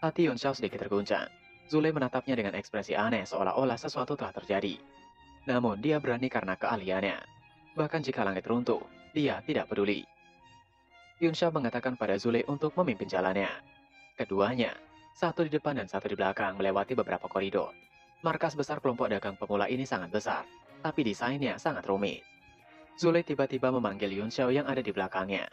Hati Yun Xiao sedikit terguncang. Zule menatapnya dengan ekspresi aneh seolah-olah sesuatu telah terjadi. Namun dia berani karena keahliannya. Bahkan jika langit runtuh, dia tidak peduli. Yun Xiao mengatakan pada Zule untuk memimpin jalannya. Keduanya, satu di depan dan satu di belakang melewati beberapa koridor. Markas besar kelompok dagang pemula ini sangat besar, tapi desainnya sangat rumit. Zule tiba-tiba memanggil Yun Xiao yang ada di belakangnya.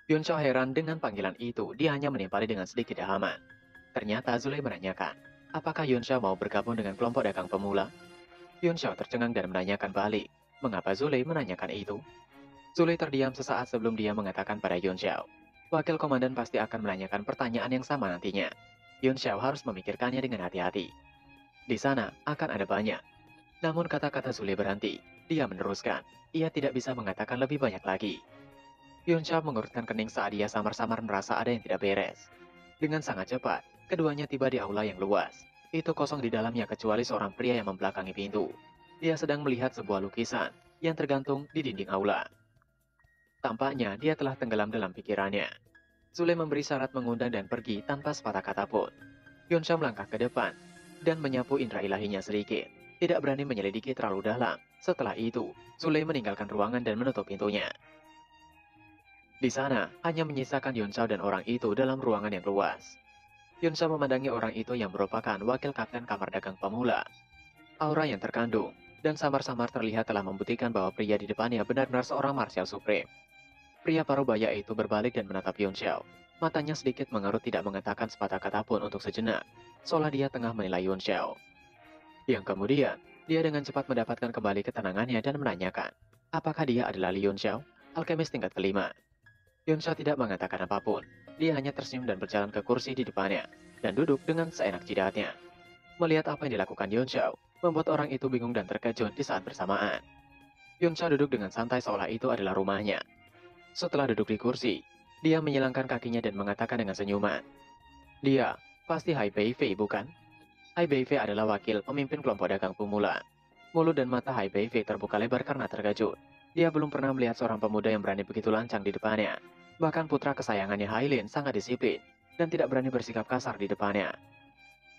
Yun Xiao heran dengan panggilan itu, dia hanya menimpali dengan sedikit dahaman. Ternyata Zule menanyakan, apakah Yun Xiao mau bergabung dengan kelompok dagang pemula? Yun Xiao tercengang dan menanyakan balik, mengapa Zule menanyakan itu? Zule terdiam sesaat sebelum dia mengatakan pada Yun Xiao, wakil komandan pasti akan menanyakan pertanyaan yang sama nantinya. Yun Xiao harus memikirkannya dengan hati-hati. Di sana akan ada banyak. Namun kata-kata Zule berhenti, dia meneruskan, ia tidak bisa mengatakan lebih banyak lagi. Yun Xiao mengurutkan kening saat dia samar-samar merasa ada yang tidak beres. Dengan sangat cepat, keduanya tiba di aula yang luas. Itu kosong di dalamnya kecuali seorang pria yang membelakangi pintu. Dia sedang melihat sebuah lukisan yang tergantung di dinding aula. Tampaknya dia telah tenggelam dalam pikirannya. Zule memberi syarat mengundang dan pergi tanpa sepatah kata pun. Yun Xiao melangkah ke depan dan menyapu indera ilahinya sedikit. Tidak berani menyelidiki terlalu dalam. Setelah itu, Zule meninggalkan ruangan dan menutup pintunya. Di sana, hanya menyisakan Yun Xiao dan orang itu dalam ruangan yang luas. Yun Xiao memandangi orang itu yang merupakan wakil kapten kamar dagang pemula. Aura yang terkandung, dan samar-samar terlihat telah membuktikan bahwa pria di depannya benar-benar seorang martial supreme. Pria parubaya itu berbalik dan menatap Yun Xiao. Matanya sedikit mengerut tidak mengatakan sepatah kata pun untuk sejenak, seolah dia tengah menilai Yun Xiao. Yang kemudian, dia dengan cepat mendapatkan kembali ketenangannya dan menanyakan, apakah dia adalah Li Yun Xiao, alkemis tingkat kelima. Yun Xiao tidak mengatakan apapun. Dia hanya tersenyum dan berjalan ke kursi di depannya, dan duduk dengan seenak jidatnya. Melihat apa yang dilakukan Yun Xiao, membuat orang itu bingung dan terkejut di saat bersamaan. Yun Xiao duduk dengan santai seolah itu adalah rumahnya. Setelah duduk di kursi, dia menyilangkan kakinya dan mengatakan dengan senyuman. Dia, pasti Hai Beifei bukan? Hai Beifei adalah wakil pemimpin kelompok dagang pemula. Mulut dan mata Hai Beifei terbuka lebar karena terkejut. Dia belum pernah melihat seorang pemuda yang berani begitu lancang di depannya. Bahkan putra kesayangannya Hailin sangat disiplin dan tidak berani bersikap kasar di depannya.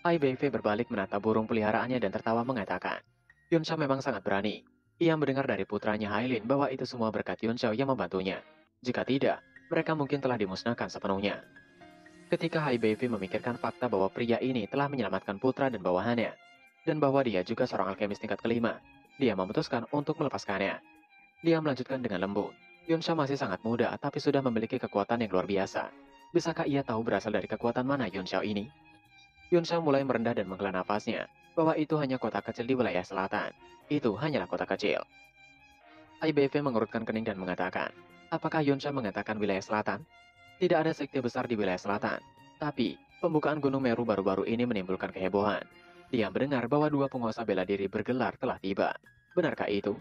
Hai Beifei berbalik menatap burung peliharaannya dan tertawa mengatakan, Yun Xiao memang sangat berani. Ia mendengar dari putranya Hailin bahwa itu semua berkat Yun Xiao yang membantunya. Jika tidak, mereka mungkin telah dimusnahkan sepenuhnya. Ketika Hai Beifei memikirkan fakta bahwa pria ini telah menyelamatkan putra dan bawahannya, dan bahwa dia juga seorang alkemis tingkat kelima, dia memutuskan untuk melepaskannya. Dia melanjutkan dengan lembut. Yun Xiao masih sangat muda tapi sudah memiliki kekuatan yang luar biasa. Bisakah ia tahu berasal dari kekuatan mana Yun Xiao ini? Yun Xiao mulai merendah dan menghela nafasnya, bahwa itu hanya kota kecil di wilayah selatan. Itu hanyalah kota kecil. IBV mengurutkan kening dan mengatakan, apakah Yun Xiao mengatakan wilayah selatan? Tidak ada sekte besar di wilayah selatan. Tapi, pembukaan Gunung Meru baru-baru ini menimbulkan kehebohan. Dia mendengar bahwa dua penguasa bela diri bergelar telah tiba. Benarkah itu?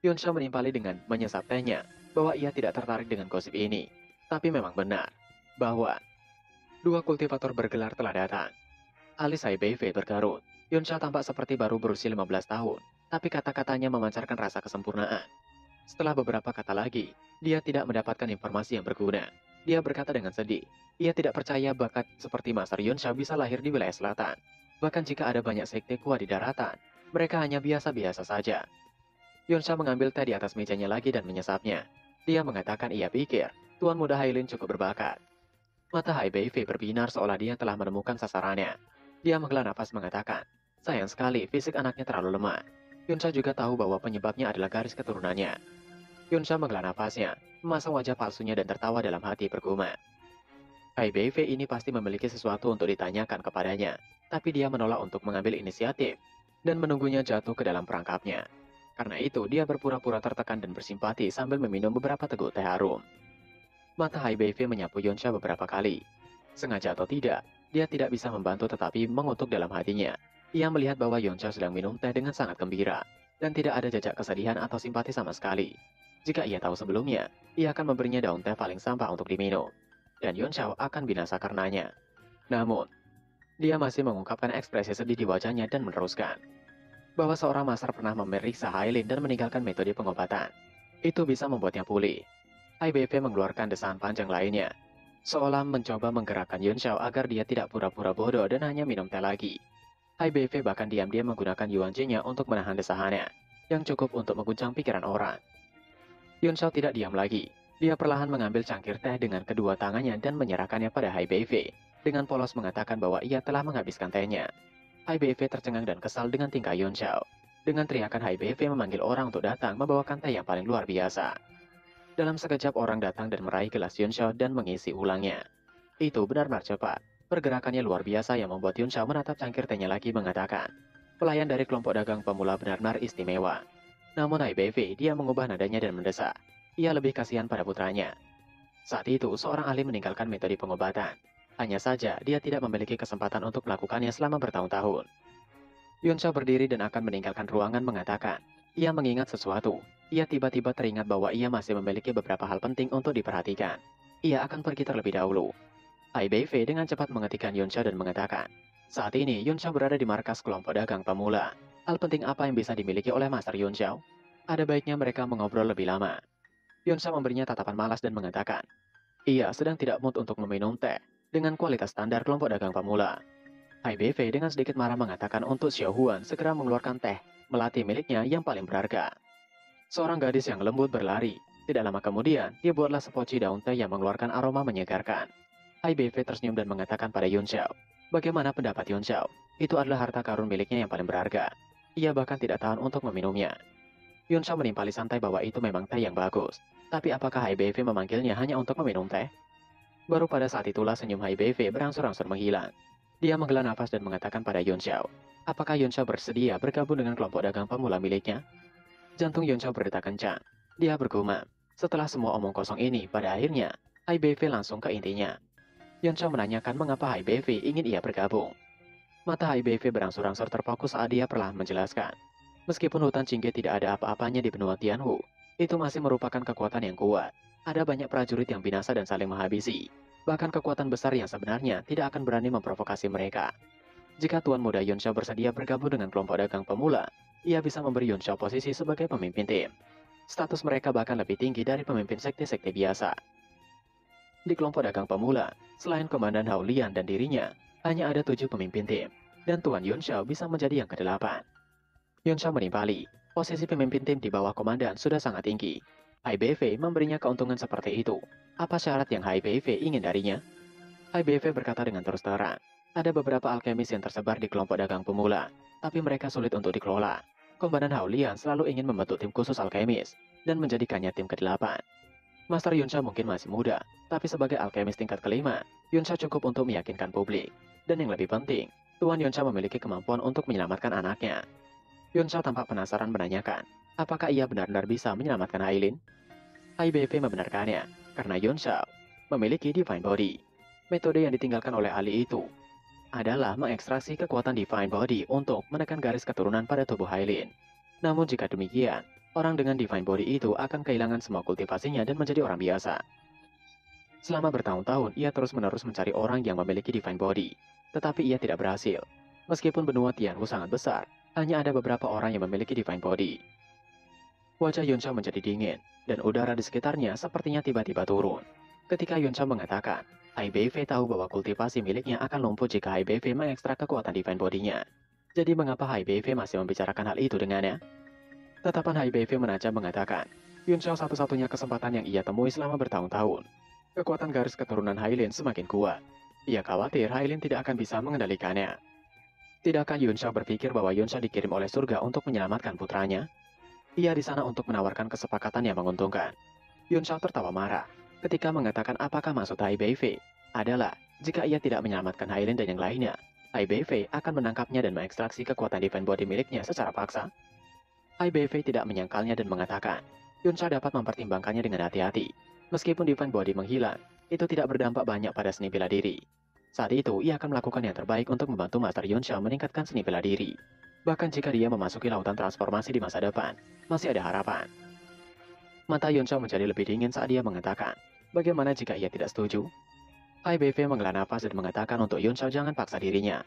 Yun Xiao menimpali dengan menyesap tehnya, bahwa ia tidak tertarik dengan gosip ini. Tapi memang benar, bahwa dua kultivator bergelar telah datang. Alis Hai Beifei berkerut. Yun Xiao tampak seperti baru berusia 15 tahun, tapi kata-katanya memancarkan rasa kesempurnaan. Setelah beberapa kata lagi, dia tidak mendapatkan informasi yang berguna. Dia berkata dengan sedih, ia tidak percaya bakat seperti Master Yun Xiao bisa lahir di wilayah selatan. Bahkan jika ada banyak sekte kuat di daratan, mereka hanya biasa-biasa saja. Yun Xiao mengambil teh di atas mejanya lagi dan menyesapnya. Dia mengatakan ia pikir, Tuan Muda Hailin cukup berbakat. Mata Hai Beifei berbinar seolah dia telah menemukan sasarannya. Dia menghela nafas mengatakan, sayang sekali fisik anaknya terlalu lemah. Yun Xiao juga tahu bahwa penyebabnya adalah garis keturunannya. Yun Xiao menghela nafasnya, memasang wajah palsunya dan tertawa dalam hati bergumam. Hai Beifei ini pasti memiliki sesuatu untuk ditanyakan kepadanya, tapi dia menolak untuk mengambil inisiatif dan menunggunya jatuh ke dalam perangkapnya. Karena itu, dia berpura-pura tertekan dan bersimpati sambil meminum beberapa teguk teh harum. Mata Hai Beifei menyapu Yun Xiao beberapa kali. Sengaja atau tidak, dia tidak bisa membantu tetapi mengutuk dalam hatinya. Ia melihat bahwa Yun Xiao sedang minum teh dengan sangat gembira, dan tidak ada jejak kesedihan atau simpati sama sekali. Jika ia tahu sebelumnya, ia akan memberinya daun teh paling sampah untuk diminum, dan Yun Xiao akan binasa karenanya. Namun, dia masih mengungkapkan ekspresi sedih di wajahnya dan meneruskan, bahwa seorang master pernah memeriksa Hailin dan meninggalkan metode pengobatan. Itu bisa membuatnya pulih. IBV mengeluarkan desahan panjang lainnya. seolah mencoba menggerakkan Yun Xiao agar dia tidak pura-pura bodoh dan hanya minum teh lagi. HBV bahkan diam-diam menggunakan Yuan Ji-nya untuk menahan desahannya, yang cukup untuk mengguncang pikiran orang. Yun Xiao tidak diam lagi. Dia perlahan mengambil cangkir teh dengan kedua tangannya dan menyerahkannya pada HBV, dengan polos mengatakan bahwa ia telah menghabiskan tehnya. HBV tercengang dan kesal dengan tingkah Yun Xiao. Dengan teriakan HBV memanggil orang untuk datang membawakan teh yang paling luar biasa. Dalam sekejap orang datang dan meraih gelas Yun Xiao dan mengisi ulangnya. Itu benar-benar cepat. Pergerakannya luar biasa yang membuat Yun Xiao menatap cangkir tehnya lagi mengatakan, pelayan dari kelompok dagang pemula benar-benar istimewa. Namun HBV dia mengubah nadanya dan mendesak. Ia lebih kasihan pada putranya. Saat itu seorang ahli meninggalkan metode pengobatan. Hanya saja dia tidak memiliki kesempatan untuk melakukannya selama bertahun-tahun. Yun Xiao berdiri dan akan meninggalkan ruangan mengatakan, ia mengingat sesuatu. Ia tiba-tiba teringat bahwa ia masih memiliki beberapa hal penting untuk diperhatikan. Ia akan pergi terlebih dahulu. HBV dengan cepat menghentikan Yun Xiao dan mengatakan, saat ini Yun Xiao berada di markas kelompok dagang pemula. Hal penting apa yang bisa dimiliki oleh Master Yun Xiao? Ada baiknya mereka mengobrol lebih lama. Yun Xiao memberinya tatapan malas dan mengatakan, ia sedang tidak mood untuk meminum teh dengan kualitas standar kelompok dagang pemula. HBV dengan sedikit marah mengatakan untuk Xiao Huan segera mengeluarkan teh melati miliknya yang paling berharga. Seorang gadis yang lembut berlari. Tidak lama kemudian, dia buatlah sepoci daun teh yang mengeluarkan aroma menyegarkan. HBV tersenyum dan mengatakan pada Yun Xiao, bagaimana pendapat Yun Xiao? Itu adalah harta karun miliknya yang paling berharga. Ia bahkan tidak tahan untuk meminumnya. Yun Xiao menimpali santai bahwa itu memang teh yang bagus. Tapi apakah HBV memanggilnya hanya untuk meminum teh? Baru pada saat itulah senyum HBV berangsur-angsur menghilang. Dia menghela nafas dan mengatakan pada Yun Xiao, apakah Yun Xiao bersedia bergabung dengan kelompok dagang pemula miliknya? Jantung Yun Xiao berdetak kencang. Dia bergumam. Setelah semua omong kosong ini, pada akhirnya, HBV langsung ke intinya. Yun Xiao menanyakan mengapa HBV ingin ia bergabung. Mata HBV berangsur-angsur terfokus saat dia perlahan menjelaskan. Meskipun hutan Qingge tidak ada apa-apanya di benua Tianhu, itu masih merupakan kekuatan yang kuat. Ada banyak prajurit yang binasa dan saling menghabisi. Bahkan kekuatan besar yang sebenarnya tidak akan berani memprovokasi mereka. Jika Tuan Muda Yun Xiao bersedia bergabung dengan kelompok dagang pemula, ia bisa memberi Yun Xiao posisi sebagai pemimpin tim. Status mereka bahkan lebih tinggi dari pemimpin sekte-sekte biasa. Di kelompok dagang pemula, selain Komandan Hao Lian dan dirinya, hanya ada 7 pemimpin tim, dan Tuan Yun Xiao bisa menjadi yang ke-8. Yun Xiao menimpali, posisi pemimpin tim di bawah komandan sudah sangat tinggi. HBV memberinya keuntungan seperti itu. Apa syarat yang HBV ingin darinya? HBV berkata dengan terus terang, ada beberapa alkemis yang tersebar di kelompok dagang pemula, tapi mereka sulit untuk dikelola. Komandan Hao Lian selalu ingin membentuk tim khusus alkemis, dan menjadikannya tim ke-8. Master Yun Xiao mungkin masih muda, tapi sebagai alkemis tingkat ke-5, Yun Xiao cukup untuk meyakinkan publik. Dan yang lebih penting, Tuan Yun Xiao memiliki kemampuan untuk menyelamatkan anaknya. Yun Xiao tampak penasaran menanyakan, apakah ia benar-benar bisa menyelamatkan Hailin? HBV membenarkannya, karena Yun Xiao memiliki Divine Body. Metode yang ditinggalkan oleh ahli itu adalah mengekstraksi kekuatan Divine Body untuk menekan garis keturunan pada tubuh Hailin. Namun jika demikian, orang dengan Divine Body itu akan kehilangan semua kultivasinya dan menjadi orang biasa. Selama bertahun-tahun, ia terus-menerus mencari orang yang memiliki Divine Body, tetapi ia tidak berhasil. Meskipun benua Tianhu sangat besar, hanya ada beberapa orang yang memiliki Divine Body. Wajah Yun Xiao menjadi dingin, dan udara di sekitarnya sepertinya tiba-tiba turun. Ketika Yun Xiao mengatakan, HBV tahu bahwa kultivasi miliknya akan lumpuh jika HBV mengekstrak kekuatan Divine Body-nya. Jadi mengapa HBV masih membicarakan hal itu dengannya? Tatapan HBV menajam mengatakan, Yun Xiao satu-satunya kesempatan yang ia temui selama bertahun-tahun. Kekuatan garis keturunan Hailin semakin kuat. Ia khawatir Hailin tidak akan bisa mengendalikannya. Tidakkah Yun Xiao berpikir bahwa Yun Xiao dikirim oleh surga untuk menyelamatkan putranya? Ia di sana untuk menawarkan kesepakatan yang menguntungkan. Yun Xiao tertawa marah ketika mengatakan apakah maksud HBV adalah jika ia tidak menyelamatkan Hailin dan yang lainnya, HBV akan menangkapnya dan mengekstraksi kekuatan Divine Body miliknya secara paksa. HBV tidak menyangkalnya dan mengatakan, Yun Xiao dapat mempertimbangkannya dengan hati-hati. Meskipun Divine Body menghilang, itu tidak berdampak banyak pada seni bela diri. Saat itu, ia akan melakukan yang terbaik untuk membantu Master Yun Xiao meningkatkan seni bela diri. Bahkan jika dia memasuki lautan transformasi di masa depan, masih ada harapan. Mata Yun Xiao menjadi lebih dingin saat dia mengatakan, bagaimana jika ia tidak setuju? HBV menghela nafas dan mengatakan untuk Yun Xiao jangan paksa dirinya.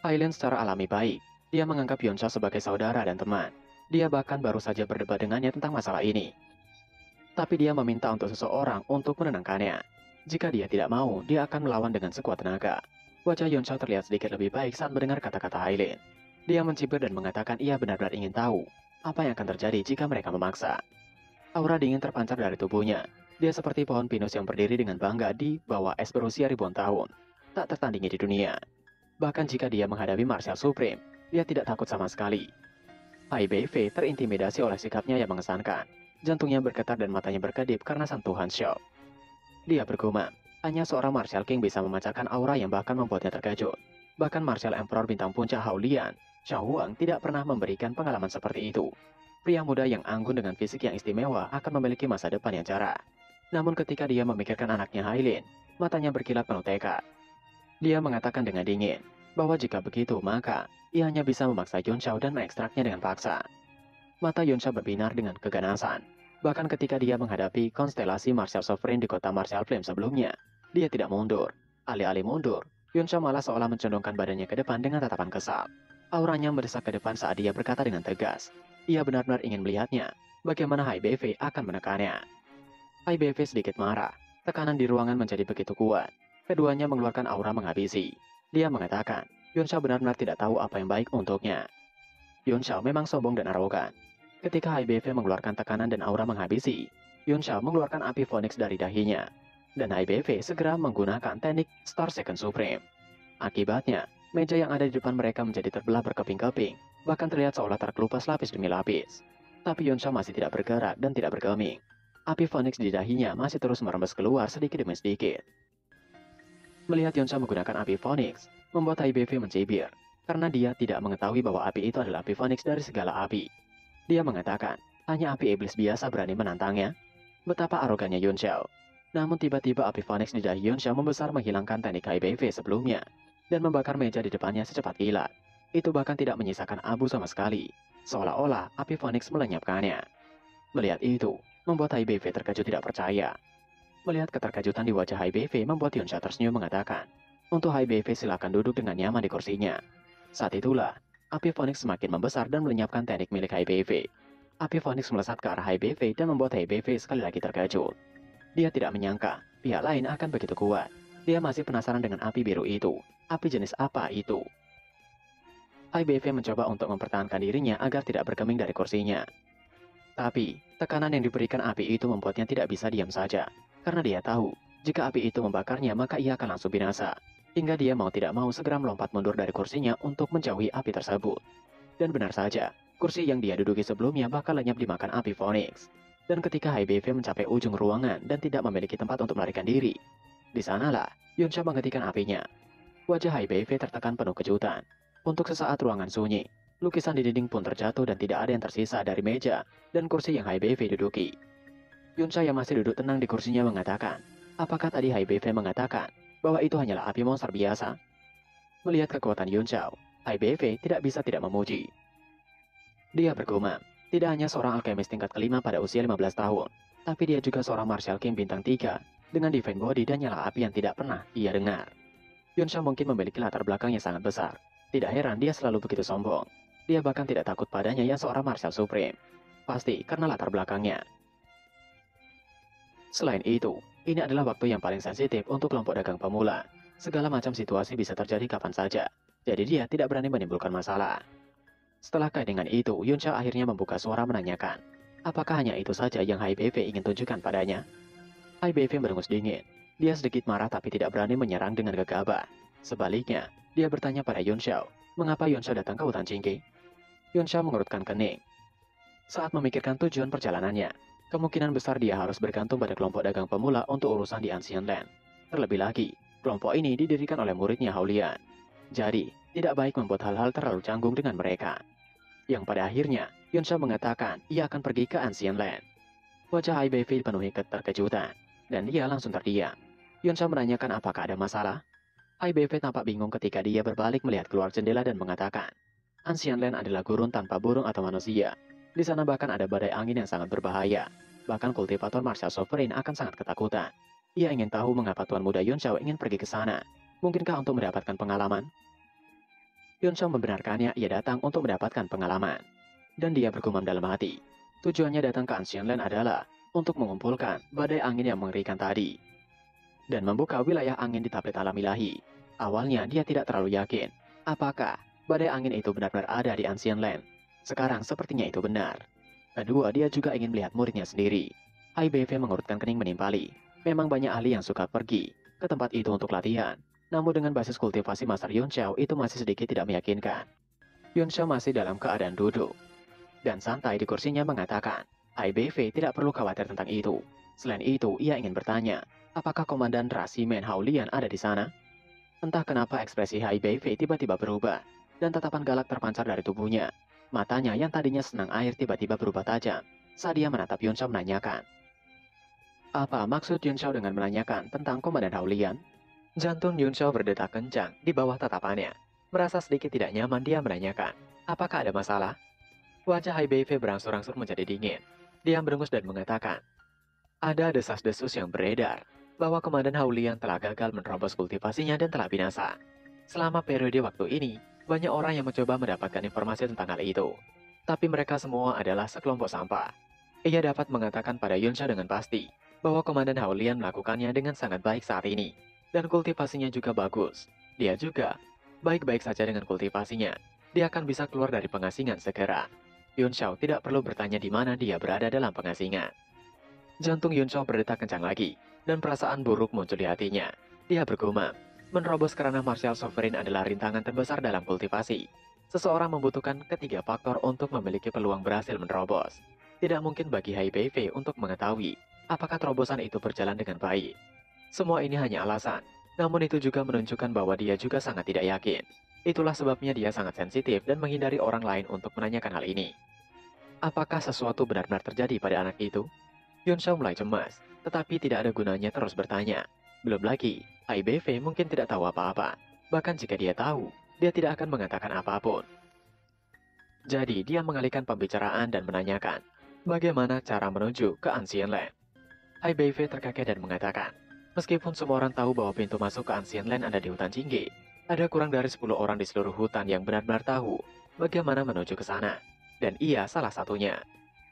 Hailin secara alami baik, dia menganggap Yun Xiao sebagai saudara dan teman. Dia bahkan baru saja berdebat dengannya tentang masalah ini. Tapi dia meminta untuk seseorang untuk menenangkannya. Jika dia tidak mau, dia akan melawan dengan sekuat tenaga. Wajah Yuan Shao terlihat sedikit lebih baik saat mendengar kata-kata Hailin. Dia mencibir dan mengatakan ia benar-benar ingin tahu apa yang akan terjadi jika mereka memaksa. Aura dingin terpancar dari tubuhnya. Dia seperti pohon pinus yang berdiri dengan bangga di bawah es berusia ribuan tahun. Tak tertandingi di dunia. Bahkan jika dia menghadapi Martial Supreme, dia tidak takut sama sekali. HBV terintimidasi oleh sikapnya yang mengesankan. Jantungnya bergetar dan matanya berkedip karena sentuhan shock. Dia bergumam, hanya seorang Martial King bisa memancarkan aura yang bahkan membuatnya terkejut. Bahkan Martial Emperor bintang puncak Hao Lian, Xiao Huang tidak pernah memberikan pengalaman seperti itu. Pria muda yang anggun dengan fisik yang istimewa akan memiliki masa depan yang cerah. Namun ketika dia memikirkan anaknya Hailin, matanya berkilat penuh tekad. Dia mengatakan dengan dingin, bahwa jika begitu maka ia hanya bisa memaksa Yuan Shao dan mengekstraknya dengan paksa. Mata Yuan Shao berbinar dengan keganasan. Bahkan ketika dia menghadapi konstelasi Martial Sovereign di kota Martial Flame sebelumnya, dia tidak mundur. Alih-alih mundur, Yuan Shao malah seolah mencondongkan badannya ke depan dengan tatapan kesal. Auranya mendesak ke depan saat dia berkata dengan tegas. Ia benar-benar ingin melihatnya, bagaimana HBV akan menekannya. HBV sedikit marah, tekanan di ruangan menjadi begitu kuat. Keduanya mengeluarkan aura menghabisi. Dia mengatakan, Yuan Shao benar-benar tidak tahu apa yang baik untuknya. Yuan Shao memang sombong dan arogan. Ketika HBV mengeluarkan tekanan dan aura menghabisi, Yuan Shao mengeluarkan api Phoenix dari dahinya. Dan HBV segera menggunakan teknik Star Second Supreme. Akibatnya, meja yang ada di depan mereka menjadi terbelah berkeping-keping, bahkan terlihat seolah terkelupas lapis demi lapis. Tapi Yuan Shao masih tidak bergerak dan tidak bergeming. Api Phoenix di dahinya masih terus merembes keluar sedikit demi sedikit. Melihat Yuan Shao menggunakan api Phoenix, membuat HBV mencibir, karena dia tidak mengetahui bahwa api itu adalah api Phoenix dari segala api. Dia mengatakan, hanya api iblis biasa berani menantangnya. Betapa arogannya Yuan Shao. Namun tiba-tiba api Phoenix di dahi Yuan Shao membesar menghilangkan teknik HBV sebelumnya, dan membakar meja di depannya secepat kilat. Itu bahkan tidak menyisakan abu sama sekali, seolah-olah api Phoenix melenyapkannya. Melihat itu, membuat HBV terkejut tidak percaya. Melihat keterkejutan di wajah HBV membuat Yuan Shao tersenyum mengatakan, untuk HBV silakan duduk dengan nyaman di kursinya. Saat itulah, api Phoenix semakin membesar dan melenyapkan teknik milik HBV. Api Phoenix melesat ke arah HBV dan membuat HBV sekali lagi terkejut. Dia tidak menyangka pihak lain akan begitu kuat. Dia masih penasaran dengan api biru itu. Api jenis apa itu? HBV mencoba untuk mempertahankan dirinya agar tidak bergeming dari kursinya. Tapi, tekanan yang diberikan api itu membuatnya tidak bisa diam saja. Karena dia tahu, jika api itu membakarnya maka ia akan langsung binasa. Hingga dia mau tidak mau segera melompat mundur dari kursinya untuk menjauhi api tersebut. Dan benar saja, kursi yang dia duduki sebelumnya bakal lenyap dimakan api Phoenix. Dan ketika HBV mencapai ujung ruangan dan tidak memiliki tempat untuk melarikan diri, di sanalah Yuan Shao menghentikan apinya. Wajah HBV tertekan penuh kejutan. Untuk sesaat ruangan sunyi, lukisan di dinding pun terjatuh dan tidak ada yang tersisa dari meja dan kursi yang HBV duduki. Yuan Shao yang masih duduk tenang di kursinya mengatakan, apakah tadi HBV mengatakan bahwa itu hanyalah api monster biasa? Melihat kekuatan Yuan Shao, HBV tidak bisa tidak memuji. Dia bergumam, tidak hanya seorang alkemis tingkat kelima pada usia 15 tahun, tapi dia juga seorang Martial King bintang 3 dengan divine body dan nyala api yang tidak pernah ia dengar. Yuan Shao mungkin memiliki latar belakang yang sangat besar. Tidak heran dia selalu begitu sombong. Dia bahkan tidak takut padanya yang seorang Martial Supreme. Pasti karena latar belakangnya. Selain itu, ini adalah waktu yang paling sensitif untuk kelompok dagang pemula. Segala macam situasi bisa terjadi kapan saja, jadi dia tidak berani menimbulkan masalah. Setelah dengan itu, Yuan Shao akhirnya membuka suara menanyakan, apakah hanya itu saja yang HBV ingin tunjukkan padanya? HBV merengus dingin. Dia sedikit marah tapi tidak berani menyerang dengan gegabah. Sebaliknya, dia bertanya pada Yuan Shao, mengapa Yuan Shao datang ke hutan Jingke? Yuan Shao mengerutkan kening. Saat memikirkan tujuan perjalanannya, kemungkinan besar dia harus bergantung pada kelompok dagang pemula untuk urusan di Ancient Land. Terlebih lagi, kelompok ini didirikan oleh muridnya Hao Lian. Jadi, tidak baik membuat hal-hal terlalu canggung dengan mereka. Yang pada akhirnya, Yuan Shao mengatakan ia akan pergi ke Ancient Land. Wajah HBV dipenuhi keterkejutan, dan dia langsung terdiam. Yuan Shao menanyakan apakah ada masalah. HBV tampak bingung ketika dia berbalik melihat keluar jendela dan mengatakan, Ancient Land adalah gurun tanpa burung atau manusia. Di sana bahkan ada badai angin yang sangat berbahaya. Bahkan kultivator Martial Sovereign akan sangat ketakutan. Ia ingin tahu mengapa Tuan Muda Yuan Shao ingin pergi ke sana. Mungkinkah untuk mendapatkan pengalaman? Yuan Shao membenarkannya ia datang untuk mendapatkan pengalaman. Dan dia bergumam dalam hati. Tujuannya datang ke Ancient Land adalah untuk mengumpulkan badai angin yang mengerikan tadi. dan membuka wilayah angin di tablet alam ilahi. Awalnya dia tidak terlalu yakin, apakah badai angin itu benar-benar ada di Ancient Land. Sekarang sepertinya itu benar. Kedua, dia juga ingin melihat muridnya sendiri. HBV mengurutkan kening menimpali. Memang banyak ahli yang suka pergi ke tempat itu untuk latihan. Namun dengan basis kultivasi Master Yun Xiao itu masih sedikit tidak meyakinkan. Yun Xiao masih dalam keadaan duduk dan santai di kursinya mengatakan, HBV tidak perlu khawatir tentang itu. Selain itu, ia ingin bertanya, apakah Komandan Rasimen Haulian ada di sana? Entah kenapa ekspresi HBV tiba-tiba berubah, dan tatapan galak terpancar dari tubuhnya. Matanya yang tadinya senang air tiba-tiba berubah tajam, saat dia menatap Yun Xiao menanyakan. Apa maksud Yun Xiao dengan menanyakan tentang Komandan Haulian? Jantung Yun Xiao berdetak kencang di bawah tatapannya. Merasa sedikit tidak nyaman, dia menanyakan, apakah ada masalah? Wajah HBV berangsur-angsur menjadi dingin. Dia merengus dan mengatakan, ada desas-desus yang beredar bahwa Komandan Haulian telah gagal menerobos kultivasinya dan telah binasa. Selama periode waktu ini, banyak orang yang mencoba mendapatkan informasi tentang hal itu. Tapi mereka semua adalah sekelompok sampah. Ia dapat mengatakan pada Yun Xiao dengan pasti bahwa Komandan Haulian melakukannya dengan sangat baik saat ini. Dan kultivasinya juga bagus. Dia juga baik-baik saja dengan kultivasinya. Dia akan bisa keluar dari pengasingan segera. Yun Xiao tidak perlu bertanya di mana dia berada dalam pengasingan. Jantung Yun Xiao berdetak kencang lagi, dan perasaan buruk muncul di hatinya. Dia bergumam, menerobos kerana martial sovereign adalah rintangan terbesar dalam kultivasi. Seseorang membutuhkan ketiga faktor untuk memiliki peluang berhasil menerobos. Tidak mungkin bagi HBV untuk mengetahui apakah terobosan itu berjalan dengan baik. Semua ini hanya alasan, namun itu juga menunjukkan bahwa dia juga sangat tidak yakin. Itulah sebabnya dia sangat sensitif dan menghindari orang lain untuk menanyakan hal ini. Apakah sesuatu benar-benar terjadi pada anak itu? Yun Xiao mulai cemas, tetapi tidak ada gunanya terus bertanya. Belum lagi, HBV mungkin tidak tahu apa-apa. Bahkan jika dia tahu, dia tidak akan mengatakan apapun. Jadi dia mengalihkan pembicaraan dan menanyakan, bagaimana cara menuju ke Ancient Land? HBV terkekeh dan mengatakan, meskipun semua orang tahu bahwa pintu masuk ke Ancient Land ada di hutan Jingge, ada kurang dari 10 orang di seluruh hutan yang benar-benar tahu bagaimana menuju ke sana. Dan ia salah satunya.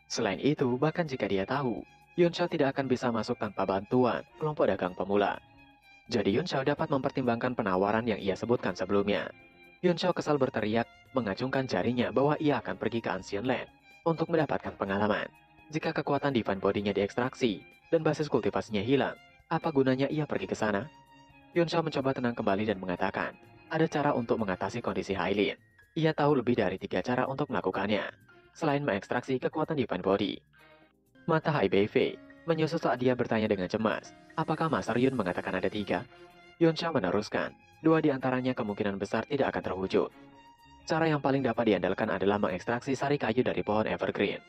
Selain itu, bahkan jika dia tahu, Yun Xiao tidak akan bisa masuk tanpa bantuan kelompok dagang pemula. Jadi Yun Xiao dapat mempertimbangkan penawaran yang ia sebutkan sebelumnya. Yun Xiao kesal berteriak, mengacungkan jarinya bahwa ia akan pergi ke Ancient Land untuk mendapatkan pengalaman. Jika kekuatan Divine Body-nya diekstraksi dan basis kultivasinya hilang, apa gunanya ia pergi ke sana? Yun Xiao mencoba tenang kembali dan mengatakan, ada cara untuk mengatasi kondisi Hailin. Ia tahu lebih dari 3 cara untuk melakukannya, selain mengekstraksi kekuatan Divine Body. Mata HBV menyusut saat dia bertanya dengan cemas, apakah Master Yun mengatakan ada 3? Yun Xiao meneruskan, 2 di antaranya kemungkinan besar tidak akan terwujud. Cara yang paling dapat diandalkan adalah mengekstraksi sari kayu dari pohon evergreen,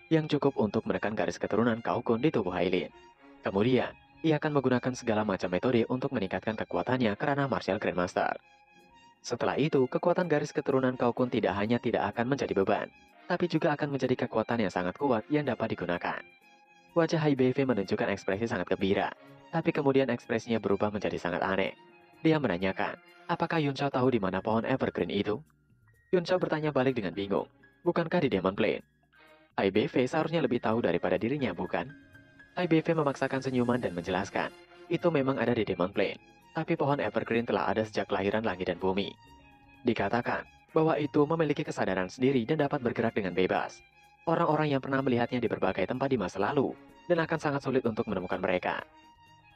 yang cukup untuk menekan garis keturunan Kaokun di tubuh Hailin. Kemudian, ia akan menggunakan segala macam metode untuk meningkatkan kekuatannya karena Martial Grandmaster. Setelah itu, kekuatan garis keturunan Kaokun tidak hanya tidak akan menjadi beban, tapi juga akan menjadi kekuatan yang sangat kuat yang dapat digunakan. Wajah HBV menunjukkan ekspresi sangat gembira, tapi kemudian ekspresinya berubah menjadi sangat aneh. Dia menanyakan, apakah Yun Xiao tahu di mana pohon evergreen itu? Yun Xiao bertanya balik dengan bingung, bukankah di Demon Plain? HBV seharusnya lebih tahu daripada dirinya, bukan? HBV memaksakan senyuman dan menjelaskan, itu memang ada di Demon Plain, tapi pohon evergreen telah ada sejak kelahiran langit dan bumi. Dikatakan bahwa itu memiliki kesadaran sendiri dan dapat bergerak dengan bebas. Orang-orang yang pernah melihatnya di berbagai tempat di masa lalu, dan akan sangat sulit untuk menemukan mereka.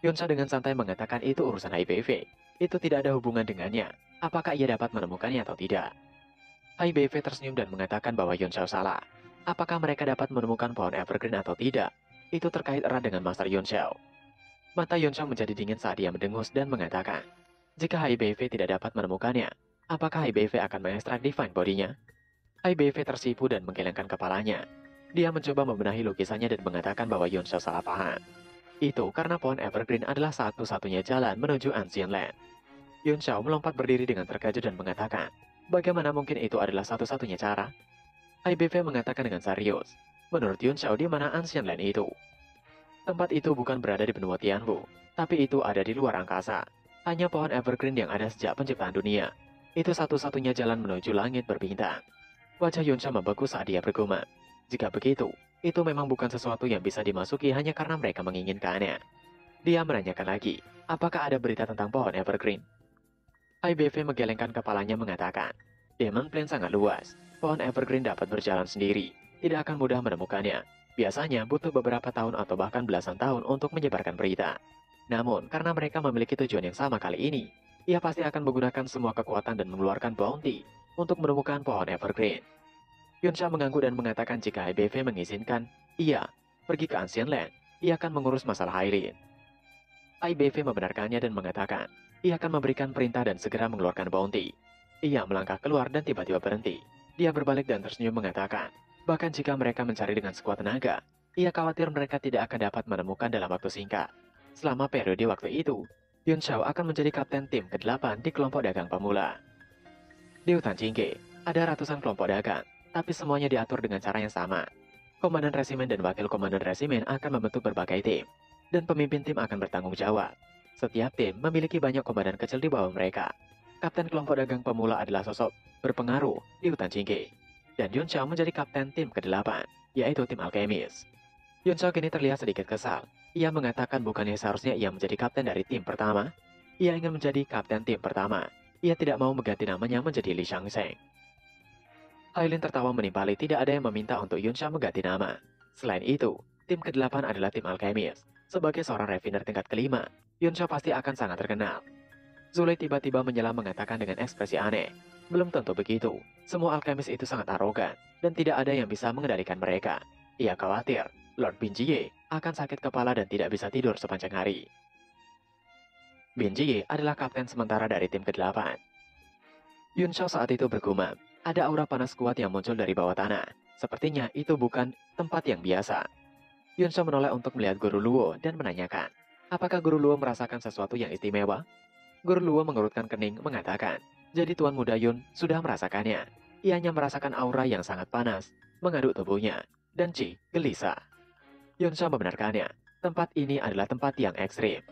Yun Xiao dengan santai mengatakan itu urusan HBV. Itu tidak ada hubungan dengannya. Apakah ia dapat menemukannya atau tidak? HBV tersenyum dan mengatakan bahwa Yun Xiao salah. Apakah mereka dapat menemukan pohon evergreen atau tidak? Itu terkait erat dengan Master Yun Xiao. Mata Yun Xiao menjadi dingin saat dia mendengus dan mengatakan, jika HBV tidak dapat menemukannya, apakah HBV akan mengekstrak Divine Body-nya? HBV tersipu dan menggelengkan kepalanya. Dia mencoba membenahi lukisannya dan mengatakan bahwa Yun Xiao salah paham. Itu karena pohon evergreen adalah satu-satunya jalan menuju Ancient Land. Yun Xiao melompat berdiri dengan terkejut dan mengatakan, bagaimana mungkin itu adalah satu-satunya cara? HBV mengatakan dengan serius, menurut Yun Xiao di mana Ancient Land itu? Tempat itu bukan berada di benua Tianwu, tapi itu ada di luar angkasa. Hanya pohon evergreen yang ada sejak penciptaan dunia. Itu satu-satunya jalan menuju langit berbintang. Wajah Yun Xiao membeku saat dia bergumam. Jika begitu, itu memang bukan sesuatu yang bisa dimasuki hanya karena mereka menginginkannya. Dia menanyakan lagi, apakah ada berita tentang pohon evergreen? IBV menggelengkan kepalanya mengatakan, Demon Plain sangat luas. Pohon evergreen dapat berjalan sendiri. Tidak akan mudah menemukannya. Biasanya butuh beberapa tahun atau bahkan belasan tahun untuk menyebarkan berita. Namun, karena mereka memiliki tujuan yang sama kali ini, ia pasti akan menggunakan semua kekuatan dan mengeluarkan bounty untuk menemukan pohon evergreen. Yunsha mengangguk dan mengatakan jika IBV mengizinkan, ia pergi ke Ancient Land. Ia akan mengurus masalah Hailin. IBV membenarkannya dan mengatakan, ia akan memberikan perintah dan segera mengeluarkan bounty. Ia melangkah keluar dan tiba-tiba berhenti. Dia berbalik dan tersenyum mengatakan, bahkan jika mereka mencari dengan sekuat tenaga, ia khawatir mereka tidak akan dapat menemukan dalam waktu singkat. Selama periode waktu itu, Yun Shao akan menjadi kapten tim ke-8 di kelompok dagang pemula. Di hutan Jingge, ada ratusan kelompok dagang, tapi semuanya diatur dengan cara yang sama. Komandan resimen dan wakil komandan resimen akan membentuk berbagai tim, dan pemimpin tim akan bertanggung jawab. Setiap tim memiliki banyak komandan kecil di bawah mereka. Kapten kelompok dagang pemula adalah sosok berpengaruh di hutan Jingge. Dan Yun Shao menjadi kapten tim ke-8, yaitu tim alkemis. Yun Shao kini terlihat sedikit kesal. Ia mengatakan bukannya seharusnya ia menjadi kapten dari tim pertama. Ia ingin menjadi kapten tim pertama. Ia tidak mau mengganti namanya menjadi Li Shangsheng. Hailin tertawa menimpali tidak ada yang meminta untuk Yun Shao mengganti nama. Selain itu, tim ke-8 adalah tim alkemis. Sebagai seorang refiner tingkat ke-5, Yun Shao pasti akan sangat terkenal. Zulei tiba-tiba menyela mengatakan dengan ekspresi aneh. Belum tentu begitu. Semua alkemis itu sangat arogan, dan tidak ada yang bisa mengendalikan mereka. Ia khawatir Lord Bin Jie akan sakit kepala dan tidak bisa tidur sepanjang hari. Bin Jie adalah kapten sementara dari tim ke-8. Yun Shao saat itu bergumam. Ada aura panas kuat yang muncul dari bawah tanah. Sepertinya itu bukan tempat yang biasa. Yun Shao menoleh untuk melihat Guru Luo dan menanyakan, apakah Guru Luo merasakan sesuatu yang istimewa? Guru Luo mengerutkan kening mengatakan, jadi Tuan Muda Yun sudah merasakannya. Ia hanya merasakan aura yang sangat panas, mengaduk tubuhnya, dan Qi gelisah. Yun Shao membenarkannya, tempat ini adalah tempat yang ekstrim.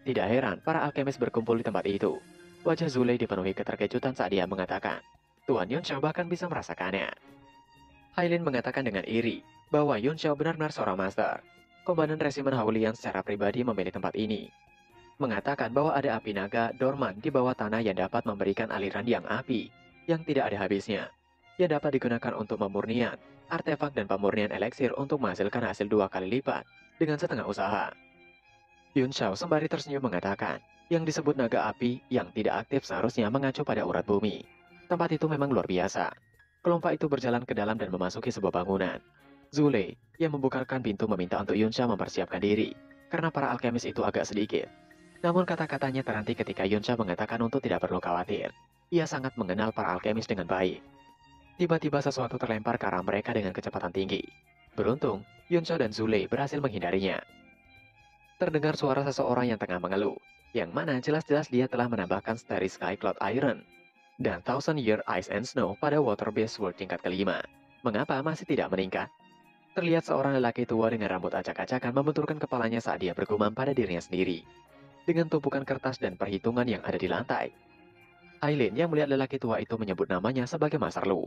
Tidak heran para alkemis berkumpul di tempat itu. Wajah Zulei dipenuhi keterkejutan saat dia mengatakan, Tuan Yun Shao bahkan bisa merasakannya. Hailin mengatakan dengan iri bahwa Yun Shao benar-benar seorang master. Komandan resimen Haulian secara pribadi memilih tempat ini. Mengatakan bahwa ada api naga dorman di bawah tanah yang dapat memberikan aliran yang api yang tidak ada habisnya, yang dapat digunakan untuk pemurnian, artefak dan pemurnian eliksir untuk menghasilkan hasil 2 kali lipat dengan setengah usaha. Yun Shao sembari tersenyum mengatakan, yang disebut naga api yang tidak aktif seharusnya mengacu pada urat bumi. Tempat itu memang luar biasa. Kelompok itu berjalan ke dalam dan memasuki sebuah bangunan. Zulei yang membukakan pintu meminta untuk Yun Shao mempersiapkan diri, karena para alkemis itu agak sedikit. Namun kata-katanya terhenti ketika Yun Shao mengatakan untuk tidak perlu khawatir. Ia sangat mengenal para alkemis dengan baik. Tiba-tiba sesuatu terlempar ke arah mereka dengan kecepatan tinggi. Beruntung, Yun Shao dan Zulei berhasil menghindarinya. Terdengar suara seseorang yang tengah mengeluh, yang mana jelas-jelas dia telah menambahkan Starry Sky Cloud Iron dan Thousand Year Ice and Snow pada Water-Based World tingkat ke-5. Mengapa masih tidak meningkat? Terlihat seorang lelaki tua dengan rambut acak-acakan membenturkan kepalanya saat dia bergumam pada dirinya sendiri. Dengan tumpukan kertas dan perhitungan yang ada di lantai. Hailin yang melihat lelaki tua itu menyebut namanya sebagai Master Lu.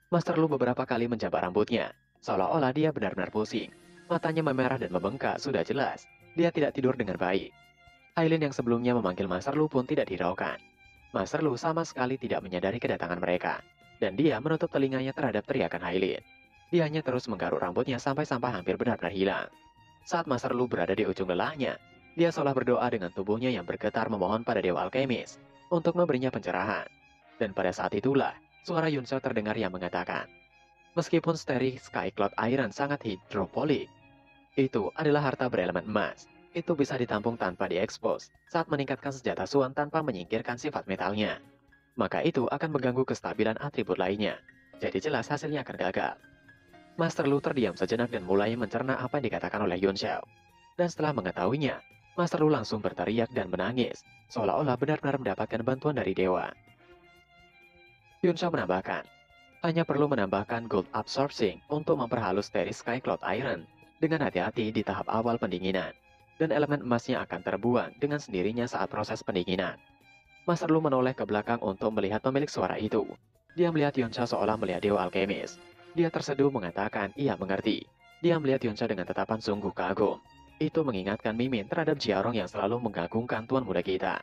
Master Lu beberapa kali menjabat rambutnya, seolah-olah dia benar-benar pusing. Matanya memerah dan membengkak sudah jelas. Dia tidak tidur dengan baik. Hailin yang sebelumnya memanggil Master Lu pun tidak dihiraukan. Master Lu sama sekali tidak menyadari kedatangan mereka, dan dia menutup telinganya terhadap teriakan Hailin. Dia hanya terus menggaruk rambutnya sampai sampah hampir benar-benar hilang. Saat Master Lu berada di ujung lelahnya, dia seolah berdoa dengan tubuhnya yang bergetar memohon pada Dewa Alkemis untuk memberinya pencerahan. Dan pada saat itulah, suara Yun Shao terdengar yang mengatakan, meskipun Starry Sky Cloud Iron sangat hidropolik, itu adalah harta berelemen emas. Itu bisa ditampung tanpa diekspos saat meningkatkan senjata Suan tanpa menyingkirkan sifat metalnya. Maka itu akan mengganggu kestabilan atribut lainnya. Jadi jelas hasilnya akan gagal. Master Lu terdiam sejenak dan mulai mencerna apa yang dikatakan oleh Yun Shao. Dan setelah mengetahuinya, Master Lu langsung berteriak dan menangis, seolah-olah benar-benar mendapatkan bantuan dari dewa. Yun Shao menambahkan, hanya perlu menambahkan Gold Absorbing untuk memperhalus Starry Sky Cloud Iron dengan hati-hati di tahap awal pendinginan, dan elemen emasnya akan terbuang dengan sendirinya saat proses pendinginan. Master Lu menoleh ke belakang untuk melihat pemilik suara itu. Dia melihat Yun Shao seolah melihat dewa alkemis. Dia terseduh mengatakan ia mengerti. Dia melihat Yun Shao dengan tatapan sungguh kagum. Itu mengingatkan Mimin terhadap Jiarong yang selalu mengagungkan tuan muda kita.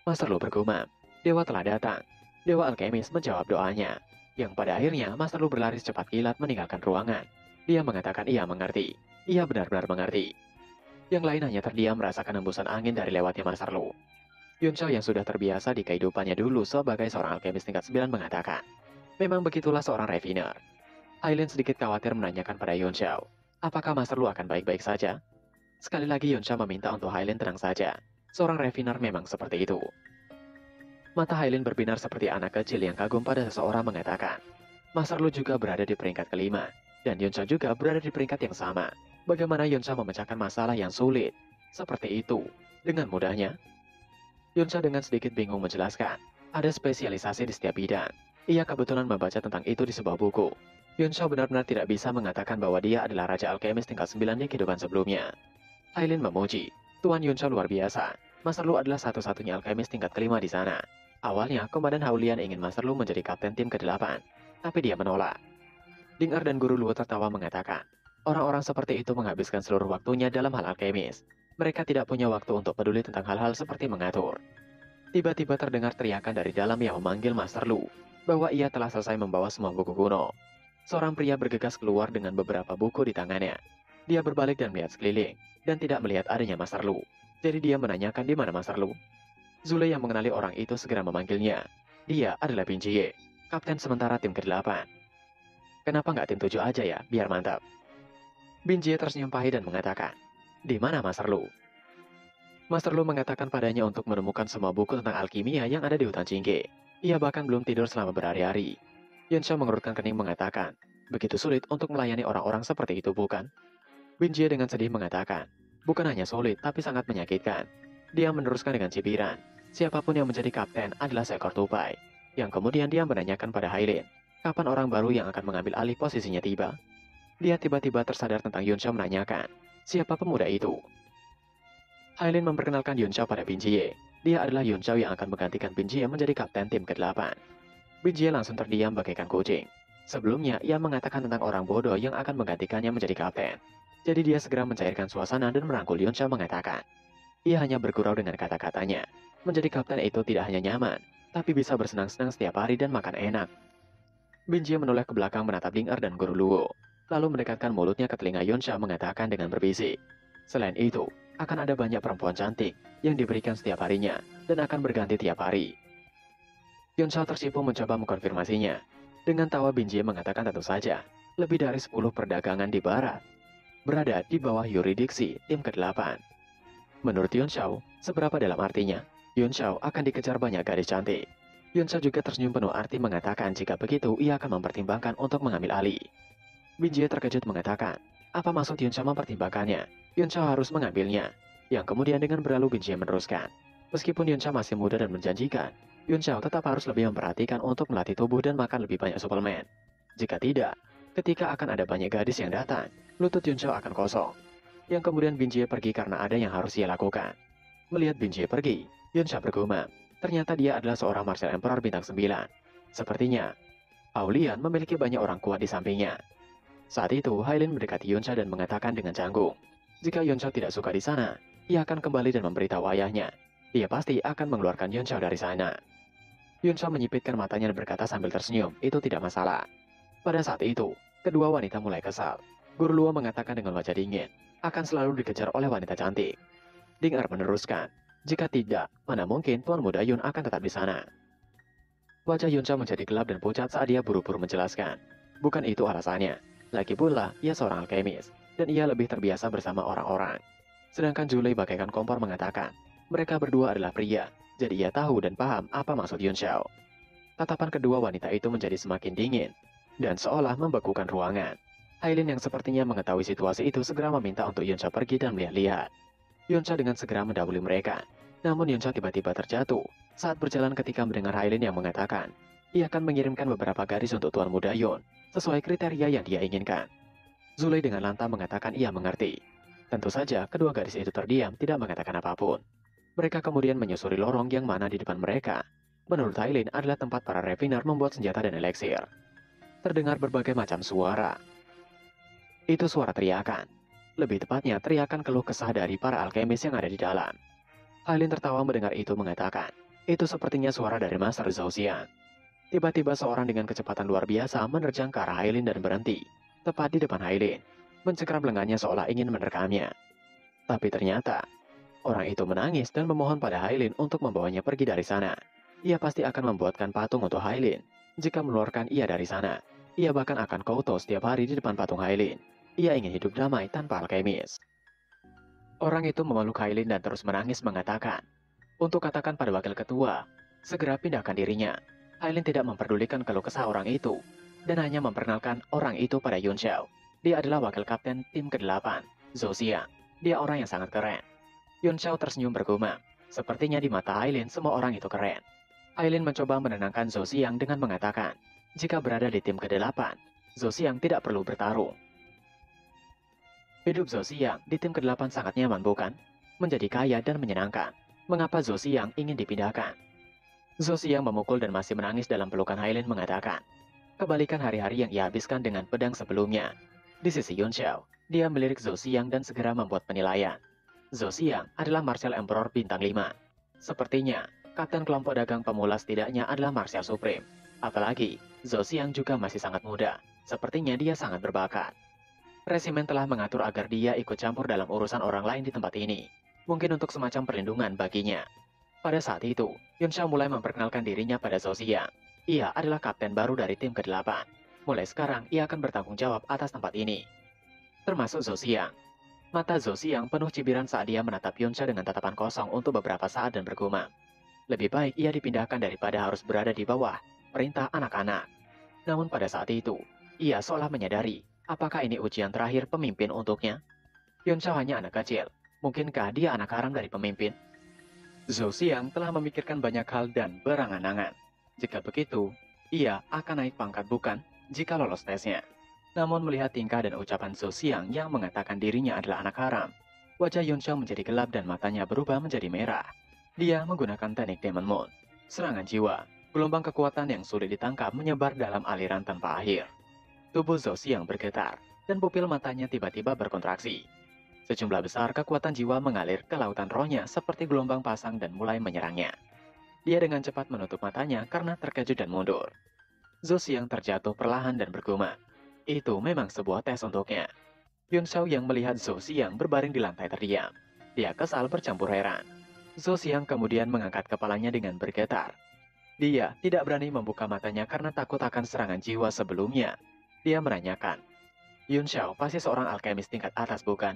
Master Lu bergumam, dewa telah datang. Dewa alkemis menjawab doanya, yang pada akhirnya Master Lu berlari secepat kilat meninggalkan ruangan. Dia mengatakan ia mengerti. Ia benar-benar mengerti. Yang lain hanya terdiam merasakan hembusan angin dari lewatnya Master Lu. Yun Xiao yang sudah terbiasa di kehidupannya dulu sebagai seorang alkemis tingkat 9 mengatakan, memang begitulah seorang refiner. Aileen sedikit khawatir menanyakan pada Yun Xiao, apakah Master Lu akan baik-baik saja? Sekali lagi Yun Xiao meminta untuk Aileen tenang saja. Seorang refiner memang seperti itu. Mata Aileen berbinar seperti anak kecil yang kagum pada seseorang mengatakan, Master Lu juga berada di peringkat kelima, dan Yun Xiao juga berada di peringkat yang sama. Bagaimana Yun Xiao memecahkan masalah yang sulit? Seperti itu, dengan mudahnya. Yun Xiao dengan sedikit bingung menjelaskan, ada spesialisasi di setiap bidang. Ia kebetulan membaca tentang itu di sebuah buku. Yun Xiao benar-benar tidak bisa mengatakan bahwa dia adalah Raja Alkemis tingkat 9 di kehidupan sebelumnya. Aileen memuji, Tuan Yun Xiao luar biasa. Master Lu adalah satu-satunya alkemis tingkat kelima di sana. Awalnya, Komandan Haulian ingin Master Lu menjadi kapten tim ke-8, tapi dia menolak. Ding Er dan Guru Luo tertawa mengatakan, orang-orang seperti itu menghabiskan seluruh waktunya dalam hal alkemis. Mereka tidak punya waktu untuk peduli tentang hal-hal seperti mengatur. Tiba-tiba terdengar teriakan dari dalam yang memanggil Master Lu, bahwa ia telah selesai membawa semua buku kuno. Seorang pria bergegas keluar dengan beberapa buku di tangannya. Dia berbalik dan melihat sekeliling, dan tidak melihat adanya Master Lu. Jadi dia menanyakan di mana Master Lu. Zule yang mengenali orang itu segera memanggilnya. Dia adalah Bin Jie, kapten sementara tim ke-8. Kenapa nggak tim 7 aja ya, biar mantap. Bin Jie tersenyum pahit dan mengatakan, di mana Master Lu? Master Lu mengatakan padanya untuk menemukan semua buku tentang alkimia yang ada di hutan Jingge. Ia bahkan belum tidur selama berhari-hari. Yun Xiao mengerutkan kening mengatakan, begitu sulit untuk melayani orang-orang seperti itu bukan? Bin Jie dengan sedih mengatakan, bukan hanya sulit tapi sangat menyakitkan. Dia meneruskan dengan cibiran, siapapun yang menjadi kapten adalah seekor tupai. Yang kemudian dia menanyakan pada Aileen, kapan orang baru yang akan mengambil alih posisinya tiba? Dia tiba-tiba tersadar tentang Yun Xiao menanyakan, siapa pemuda itu? Aileen memperkenalkan Yun Xiao pada Bin Jie. Dia adalah Yun Xiao yang akan menggantikan Bin Jie menjadi kapten tim ke-8. Bin Jie langsung terdiam bagaikan kucing. Sebelumnya, ia mengatakan tentang orang bodoh yang akan menggantikannya menjadi kapten. Jadi dia segera mencairkan suasana dan merangkul Yun Xiao mengatakan, ia hanya bergurau dengan kata-katanya. Menjadi kapten itu tidak hanya nyaman, tapi bisa bersenang-senang setiap hari dan makan enak. Bin Jie menoleh ke belakang menatap Ding Er dan Guru Luo, lalu mendekatkan mulutnya ke telinga Yun Xiao mengatakan dengan berbisik. Selain itu, akan ada banyak perempuan cantik yang diberikan setiap harinya dan akan berganti tiap hari. Yun Xiao tersipu mencoba mengkonfirmasinya. Dengan tawa Bin Jie mengatakan tentu saja, lebih dari 10 perdagangan di barat berada di bawah yuridiksi tim ke-8. Menurut Yun Xiao, seberapa dalam artinya, Yun Xiao akan dikejar banyak gadis cantik. Yun Xiao juga tersenyum penuh arti mengatakan jika begitu ia akan mempertimbangkan untuk mengambil alih. Bin Jie terkejut mengatakan, apa maksud Yun Xiao mempertimbangkannya? Yun Xiao harus mengambilnya. Yang kemudian dengan berlalu Bin Jie meneruskan, meskipun Yun Xiao masih muda dan menjanjikan, Yun Xiao tetap harus lebih memperhatikan untuk melatih tubuh dan makan lebih banyak suplemen. Jika tidak, ketika akan ada banyak gadis yang datang, lutut Yun Xiao akan kosong. Yang kemudian Bin Jie pergi karena ada yang harus ia lakukan. Melihat Bin Jie pergi, Yun Xiao bergumam, ternyata dia adalah seorang martial emperor bintang 9. Sepertinya, Aulian memiliki banyak orang kuat di sampingnya. Saat itu, Hailin mendekati Yun Xiao dan mengatakan dengan canggung, jika Yun Xiao tidak suka di sana, ia akan kembali dan memberitahu ayahnya. Dia pasti akan mengeluarkan Yun Xiao dari sana. Yun Xiao menyipitkan matanya dan berkata sambil tersenyum, itu tidak masalah. Pada saat itu, kedua wanita mulai kesal. Guru Luo mengatakan dengan wajah dingin, akan selalu dikejar oleh wanita cantik. Ding Er meneruskan, jika tidak, mana mungkin Tuan Muda Yun akan tetap di sana. Wajah Yun Xiao menjadi gelap dan pucat saat dia buru-buru menjelaskan. Bukan itu alasannya. Lagi pula, ia seorang alkemis, dan ia lebih terbiasa bersama orang-orang. Sedangkan Zule bagaikan kompor mengatakan, mereka berdua adalah pria, jadi ia tahu dan paham apa maksud Yun Xiao. Tatapan kedua wanita itu menjadi semakin dingin, dan seolah membekukan ruangan. Aileen yang sepertinya mengetahui situasi itu segera meminta untuk Yun Xiao pergi dan melihat-lihat. Yun Xiao dengan segera mendahului mereka. Namun Yun Xiao tiba-tiba terjatuh saat berjalan ketika mendengar Aileen yang mengatakan, ia akan mengirimkan beberapa garis untuk Tuan Muda Yun, sesuai kriteria yang dia inginkan. Zule dengan lantang mengatakan ia mengerti. Tentu saja kedua gadis itu terdiam tidak mengatakan apapun. Mereka kemudian menyusuri lorong yang mana di depan mereka. Menurut Aileen adalah tempat para refiner membuat senjata dan eliksir. Terdengar berbagai macam suara. Itu suara teriakan. Lebih tepatnya, teriakan keluh kesah dari para alkemis yang ada di dalam. Hailin tertawa mendengar itu mengatakan, itu sepertinya suara dari Master Zhou Xiang. Tiba-tiba seorang dengan kecepatan luar biasa menerjang ke arah Hailin dan berhenti, tepat di depan Hailin, mencengkeram lengannya seolah ingin menerkamnya. Tapi ternyata, orang itu menangis dan memohon pada Hailin untuk membawanya pergi dari sana. Ia pasti akan membuatkan patung untuk Hailin. Jika mengeluarkan ia dari sana, ia bahkan akan koutou setiap hari di depan patung Hailin. Ia ingin hidup damai tanpa alkemis. Orang itu memeluk Hailin dan terus menangis mengatakan, untuk katakan pada wakil ketua, segera pindahkan dirinya. Hailin tidak memperdulikan keluh kesah orang itu, dan hanya memperkenalkan orang itu pada Yun Xiao. Dia adalah wakil kapten tim ke-8, Zhou Xiang. Dia orang yang sangat keren. Yun Xiao tersenyum bergumam. Sepertinya di mata Hailin semua orang itu keren. Hailin mencoba menenangkan Zhou Xiang dengan mengatakan, jika berada di tim ke-8, Zhou Xiang tidak perlu bertarung. Hidup Zhou Xiang di tim ke-8 sangat nyaman bukan? Menjadi kaya dan menyenangkan. Mengapa Zhou Xiang ingin dipindahkan? Zhou Xiang memukul dan masih menangis dalam pelukan Hailin mengatakan, kebalikan hari-hari yang ia habiskan dengan pedang sebelumnya. Di sisi Yun Xiao, dia melirik Zhou Xiang dan segera membuat penilaian. Zhou Xiang adalah Martial Emperor bintang 5. Sepertinya, kapten kelompok dagang pemula setidaknya adalah Martial Supreme. Apalagi, Zhou Xiang juga masih sangat muda. Sepertinya dia sangat berbakat. Resimen telah mengatur agar dia ikut campur dalam urusan orang lain di tempat ini. Mungkin untuk semacam perlindungan baginya. Pada saat itu, Yun Xiao mulai memperkenalkan dirinya pada Zhou Xiang. Ia adalah kapten baru dari tim ke-8. Mulai sekarang, ia akan bertanggung jawab atas tempat ini. Termasuk Zhou Xiang. Mata Zhou Xiang penuh cibiran saat dia menatap Yun Xiao dengan tatapan kosong untuk beberapa saat dan bergumam. Lebih baik ia dipindahkan daripada harus berada di bawah perintah anak-anak. Namun pada saat itu, ia seolah menyadari, apakah ini ujian terakhir pemimpin untuknya? Yun Xiao hanya anak kecil. Mungkinkah dia anak haram dari pemimpin? Zhou Xiang telah memikirkan banyak hal dan berangan-angan. Jika begitu, ia akan naik pangkat bukan jika lolos tesnya. Namun melihat tingkah dan ucapan Zhou Xiang yang mengatakan dirinya adalah anak haram, wajah Yun Xiao menjadi gelap dan matanya berubah menjadi merah. Dia menggunakan teknik Demon Moon. Serangan jiwa, gelombang kekuatan yang sulit ditangkap menyebar dalam aliran tanpa akhir. Tubuh Zhou Xiang bergetar, dan pupil matanya tiba-tiba berkontraksi. Sejumlah besar kekuatan jiwa mengalir ke lautan rohnya seperti gelombang pasang dan mulai menyerangnya. Dia dengan cepat menutup matanya karena terkejut dan mundur. Zhou Xiang terjatuh perlahan dan bergumam. Itu memang sebuah tes untuknya. Yun Xiao yang melihat Zhou Xiang berbaring di lantai terdiam. Dia kesal bercampur heran. Zhou Xiang kemudian mengangkat kepalanya dengan bergetar. Dia tidak berani membuka matanya karena takut akan serangan jiwa sebelumnya. Dia menanyakan, Yun Xiao pasti seorang alkemis tingkat atas bukan?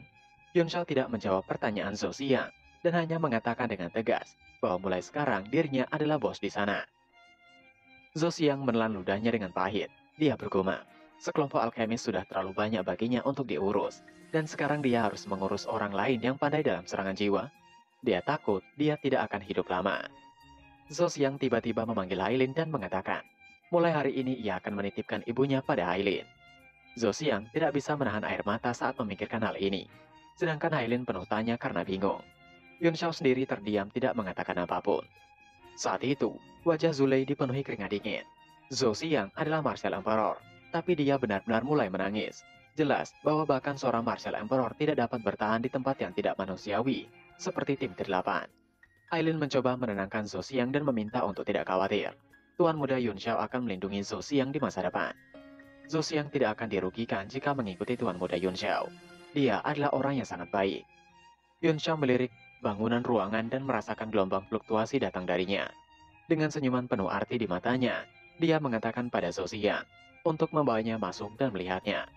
Yun Xiao tidak menjawab pertanyaan Zhou Xiang dan hanya mengatakan dengan tegas bahwa mulai sekarang dirinya adalah bos di sana. Zhou Xiang menelan ludahnya dengan pahit. Dia bergumam, sekelompok alkemis sudah terlalu banyak baginya untuk diurus, dan sekarang dia harus mengurus orang lain yang pandai dalam serangan jiwa. Dia takut dia tidak akan hidup lama. Zhou Xiang tiba-tiba memanggil Hailin dan mengatakan, mulai hari ini ia akan menitipkan ibunya pada Hailin. Zhou Xiang tidak bisa menahan air mata saat memikirkan hal ini. Sedangkan Hailin penuh tanya karena bingung. Yun Xiao sendiri terdiam tidak mengatakan apapun. Saat itu, wajah Zulei dipenuhi keringat dingin. Zhou Xiang adalah Martial Emperor, tapi dia benar-benar mulai menangis. Jelas bahwa bahkan seorang Martial Emperor tidak dapat bertahan di tempat yang tidak manusiawi, seperti tim ke-8. Hailin mencoba menenangkan Zhou Xiang dan meminta untuk tidak khawatir. Tuan muda Yun Xiao akan melindungi Zhou Xiang di masa depan. Zhou Xiang tidak akan dirugikan jika mengikuti Tuan muda Yun Xiao. Dia adalah orang yang sangat baik. Yun Xiao melirik bangunan ruangan dan merasakan gelombang fluktuasi datang darinya. Dengan senyuman penuh arti di matanya, dia mengatakan pada Zhou Xiang untuk membawanya masuk dan melihatnya.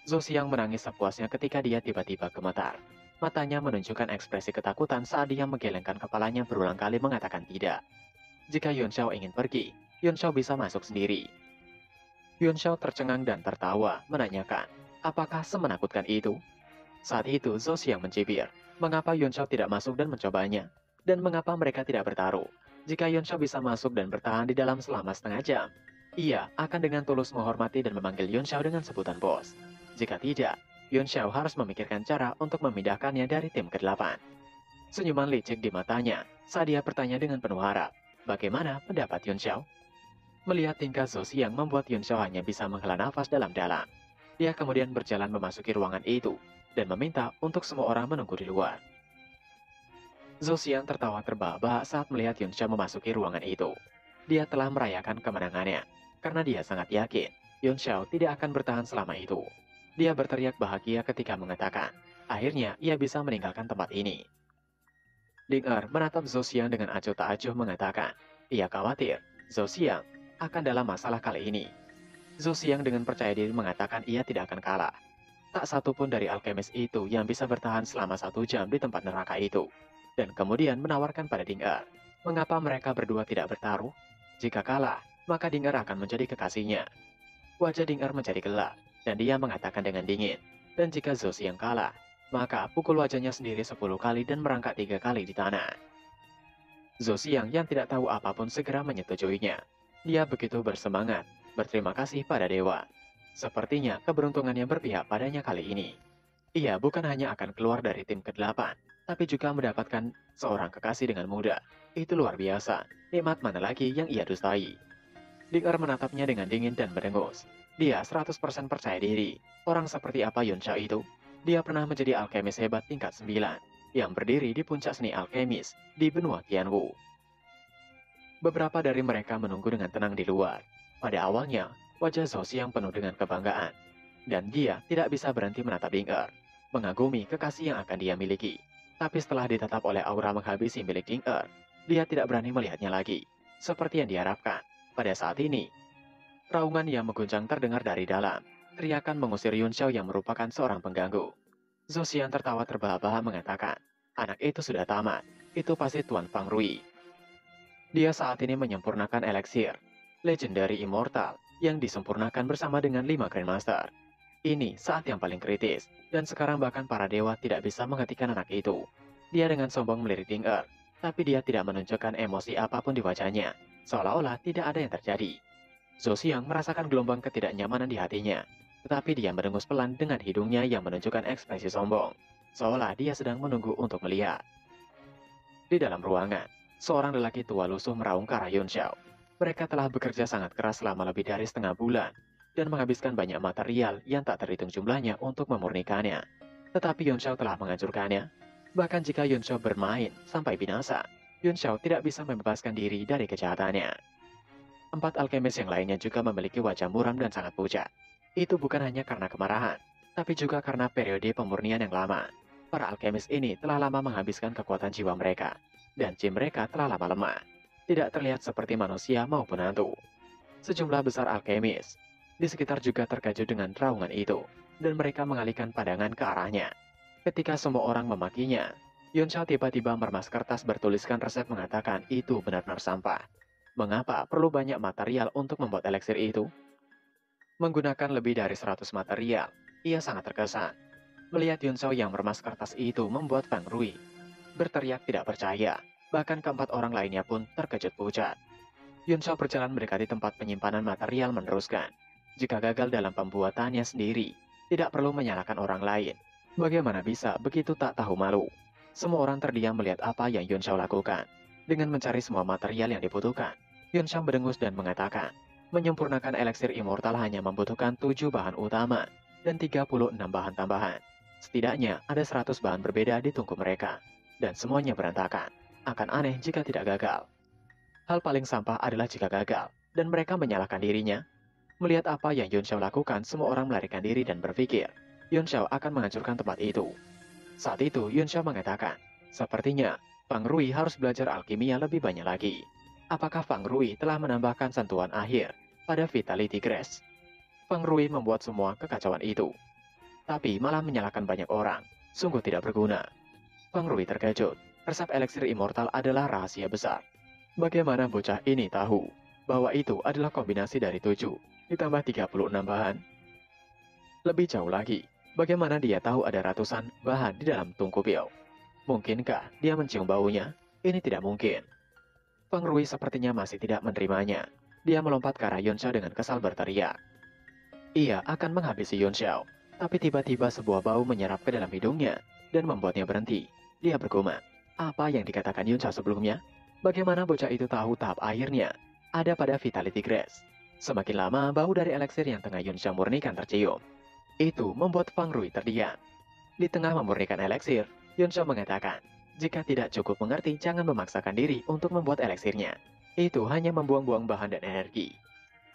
Zhou Xiang menangis sepuasnya ketika dia tiba-tiba gemetar. Matanya menunjukkan ekspresi ketakutan saat dia menggelengkan kepalanya berulang kali mengatakan tidak. Jika Yun Xiao ingin pergi, Yun Xiao bisa masuk sendiri. Yun Xiao tercengang dan tertawa, menanyakan, apakah semenakutkan itu? Saat itu Zhou Xiang mencibir, mengapa Yun Xiao tidak masuk dan mencobanya? Dan mengapa mereka tidak bertaruh? Jika Yun Xiao bisa masuk dan bertahan di dalam selama setengah jam, ia akan dengan tulus menghormati dan memanggil Yun Xiao dengan sebutan bos. Jika tidak, Yun Xiao harus memikirkan cara untuk memindahkannya dari tim ke-8. Senyuman licik di matanya saat dia bertanya dengan penuh harap, bagaimana pendapat Yun Xiao? Melihat tingkah Zhou Xiang membuat Yun Xiao hanya bisa menghela nafas dalam-dalam. Dia kemudian berjalan memasuki ruangan itu dan meminta untuk semua orang menunggu di luar. Zhou Xiang tertawa terbahak-bahak saat melihat Yun Xiao memasuki ruangan itu. Dia telah merayakan kemenangannya, karena dia sangat yakin Yun Xiao tidak akan bertahan selama itu. Dia berteriak bahagia ketika mengatakan, akhirnya ia bisa meninggalkan tempat ini. Ding Er menatap Zhou Xiang dengan acuh tak acuh mengatakan, ia khawatir Zhou Xiang akan dalam masalah kali ini. Zhou Xiang dengan percaya diri mengatakan ia tidak akan kalah. Tak satu pun dari alkemis itu yang bisa bertahan selama 1 jam di tempat neraka itu. Dan kemudian menawarkan pada Ding Er, mengapa mereka berdua tidak bertaruh? Jika kalah, maka Ding Er akan menjadi kekasihnya. Wajah Ding Er menjadi gelap, dan dia mengatakan dengan dingin, dan jika Zhou Xiang kalah, maka pukul wajahnya sendiri 10 kali dan merangkak 3 kali di tanah. Zhou Xiang yang tidak tahu apapun segera menyetujuinya. Dia begitu bersemangat, berterima kasih pada dewa. Sepertinya keberuntungannya berpihak padanya kali ini. Ia bukan hanya akan keluar dari tim ke-8, tapi juga mendapatkan seorang kekasih dengan mudah. Itu luar biasa, nikmat mana lagi yang ia dustai. Ding Er menatapnya dengan dingin dan mendengus. Dia 100% percaya diri. Orang seperti apa Yun Xiao itu? Dia pernah menjadi alkemis hebat tingkat 9, yang berdiri di puncak seni alkemis di benua Tianwu. Beberapa dari mereka menunggu dengan tenang di luar. Pada awalnya, wajah Zhou Xiang penuh dengan kebanggaan. Dan dia tidak bisa berhenti menatap Ding Er, mengagumi kekasih yang akan dia miliki. Tapi setelah ditatap oleh aura menghabisi milik Ding Er, dia tidak berani melihatnya lagi. Seperti yang diharapkan, pada saat ini, raungan yang mengguncang terdengar dari dalam. Teriakan mengusir Yun Xiao yang merupakan seorang pengganggu. Zhou Xiang tertawa terbahak-bahak mengatakan, anak itu sudah tamat, itu pasti Tuan Fang Rui. Dia saat ini menyempurnakan eliksir, legendary immortal, yang disempurnakan bersama dengan 5 Grandmaster. Ini saat yang paling kritis, dan sekarang bahkan para dewa tidak bisa menghentikan anak itu. Dia dengan sombong melirik Ding Er, tapi dia tidak menunjukkan emosi apapun di wajahnya, seolah-olah tidak ada yang terjadi. Zhou Xiang merasakan gelombang ketidaknyamanan di hatinya, tetapi dia mendengus pelan dengan hidungnya yang menunjukkan ekspresi sombong, seolah dia sedang menunggu untuk melihat. Di dalam ruangan, seorang lelaki tua lusuh meraung ke arah Yun Xiao. Mereka telah bekerja sangat keras selama lebih dari setengah bulan, dan menghabiskan banyak material yang tak terhitung jumlahnya untuk memurnikannya. Tetapi Yun Xiao telah menghancurkannya. Bahkan jika Yun Xiao bermain sampai binasa, Yun Xiao tidak bisa membebaskan diri dari kejahatannya. 4 alkemis yang lainnya juga memiliki wajah muram dan sangat pucat. Itu bukan hanya karena kemarahan, tapi juga karena periode pemurnian yang lama. Para alkemis ini telah lama menghabiskan kekuatan jiwa mereka, dan jin mereka telah lama lemah. Tidak terlihat seperti manusia maupun hantu. Sejumlah besar alkemis di sekitar juga terkejut dengan raungan itu, dan mereka mengalihkan pandangan ke arahnya. Ketika semua orang memakinya, Yun Xiao tiba-tiba meremas kertas bertuliskan resep mengatakan itu benar-benar sampah. Mengapa perlu banyak material untuk membuat eliksir itu? Menggunakan lebih dari 100 material, ia sangat terkesan. Melihat Yun Xiao yang meremas kertas itu membuat Fang Rui berteriak tidak percaya, bahkan keempat orang lainnya pun terkejut pucat. Yun Xiao berjalan mendekati tempat penyimpanan material meneruskan. Jika gagal dalam pembuatannya sendiri, tidak perlu menyalahkan orang lain. Bagaimana bisa begitu tak tahu malu? Semua orang terdiam melihat apa yang Yun Xiao lakukan. Dengan mencari semua material yang dibutuhkan, Yun Xiao mendengus dan mengatakan, menyempurnakan eliksir immortal hanya membutuhkan 7 bahan utama dan 36 bahan tambahan. Setidaknya ada 100 bahan berbeda di tungku mereka, dan semuanya berantakan. Akan aneh jika tidak gagal. Hal paling sampah adalah jika gagal, dan mereka menyalahkan dirinya. Melihat apa yang Yun Xiao lakukan, semua orang melarikan diri dan berpikir, Yun Xiao akan menghancurkan tempat itu. Saat itu, Yun Xiao mengatakan, sepertinya Fang Rui harus belajar alkimia lebih banyak lagi. Apakah Fang Rui telah menambahkan sentuhan akhir pada Vitality Grace? Fang Rui membuat semua kekacauan itu, tapi malah menyalahkan banyak orang. Sungguh tidak berguna. Fang Rui terkejut. Resep eliksir immortal adalah rahasia besar. Bagaimana bocah ini tahu bahwa itu adalah kombinasi dari 7 ditambah 36 bahan? Lebih jauh lagi, bagaimana dia tahu ada ratusan bahan di dalam tungku pil? Mungkinkah dia mencium baunya? Ini tidak mungkin. Fang Rui sepertinya masih tidak menerimanya. Dia melompat ke arah Yun Xiao dengan kesal berteriak. Ia akan menghabisi Yun Xiao, tapi tiba-tiba sebuah bau menyerap ke dalam hidungnya dan membuatnya berhenti. Dia bergumam, apa yang dikatakan Yun Xiao sebelumnya? Bagaimana bocah itu tahu tahap akhirnya ada pada Vitality Grace? Semakin lama, bau dari eliksir yang tengah Yun Xiao murnikan tercium. Itu membuat Fang Rui terdiam. Di tengah memurnikan eliksir, Yunsha mengatakan, jika tidak cukup mengerti, jangan memaksakan diri untuk membuat eliksirnya. Itu hanya membuang-buang bahan dan energi.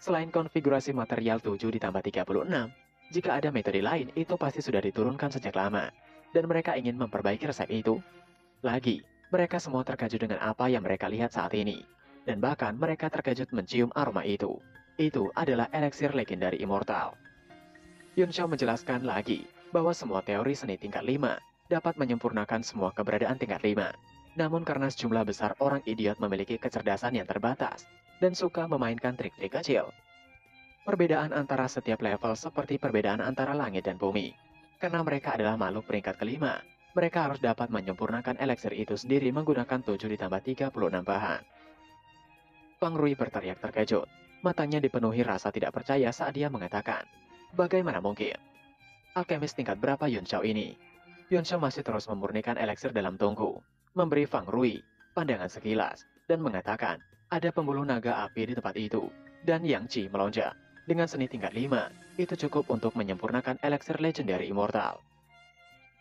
Selain konfigurasi material 7 ditambah 36, jika ada metode lain, itu pasti sudah diturunkan sejak lama. Dan mereka ingin memperbaiki resep itu. Lagi, mereka semua terkejut dengan apa yang mereka lihat saat ini. Dan bahkan mereka terkejut mencium aroma itu. Itu adalah eliksir legendari immortal. Yunsha menjelaskan lagi bahwa semua teori seni tingkat 5 dapat menyempurnakan semua keberadaan tingkat 5. Namun karena sejumlah besar orang idiot memiliki kecerdasan yang terbatas dan suka memainkan trik-trik kecil. Perbedaan antara setiap level seperti perbedaan antara langit dan bumi. Karena mereka adalah makhluk peringkat kelima, mereka harus dapat menyempurnakan eliksir itu sendiri menggunakan 7 ditambah 36 bahan. Fang Rui berteriak terkejut. Matanya dipenuhi rasa tidak percaya saat dia mengatakan, bagaimana mungkin? Alkemis tingkat berapa Yunsha ini? Yunsha masih terus memurnikan eliksir dalam tungku, memberi Fang Rui pandangan sekilas, dan mengatakan, ada pembuluh naga api di tempat itu, dan Yang Qi melonjak. Dengan seni tingkat 5, itu cukup untuk menyempurnakan eliksir legendary immortal.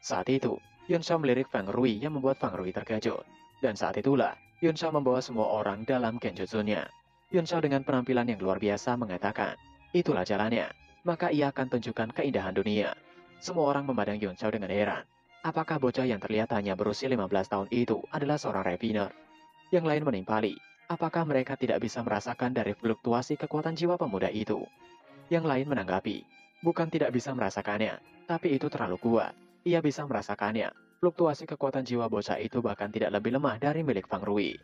Saat itu, Yunsha melirik Fang Rui yang membuat Fang Rui terkejut. Dan saat itulah, Yunsha membawa semua orang dalam genjutsunya. Yunsha dengan penampilan yang luar biasa mengatakan, itulah jalannya, maka ia akan tunjukkan keindahan dunia. Semua orang memandang Yunsha dengan heran. Apakah bocah yang terlihat hanya berusia 15 tahun itu adalah seorang refiner? Yang lain menimpali, apakah mereka tidak bisa merasakan dari fluktuasi kekuatan jiwa pemuda itu? Yang lain menanggapi, bukan tidak bisa merasakannya, tapi itu terlalu kuat. Ia bisa merasakannya. Fluktuasi kekuatan jiwa bocah itu bahkan tidak lebih lemah dari milik Fang Rui.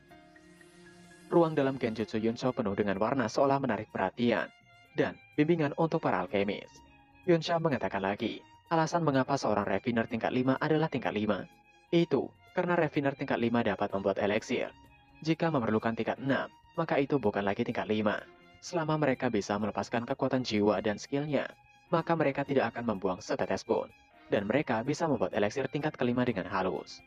Ruang dalam genjutsu Yunsha penuh dengan warna seolah menarik perhatian dan bimbingan untuk para alkemis. Yunsha mengatakan lagi, alasan mengapa seorang refiner tingkat 5 adalah tingkat 5. Itu karena refiner tingkat 5 dapat membuat eliksir. Jika memerlukan tingkat 6, maka itu bukan lagi tingkat 5. Selama mereka bisa melepaskan kekuatan jiwa dan skillnya, maka mereka tidak akan membuang setetes pun. Dan mereka bisa membuat eliksir tingkat kelima dengan halus.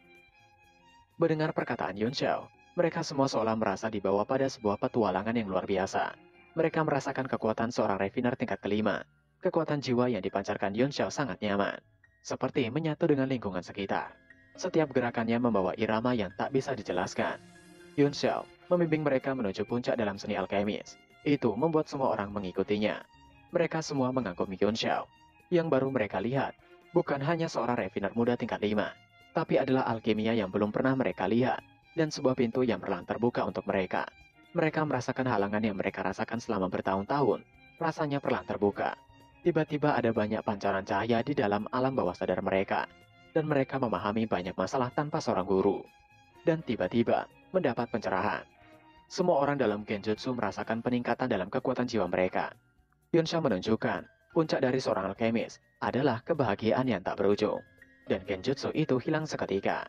Mendengar perkataan Yunsha, mereka semua seolah merasa dibawa pada sebuah petualangan yang luar biasa. Mereka merasakan kekuatan seorang refiner tingkat kelima. Kekuatan jiwa yang dipancarkan Yunsha sangat nyaman, seperti menyatu dengan lingkungan sekitar. Setiap gerakannya membawa irama yang tak bisa dijelaskan. Yunsha membimbing mereka menuju puncak dalam seni alkemis. Itu membuat semua orang mengikutinya. Mereka semua mengagumi Yunsha. Yang baru mereka lihat, bukan hanya seorang refiner muda tingkat 5, tapi adalah alkimia yang belum pernah mereka lihat, dan sebuah pintu yang perlahan terbuka untuk mereka. Mereka merasakan halangan yang mereka rasakan selama bertahun-tahun, rasanya perlahan terbuka. Tiba-tiba ada banyak pancaran cahaya di dalam alam bawah sadar mereka, dan mereka memahami banyak masalah tanpa seorang guru. Dan tiba-tiba, mendapat pencerahan. Semua orang dalam genjutsu merasakan peningkatan dalam kekuatan jiwa mereka. Yunsha menunjukkan, puncak dari seorang alkemis adalah kebahagiaan yang tak berujung. Dan genjutsu itu hilang seketika.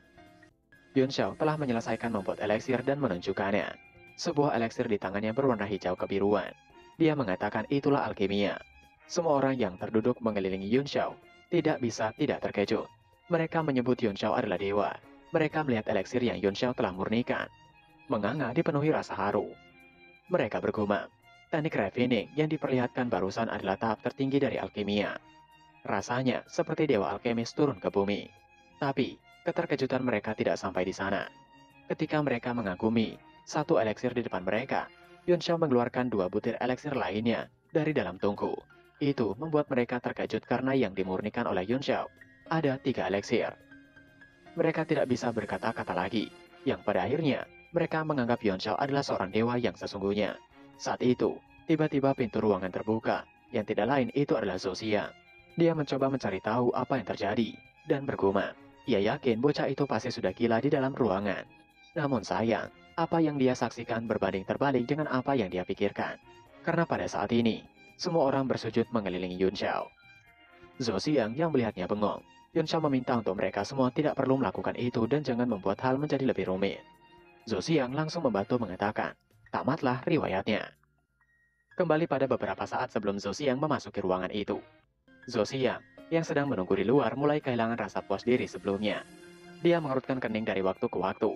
Yunsha telah menyelesaikan membuat eliksir dan menunjukkannya. Sebuah eliksir di tangannya berwarna hijau kebiruan. Dia mengatakan itulah alkimia. Semua orang yang terduduk mengelilingi Yunsha tidak bisa tidak terkejut. Mereka menyebut Yunsha adalah dewa. Mereka melihat eliksir yang Yunsha telah murnikan. Menganga dipenuhi rasa haru. Mereka bergumam. Teknik refining yang diperlihatkan barusan adalah tahap tertinggi dari alkimia. Rasanya seperti dewa alkemis turun ke bumi. Tapi, keterkejutan mereka tidak sampai di sana. Ketika mereka mengagumi satu eliksir di depan mereka, Yunsha mengeluarkan 2 butir eliksir lainnya dari dalam tungku. Itu membuat mereka terkejut karena yang dimurnikan oleh Yunsha ada 3 eliksir. Mereka tidak bisa berkata-kata lagi, yang pada akhirnya mereka menganggap Yunsha adalah seorang dewa yang sesungguhnya. Saat itu, tiba-tiba pintu ruangan terbuka, yang tidak lain itu adalah Zosia. Dia mencoba mencari tahu apa yang terjadi, dan bergumam. Ia yakin bocah itu pasti sudah gila di dalam ruangan. Namun sayang, apa yang dia saksikan berbanding terbalik dengan apa yang dia pikirkan. Karena pada saat ini, semua orang bersujud mengelilingi Yunsha. Zosiang yang melihatnya bengong. Yunsha meminta untuk mereka semua tidak perlu melakukan itu dan jangan membuat hal menjadi lebih rumit. Zosiang langsung membantu mengatakan, tamatlah riwayatnya. Kembali pada beberapa saat sebelum Zosiang memasuki ruangan itu. Zosiang, yang sedang menunggu di luar mulai kehilangan rasa puas diri sebelumnya. Dia mengerutkan kening dari waktu ke waktu.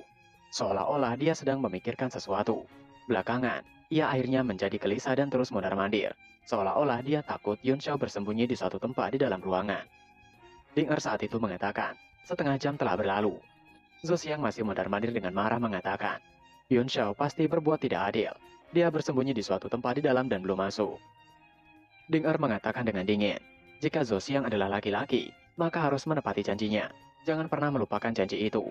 Seolah-olah dia sedang memikirkan sesuatu. Belakangan, ia akhirnya menjadi gelisah dan terus mondar-mandir. Seolah-olah dia takut Yunsha bersembunyi di suatu tempat di dalam ruangan. Ding Er saat itu mengatakan, setengah jam telah berlalu. Zhou Xiang masih mondar-mandir dengan marah mengatakan, Yun Xiao pasti berbuat tidak adil. Dia bersembunyi di suatu tempat di dalam dan belum masuk. Ding Er mengatakan dengan dingin, jika Zhou Xiang adalah laki-laki, maka harus menepati janjinya. Jangan pernah melupakan janji itu.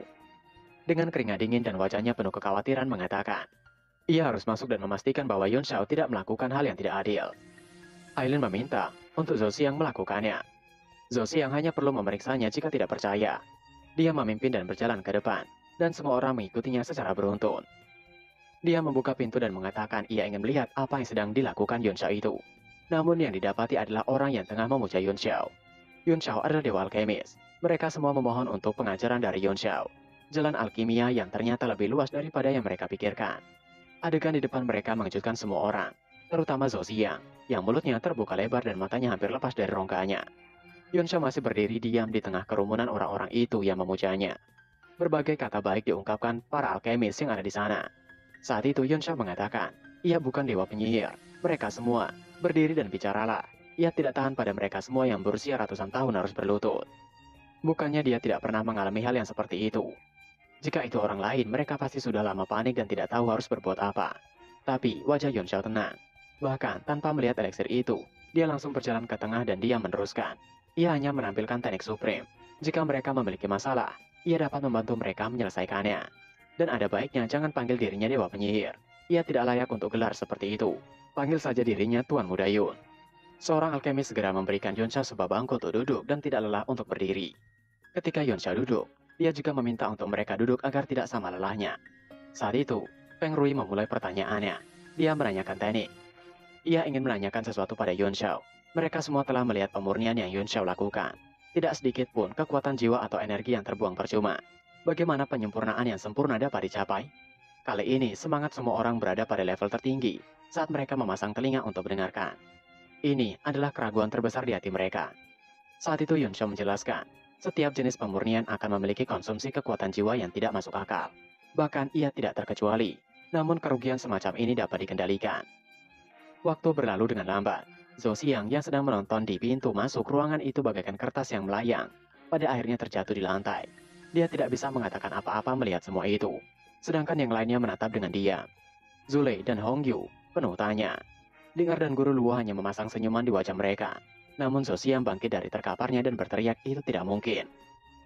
Dengan keringat dingin dan wajahnya penuh kekhawatiran mengatakan, ia harus masuk dan memastikan bahwa Yun Xiao tidak melakukan hal yang tidak adil. Aileen meminta untuk Zhou Xiang melakukannya. Zhou Xiang hanya perlu memeriksanya jika tidak percaya. Dia memimpin dan berjalan ke depan, dan semua orang mengikutinya secara beruntun. Dia membuka pintu dan mengatakan ia ingin melihat apa yang sedang dilakukan Yun Xiao itu. Namun yang didapati adalah orang yang tengah memuja Yun Xiao. Yun Xiao adalah dewa alkemis. Mereka semua memohon untuk pengajaran dari Yun Xiao. Jalan alkimia yang ternyata lebih luas daripada yang mereka pikirkan. Adegan di depan mereka mengejutkan semua orang, terutama Zhou Xiang, yang mulutnya terbuka lebar dan matanya hampir lepas dari rongganya. Yun Xiao masih berdiri diam di tengah kerumunan orang-orang itu yang memujanya. Berbagai kata baik diungkapkan para alkemis yang ada di sana. Saat itu Yun Xiao mengatakan, ia bukan dewa penyihir. Mereka semua, berdiri dan bicaralah. Ia tidak tahan pada mereka semua yang berusia ratusan tahun harus berlutut. Bukannya dia tidak pernah mengalami hal yang seperti itu. Jika itu orang lain, mereka pasti sudah lama panik dan tidak tahu harus berbuat apa. Tapi wajah Yun Xiao tenang. Bahkan tanpa melihat eliksir itu, dia langsung berjalan ke tengah dan dia meneruskan. Ia hanya menampilkan teknik supreme. Jika mereka memiliki masalah, ia dapat membantu mereka menyelesaikannya. Dan ada baiknya jangan panggil dirinya dewa penyihir. Ia tidak layak untuk gelar seperti itu. Panggil saja dirinya Tuan Muda Yun. Seorang alkemis segera memberikan Yun Xiao sebuah bangku untuk duduk dan tidak lelah untuk berdiri. Ketika Yun Xiao duduk, dia juga meminta untuk mereka duduk agar tidak sama lelahnya. Saat itu, Feng Rui memulai pertanyaannya. Dia menanyakan teknik. Ia ingin menanyakan sesuatu pada Yun Xiao. Mereka semua telah melihat pemurnian yang Yun Xiao lakukan. Tidak sedikit pun kekuatan jiwa atau energi yang terbuang percuma. Bagaimana penyempurnaan yang sempurna dapat dicapai? Kali ini semangat semua orang berada pada level tertinggi saat mereka memasang telinga untuk mendengarkan. Ini adalah keraguan terbesar di hati mereka. Saat itu Yun Xiao menjelaskan, setiap jenis pemurnian akan memiliki konsumsi kekuatan jiwa yang tidak masuk akal. Bahkan ia tidak terkecuali, namun kerugian semacam ini dapat dikendalikan. Waktu berlalu dengan lambat. Zhou Xiang yang sedang menonton di pintu masuk ruangan itu bagaikan kertas yang melayang. Pada akhirnya terjatuh di lantai. Dia tidak bisa mengatakan apa-apa melihat semua itu. Sedangkan yang lainnya menatap dengan diam. Zule dan Hong Yu penuh tanya. Ding Er dan Guru Luo hanya memasang senyuman di wajah mereka. Namun Zhou Xiang bangkit dari terkaparnya dan berteriak itu tidak mungkin.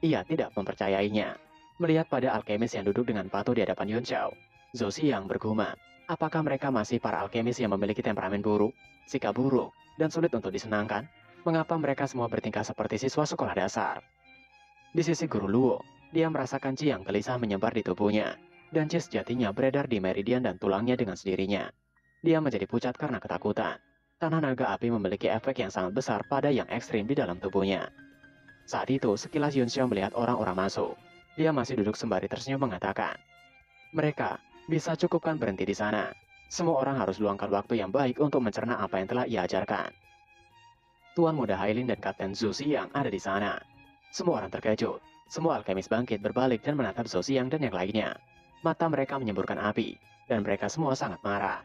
Ia tidak mempercayainya. Melihat pada alkemis yang duduk dengan patuh di hadapan Yun Xiao, Zhou Xiang bergumam. Apakah mereka masih para alkemis yang memiliki temperamen buruk, sikap buruk, dan sulit untuk disenangkan? Mengapa mereka semua bertingkah seperti siswa sekolah dasar? Di sisi Guru Luo, dia merasakan chi yang gelisah menyebar di tubuhnya, dan chi sejatinya beredar di meridian dan tulangnya dengan sendirinya. Dia menjadi pucat karena ketakutan. Tanah naga api memiliki efek yang sangat besar pada yang ekstrim di dalam tubuhnya. Saat itu, sekilas Yun Xiao melihat orang-orang masuk. Dia masih duduk sembari tersenyum mengatakan, mereka bisa cukupkan berhenti di sana. Semua orang harus luangkan waktu yang baik untuk mencerna apa yang telah ia ajarkan. Tuan Muda Hailin dan Kapten Zhou Xiang ada di sana. Semua orang terkejut. Semua alkemis bangkit berbalik dan menatap Zhou Xiang dan yang lainnya. Mata mereka menyemburkan api, dan mereka semua sangat marah.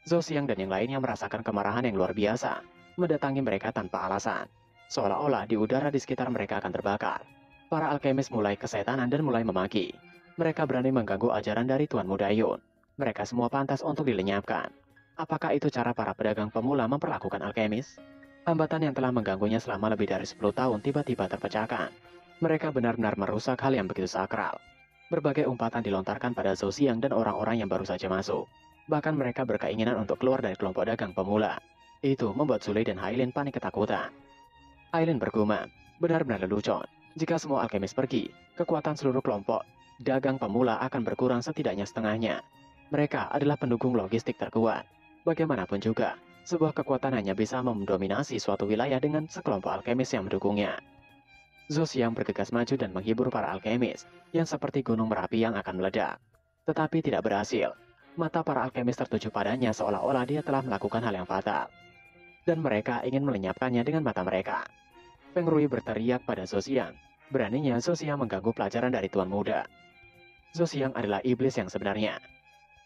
Zhou Xiang dan yang lainnya merasakan kemarahan yang luar biasa, mendatangi mereka tanpa alasan. Seolah-olah di udara di sekitar mereka akan terbakar. Para alkemis mulai kesetanan dan mulai memaki. Mereka berani mengganggu ajaran dari Tuan Muda Yun. Mereka semua pantas untuk dilenyapkan. Apakah itu cara para pedagang pemula memperlakukan alkemis? Hambatan yang telah mengganggunya selama lebih dari 10 tahun tiba-tiba terpecahkan. Mereka benar-benar merusak hal yang begitu sakral. Berbagai umpatan dilontarkan pada Zhou Xiang dan orang-orang yang baru saja masuk. Bahkan mereka berkeinginan untuk keluar dari kelompok dagang pemula. Itu membuat Zule dan Hailin panik ketakutan. Hailin bergumam, benar-benar lelucon. Jika semua alkemis pergi, kekuatan seluruh kelompok dagang pemula akan berkurang setidaknya setengahnya. Mereka adalah pendukung logistik terkuat. Bagaimanapun juga, sebuah kekuatan hanya bisa mendominasi suatu wilayah dengan sekelompok alkemis yang mendukungnya. Zhou Xiang bergegas maju dan menghibur para alkemis yang seperti gunung Merapi yang akan meledak. Tetapi tidak berhasil. Mata para alkemis tertuju padanya seolah-olah dia telah melakukan hal yang fatal. Dan mereka ingin melenyapkannya dengan mata mereka. Feng Rui berteriak pada Zhou Xiang. Beraninya Zhou Xiang mengganggu pelajaran dari Tuan Muda. Zhou Xiang adalah iblis yang sebenarnya.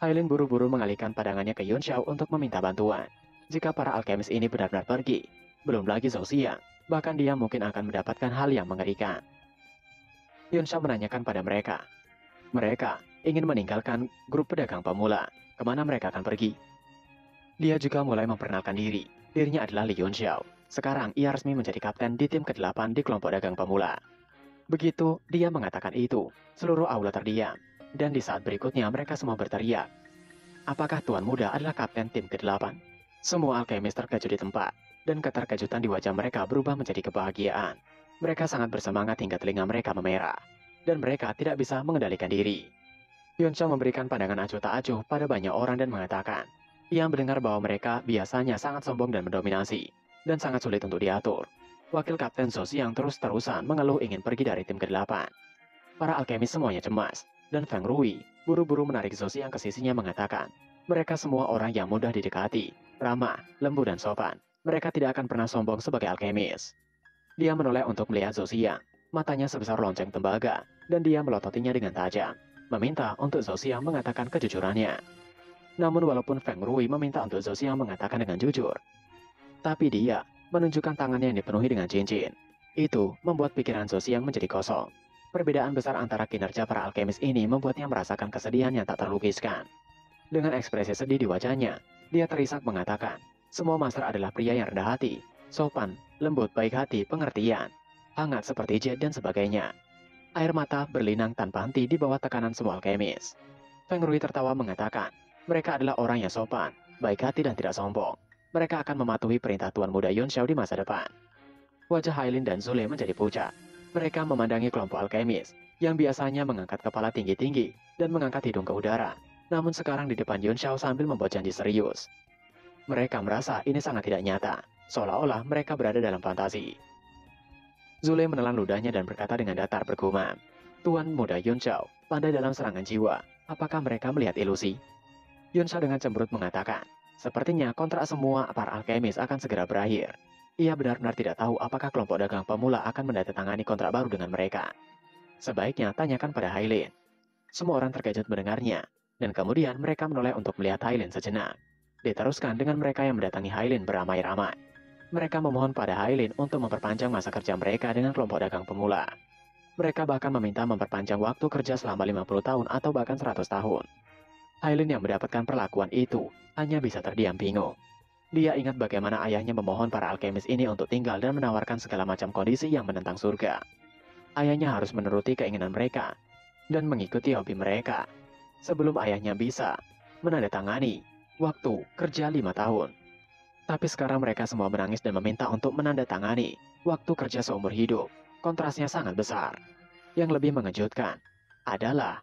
Hailin buru-buru mengalihkan pandangannya ke Yun Xiao untuk meminta bantuan. Jika para alkemis ini benar-benar pergi, belum lagi Zhou Xiang, Bahkan dia mungkin akan mendapatkan hal yang mengerikan. Yun Xiao menanyakan pada mereka. Mereka ingin meninggalkan grup pedagang pemula. Kemana mereka akan pergi? Dia juga mulai memperkenalkan diri. Dirinya adalah Li Yun Xiao. Sekarang ia resmi menjadi kapten di tim ke-8 di kelompok dagang pemula. Begitu dia mengatakan itu, seluruh aula terdiam. Dan di saat berikutnya mereka semua berteriak. Apakah Tuan Muda adalah kapten tim ke-8? Semua alkemis terkejut di tempat. Dan keterkejutan di wajah mereka berubah menjadi kebahagiaan. Mereka sangat bersemangat hingga telinga mereka memerah. Dan mereka tidak bisa mengendalikan diri. Yun Xiao memberikan pandangan acuh tak acuh pada banyak orang dan mengatakan, ia mendengar bahwa mereka biasanya sangat sombong dan mendominasi, dan sangat sulit untuk diatur. Wakil Kapten Zhou Xiang terus-terusan mengeluh ingin pergi dari tim ke-8. Para alkemis semuanya cemas, dan Feng Rui buru-buru menarik Zhou Xiang ke sisinya mengatakan, mereka semua orang yang mudah didekati, ramah, lembut dan sopan. Mereka tidak akan pernah sombong sebagai alkemis. Dia menoleh untuk melihat Zhou Xiang, matanya sebesar lonceng tembaga, dan dia melototinya dengan tajam, meminta untuk Zhou Xiang mengatakan kejujurannya. Namun walaupun Feng Rui meminta untuk Zhou Xiang mengatakan dengan jujur, tapi dia menunjukkan tangannya yang dipenuhi dengan cincin. Itu membuat pikiran Zhou Xiang menjadi kosong. Perbedaan besar antara kinerja para alkemis ini membuatnya merasakan kesedihan yang tak terlukiskan. Dengan ekspresi sedih di wajahnya, dia terisak mengatakan, semua master adalah pria yang rendah hati, sopan, lembut, baik hati, pengertian, hangat seperti jet dan sebagainya. Air mata berlinang tanpa henti di bawah tekanan semua alkemis. Feng Rui tertawa mengatakan, mereka adalah orang yang sopan, baik hati dan tidak sombong. Mereka akan mematuhi perintah Tuan Muda Yun Xiao di masa depan. Wajah Hailin dan Zule menjadi pucat. Mereka memandangi kelompok alkemis, yang biasanya mengangkat kepala tinggi-tinggi dan mengangkat hidung ke udara. Namun sekarang di depan Yun Xiao sambil membuat janji serius. Mereka merasa ini sangat tidak nyata, seolah-olah mereka berada dalam fantasi. Zule menelan ludahnya dan berkata dengan datar bergumam, Tuan Muda Yun Xiao, pandai dalam serangan jiwa, apakah mereka melihat ilusi? Yun Xiao dengan cemberut mengatakan, sepertinya kontrak semua para alkemis akan segera berakhir. Ia benar-benar tidak tahu apakah kelompok dagang pemula akan menandatangani kontrak baru dengan mereka. Sebaiknya tanyakan pada Hailin. Semua orang terkejut mendengarnya, dan kemudian mereka menoleh untuk melihat Hailin sejenak. Diteruskan dengan mereka yang mendatangi Hailin beramai-ramai. Mereka memohon pada Hailin untuk memperpanjang masa kerja mereka dengan kelompok dagang pemula. Mereka bahkan meminta memperpanjang waktu kerja selama 50 tahun atau bahkan 100 tahun. Hailin yang mendapatkan perlakuan itu hanya bisa terdiam bingung. Dia ingat bagaimana ayahnya memohon para alkemis ini untuk tinggal dan menawarkan segala macam kondisi yang menentang surga. Ayahnya harus menuruti keinginan mereka dan mengikuti hobi mereka. Sebelum ayahnya bisa menandatangani waktu kerja 5 tahun. Tapi sekarang mereka semua menangis dan meminta untuk menandatangani waktu kerja seumur hidup. Kontrasnya sangat besar. Yang lebih mengejutkan adalah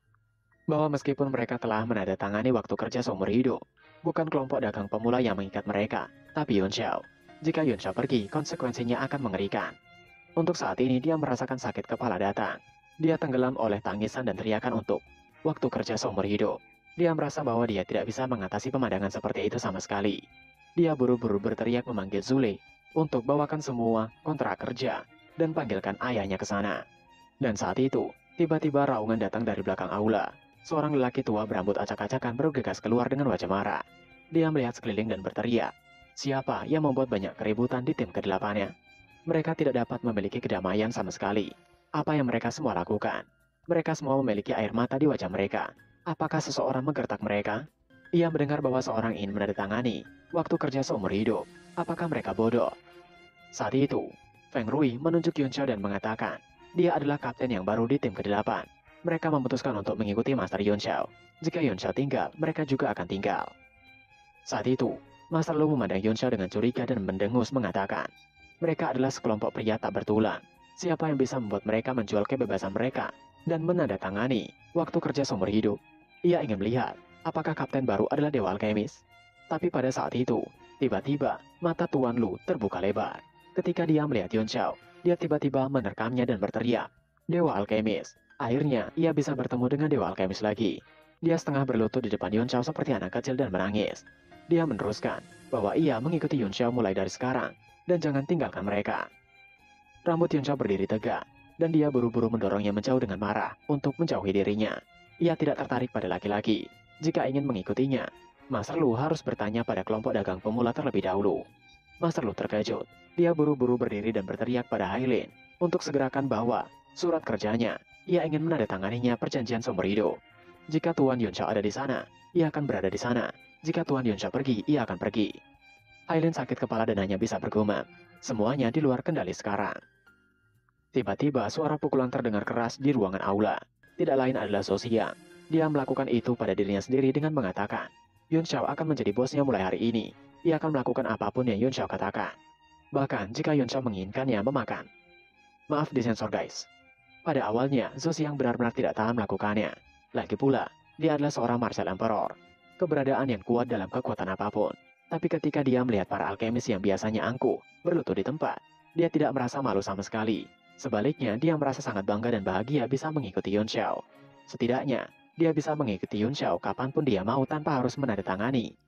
bahwa meskipun mereka telah menandatangani waktu kerja seumur hidup, bukan kelompok dagang pemula yang mengikat mereka, tapi Yun Xiao. Jika Yun Xiao pergi, konsekuensinya akan mengerikan. Untuk saat ini dia merasakan sakit kepala datang. Dia tenggelam oleh tangisan dan teriakan untuk waktu kerja seumur hidup. Dia merasa bahwa dia tidak bisa mengatasi pemandangan seperti itu sama sekali. Dia buru-buru berteriak memanggil Zule untuk bawakan semua kontrak kerja dan panggilkan ayahnya ke sana. Dan saat itu, tiba-tiba raungan datang dari belakang aula. Seorang lelaki tua berambut acak-acakan bergegas keluar dengan wajah marah. Dia melihat sekeliling dan berteriak, siapa yang membuat banyak keributan di tim ke-8-nya? Mereka tidak dapat memiliki kedamaian sama sekali. Apa yang mereka semua lakukan? Mereka semua memiliki air mata di wajah mereka. Apakah seseorang menggertak mereka? Ia mendengar bahwa seorang ingin menandatangani waktu kerja seumur hidup. Apakah mereka bodoh? Saat itu, Feng Rui menunjuk Yun Xiao dan mengatakan, dia adalah kapten yang baru di tim ke-8. Mereka memutuskan untuk mengikuti Master Yun Xiao. Jika Yun Xiao tinggal, mereka juga akan tinggal. Saat itu, Master Lu memandang Yun Xiao dengan curiga dan mendengus mengatakan, mereka adalah sekelompok pria tak bertulang. Siapa yang bisa membuat mereka menjual kebebasan mereka dan menandatangani waktu kerja seumur hidup? Ia ingin melihat apakah kapten baru adalah Dewa Alkemis. Tapi pada saat itu, tiba-tiba mata Tuan Lu terbuka lebar. Ketika dia melihat Yun Xiao, dia tiba-tiba menerkamnya dan berteriak, Dewa Alkemis. Akhirnya, ia bisa bertemu dengan Dewa Alkemis lagi. Dia setengah berlutut di depan Yun Xiao seperti anak kecil dan menangis. Dia meneruskan bahwa ia mengikuti Yun Xiao mulai dari sekarang, dan jangan tinggalkan mereka. Rambut Yun Xiao berdiri tegak, dan dia buru-buru mendorongnya menjauh dengan marah untuk menjauhi dirinya. Ia tidak tertarik pada laki-laki. Jika ingin mengikutinya, Master Lu harus bertanya pada kelompok dagang pemula terlebih dahulu. Master Lu terkejut. Dia buru-buru berdiri dan berteriak pada Hailin untuk segerakan bawa surat kerjanya. Ia ingin menandatanganinya perjanjian seumur hidup. Jika Tuan Yunxiao ada di sana, ia akan berada di sana. Jika Tuan Yunxiao pergi, ia akan pergi. Hailin sakit kepala dan hanya bisa bergumam. Semuanya di luar kendali sekarang. Tiba-tiba suara pukulan terdengar keras di ruangan aula. Tidak lain adalah Zhou Xiang. Dia melakukan itu pada dirinya sendiri dengan mengatakan, Yunxiao akan menjadi bosnya mulai hari ini. Ia akan melakukan apapun yang Yunxiao katakan. Bahkan jika Yunxiao menginginkannya memakan. Maaf disensor guys. Pada awalnya, Zhou Xiang benar-benar tidak tahan melakukannya. Lagi pula, dia adalah seorang martial emperor. Keberadaan yang kuat dalam kekuatan apapun. Tapi ketika dia melihat para alkemis yang biasanya angkuh, berlutut di tempat, dia tidak merasa malu sama sekali. Sebaliknya, dia merasa sangat bangga dan bahagia bisa mengikuti Yunxiao. Setidaknya, dia bisa mengikuti Yunxiao kapanpun dia mau tanpa harus menandatangani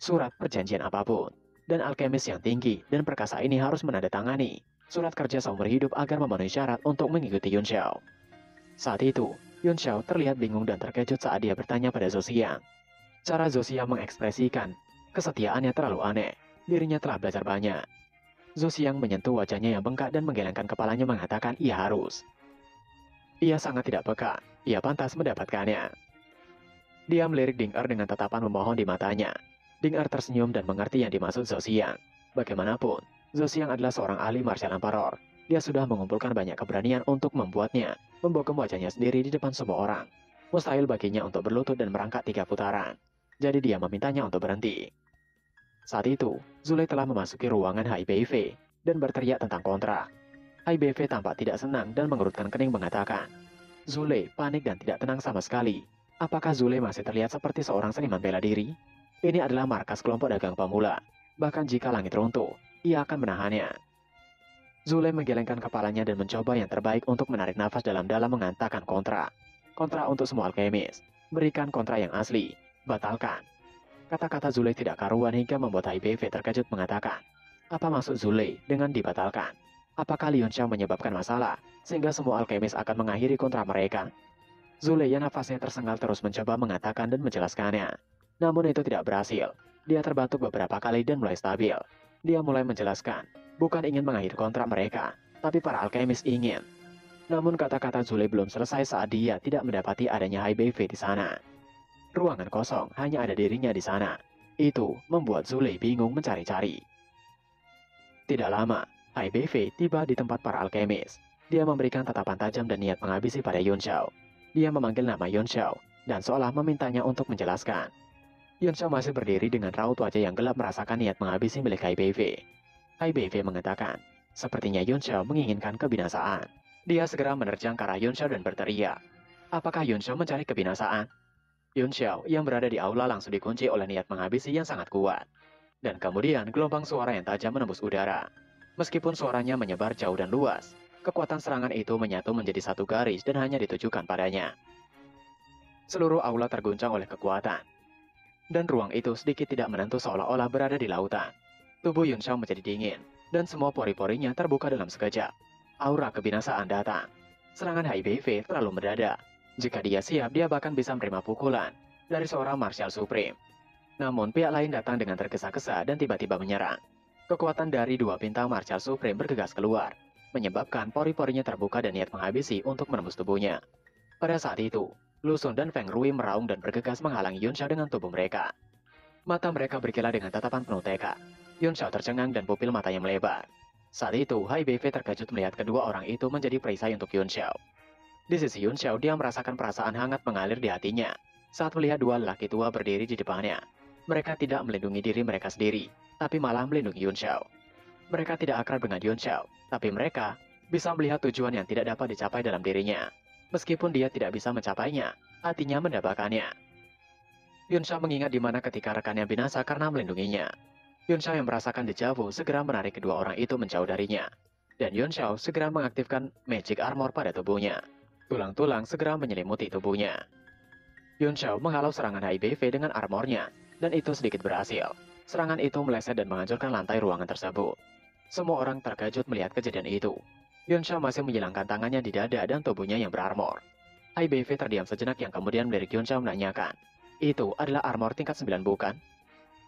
surat perjanjian apapun. Dan alkemis yang tinggi dan perkasa ini harus menandatangani surat kerja seumur hidup agar memenuhi syarat untuk mengikuti Yunxiao. Saat itu, Yunxiao terlihat bingung dan terkejut saat dia bertanya pada Zhou Xiang. Cara Zhou Xiang mengekspresikan kesetiaannya terlalu aneh. Dirinya telah belajar banyak. Zhou Xiang menyentuh wajahnya yang bengkak dan menggelengkan kepalanya mengatakan ia harus. Ia sangat tidak peka. Ia pantas mendapatkannya. Dia melirik Ding Er dengan tatapan memohon di matanya. Ding Er tersenyum dan mengerti yang dimaksud Zhou Xiang. Bagaimanapun, Zhou Xiang adalah seorang ahli martial emperor. Dia sudah mengumpulkan banyak keberanian untuk membuatnya membokong wajahnya sendiri di depan semua orang. Mustahil baginya untuk berlutut dan merangkak 3 putaran. Jadi dia memintanya untuk berhenti. Saat itu, Zule telah memasuki ruangan HIBV dan berteriak tentang kontrak. HIBV tampak tidak senang dan mengerutkan kening mengatakan, Zule panik dan tidak tenang sama sekali. Apakah Zule masih terlihat seperti seorang seniman bela diri? Ini adalah markas kelompok dagang pemula. Bahkan jika langit runtuh, ia akan menahannya. Zule menggelengkan kepalanya dan mencoba yang terbaik untuk menarik nafas dalam-dalam mengatakan kontrak. Kontrak untuk semua alkemis. Berikan kontrak yang asli. Batalkan. Kata-kata Zule tidak karuan hingga membuat HIBV terkejut mengatakan, apa maksud Zule dengan dibatalkan? Apakah Yunxiao menyebabkan masalah, sehingga semua alkemis akan mengakhiri kontrak mereka? Zule yang nafasnya tersengal terus mencoba mengatakan dan menjelaskannya. Namun itu tidak berhasil. Dia terbatuk beberapa kali dan mulai stabil. Dia mulai menjelaskan, bukan ingin mengakhiri kontrak mereka, tapi para alkemis ingin. Namun kata-kata Zule belum selesai saat dia tidak mendapati adanya HIBV di sana. Ruangan kosong, hanya ada dirinya di sana. Itu membuat Zule bingung mencari-cari. Tidak lama, HIBV tiba di tempat para alkemis. Dia memberikan tatapan tajam dan niat menghabisi pada Yunxiao. Dia memanggil nama Yunxiao dan seolah memintanya untuk menjelaskan. Yunxiao masih berdiri dengan raut wajah yang gelap merasakan niat menghabisi milik HIBV. HIBV mengatakan, sepertinya Yunxiao menginginkan kebinasaan. Dia segera menerjang ke arah Yunxiao dan berteriak, apakah Yunxiao mencari kebinasaan? Yunxiao yang berada di aula langsung dikunci oleh niat menghabisi yang sangat kuat. Dan kemudian gelombang suara yang tajam menembus udara. Meskipun suaranya menyebar jauh dan luas, kekuatan serangan itu menyatu menjadi satu garis dan hanya ditujukan padanya. Seluruh aula terguncang oleh kekuatan. Dan ruang itu sedikit tidak menentu seolah-olah berada di lautan. Tubuh Yunxiao menjadi dingin, dan semua pori-porinya terbuka dalam sekejap. Aura kebinasaan datang. Serangan HIBV terlalu mendadak. Jika dia siap, dia bahkan bisa menerima pukulan dari seorang Martial Supreme. Namun pihak lain datang dengan tergesa-gesa dan tiba-tiba menyerang. Kekuatan dari dua bintang Martial Supreme bergegas keluar, menyebabkan pori-porinya terbuka dan niat menghabisi untuk menembus tubuhnya. Pada saat itu, Lu Xun dan Feng Rui meraung dan bergegas menghalangi Yunxiao dengan tubuh mereka. Mata mereka berkilat dengan tatapan penuh tekad. Yunxiao tercengang dan pupil matanya melebar. Saat itu, HIBV terkejut melihat kedua orang itu menjadi perisai untuk Yunxiao. Di sisi Yunxiao, dia merasakan perasaan hangat mengalir di hatinya saat melihat dua lelaki tua berdiri di depannya. Mereka tidak melindungi diri mereka sendiri, tapi malah melindungi Yunxiao. Mereka tidak akrab dengan Yunxiao, tapi mereka bisa melihat tujuan yang tidak dapat dicapai dalam dirinya. Meskipun dia tidak bisa mencapainya, hatinya mendapatkannya. Yunxiao mengingat di mana ketika rekannya binasa karena melindunginya. Yunxiao yang merasakan dejavu segera menarik kedua orang itu menjauh darinya. Dan Yunxiao segera mengaktifkan magic armor pada tubuhnya. Tulang-tulang segera menyelimuti tubuhnya. Yunxiao menghalau serangan HIBV dengan armornya, dan itu sedikit berhasil. Serangan itu meleset dan menghancurkan lantai ruangan tersebut. Semua orang terkejut melihat kejadian itu. Yunxiao masih menghilangkan tangannya di dada dan tubuhnya yang berarmor. HIBV terdiam sejenak yang kemudian melirik Yunxiao menanyakan, itu adalah armor tingkat 9 bukan?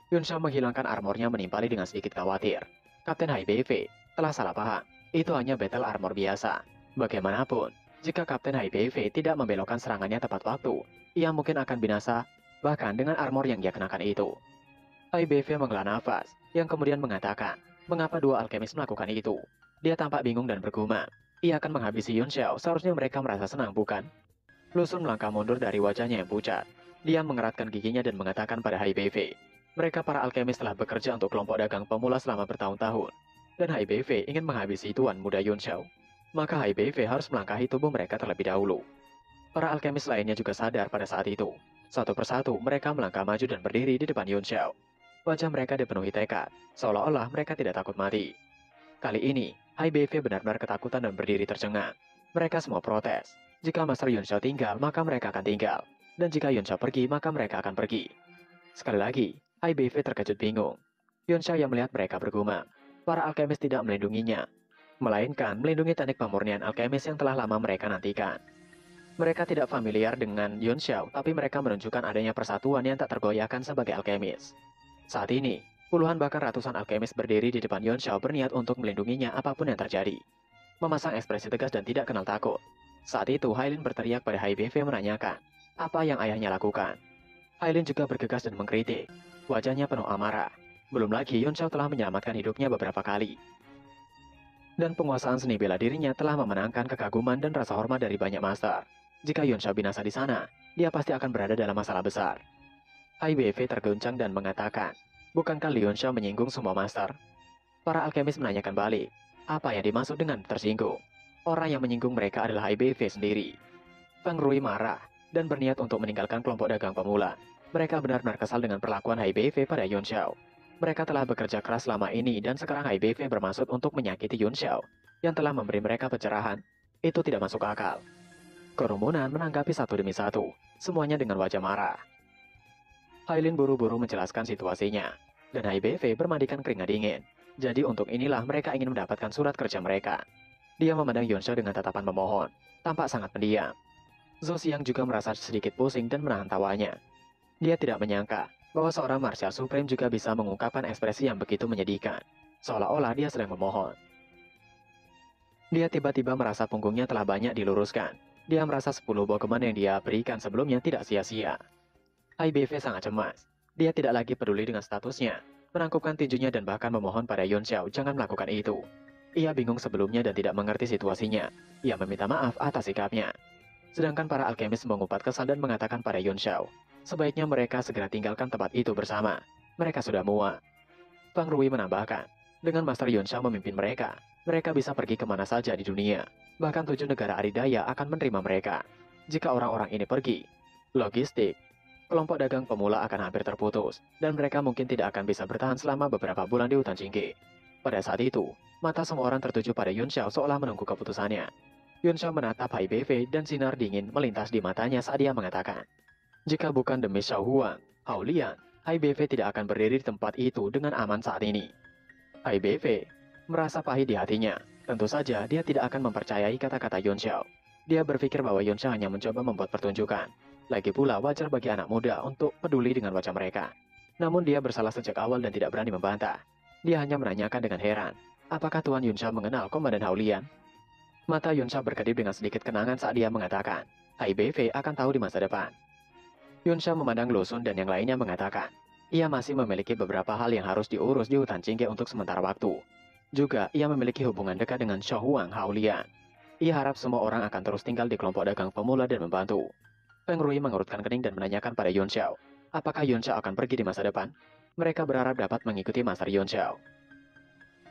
Yunxiao menghilangkan armornya menimpali dengan sedikit khawatir. Kapten HBV telah salah paham. Itu hanya battle armor biasa. Bagaimanapun, jika Kapten HBV tidak membelokkan serangannya tepat waktu, ia mungkin akan binasa, bahkan dengan armor yang ia kenakan itu. HBV menghela nafas, yang kemudian mengatakan, mengapa dua alkemis melakukan itu? Dia tampak bingung dan bergumam. Ia akan menghabisi Yun Xiao, seharusnya mereka merasa senang, bukan? Lusun melangkah mundur dari wajahnya yang pucat. Dia mengeratkan giginya dan mengatakan pada HBV, mereka para alkemis telah bekerja untuk kelompok dagang pemula selama bertahun-tahun. Dan HBV ingin menghabisi tuan muda Yun Xiao. Maka HBV harus melangkahi tubuh mereka terlebih dahulu. Para alkemis lainnya juga sadar pada saat itu. Satu persatu mereka melangkah maju dan berdiri di depan Yun Xiao. Wajah mereka dipenuhi tekad, seolah-olah mereka tidak takut mati. Kali ini, HBV benar-benar ketakutan dan berdiri tercengang. Mereka semua protes. Jika Master Yun Xiao tinggal, maka mereka akan tinggal. Dan jika Yun Xiao pergi, maka mereka akan pergi. Sekali lagi, HBV terkejut bingung. Yun Xiao yang melihat mereka bergumam. Para alkemis tidak melindunginya, melainkan melindungi teknik pemurnian alkemis yang telah lama mereka nantikan. Mereka tidak familiar dengan Yun Xiao, tapi mereka menunjukkan adanya persatuan yang tak tergoyahkan sebagai alkemis. Saat ini, puluhan bahkan ratusan alkemis berdiri di depan Yun Xiao berniat untuk melindunginya apapun yang terjadi. Memasang ekspresi tegas dan tidak kenal takut. Saat itu, Hailin berteriak pada HBV menanyakan, apa yang ayahnya lakukan? Hailin juga bergegas dan mengkritik. Wajahnya penuh amarah. Belum lagi Yun Xiao telah menyelamatkan hidupnya beberapa kali. Dan penguasaan seni bela dirinya telah memenangkan kekaguman dan rasa hormat dari banyak master. Jika Yun Xiao binasa di sana, dia pasti akan berada dalam masalah besar. HBV terguncang dan mengatakan, bukankah Yun Xiao menyinggung semua master? Para alkemis menanyakan balik, apa yang dimaksud dengan tersinggung? Orang yang menyinggung mereka adalah HBV sendiri. Feng Rui marah dan berniat untuk meninggalkan kelompok dagang pemula. Mereka benar-benar kesal dengan perlakuan HBV pada Yun Xiao. Mereka telah bekerja keras selama ini dan sekarang HBV bermaksud untuk menyakiti Yun Xiao yang telah memberi mereka pencerahan. Itu tidak masuk akal. Kerumunan menanggapi satu demi satu, semuanya dengan wajah marah. Hailin buru-buru menjelaskan situasinya, dan HBV bermandikan keringat dingin. Jadi untuk inilah mereka ingin mendapatkan surat kerja mereka. Dia memandang Yun Xiao dengan tatapan memohon, tampak sangat pendiam. Zhou Xiang juga merasa sedikit pusing dan menahan tawanya. Dia tidak menyangka bahwa seorang martial supreme juga bisa mengungkapkan ekspresi yang begitu menyedihkan, seolah-olah dia sedang memohon. Dia tiba-tiba merasa punggungnya telah banyak diluruskan. Dia merasa 10 bogeman yang dia berikan sebelumnya tidak sia-sia. HBV sangat cemas. Dia tidak lagi peduli dengan statusnya, menangkupkan tinjunya dan bahkan memohon pada Yun Xiao jangan melakukan itu. Ia bingung sebelumnya dan tidak mengerti situasinya. Ia meminta maaf atas sikapnya. Sedangkan para alkemis mengumpat kesal dan mengatakan pada Yun Xiao, sebaiknya mereka segera tinggalkan tempat itu bersama. Mereka sudah muak. Feng Rui menambahkan, dengan Master Yun Xiao memimpin mereka bisa pergi kemana saja di dunia. Bahkan 7 negara adidaya akan menerima mereka. Jika orang-orang ini pergi, logistik, kelompok dagang pemula akan hampir terputus, dan mereka mungkin tidak akan bisa bertahan selama beberapa bulan di hutan Jingge. Pada saat itu, mata semua orang tertuju pada Yun Xiao seolah menunggu keputusannya. Yun Xiao menatap HBV dan sinar dingin melintas di matanya saat dia mengatakan, jika bukan demi Xiao Huang, Hao Lian, HBV tidak akan berdiri di tempat itu dengan aman saat ini. HBV merasa pahit di hatinya. Tentu saja dia tidak akan mempercayai kata-kata Yun Xiao. Dia berpikir bahwa Yun Xiao hanya mencoba membuat pertunjukan. Lagi pula wajar bagi anak muda untuk peduli dengan wajah mereka. Namun dia bersalah sejak awal dan tidak berani membantah. Dia hanya menanyakan dengan heran, apakah Tuan Yun Xiao mengenal Komandan Hao Lian? Mata Yun Xiao berkedip dengan sedikit kenangan saat dia mengatakan, HBV akan tahu di masa depan. Yun Xiao memandang Lusun dan yang lainnya mengatakan, ia masih memiliki beberapa hal yang harus diurus di hutan Jingge untuk sementara waktu. Juga, ia memiliki hubungan dekat dengan Xiao Huang Hao Lian. Ia harap semua orang akan terus tinggal di kelompok dagang pemula dan membantu. Feng Rui mengerutkan kening dan menanyakan pada Yun Xiao, apakah Yun Xiao akan pergi di masa depan? Mereka berharap dapat mengikuti Master Yun Xiao.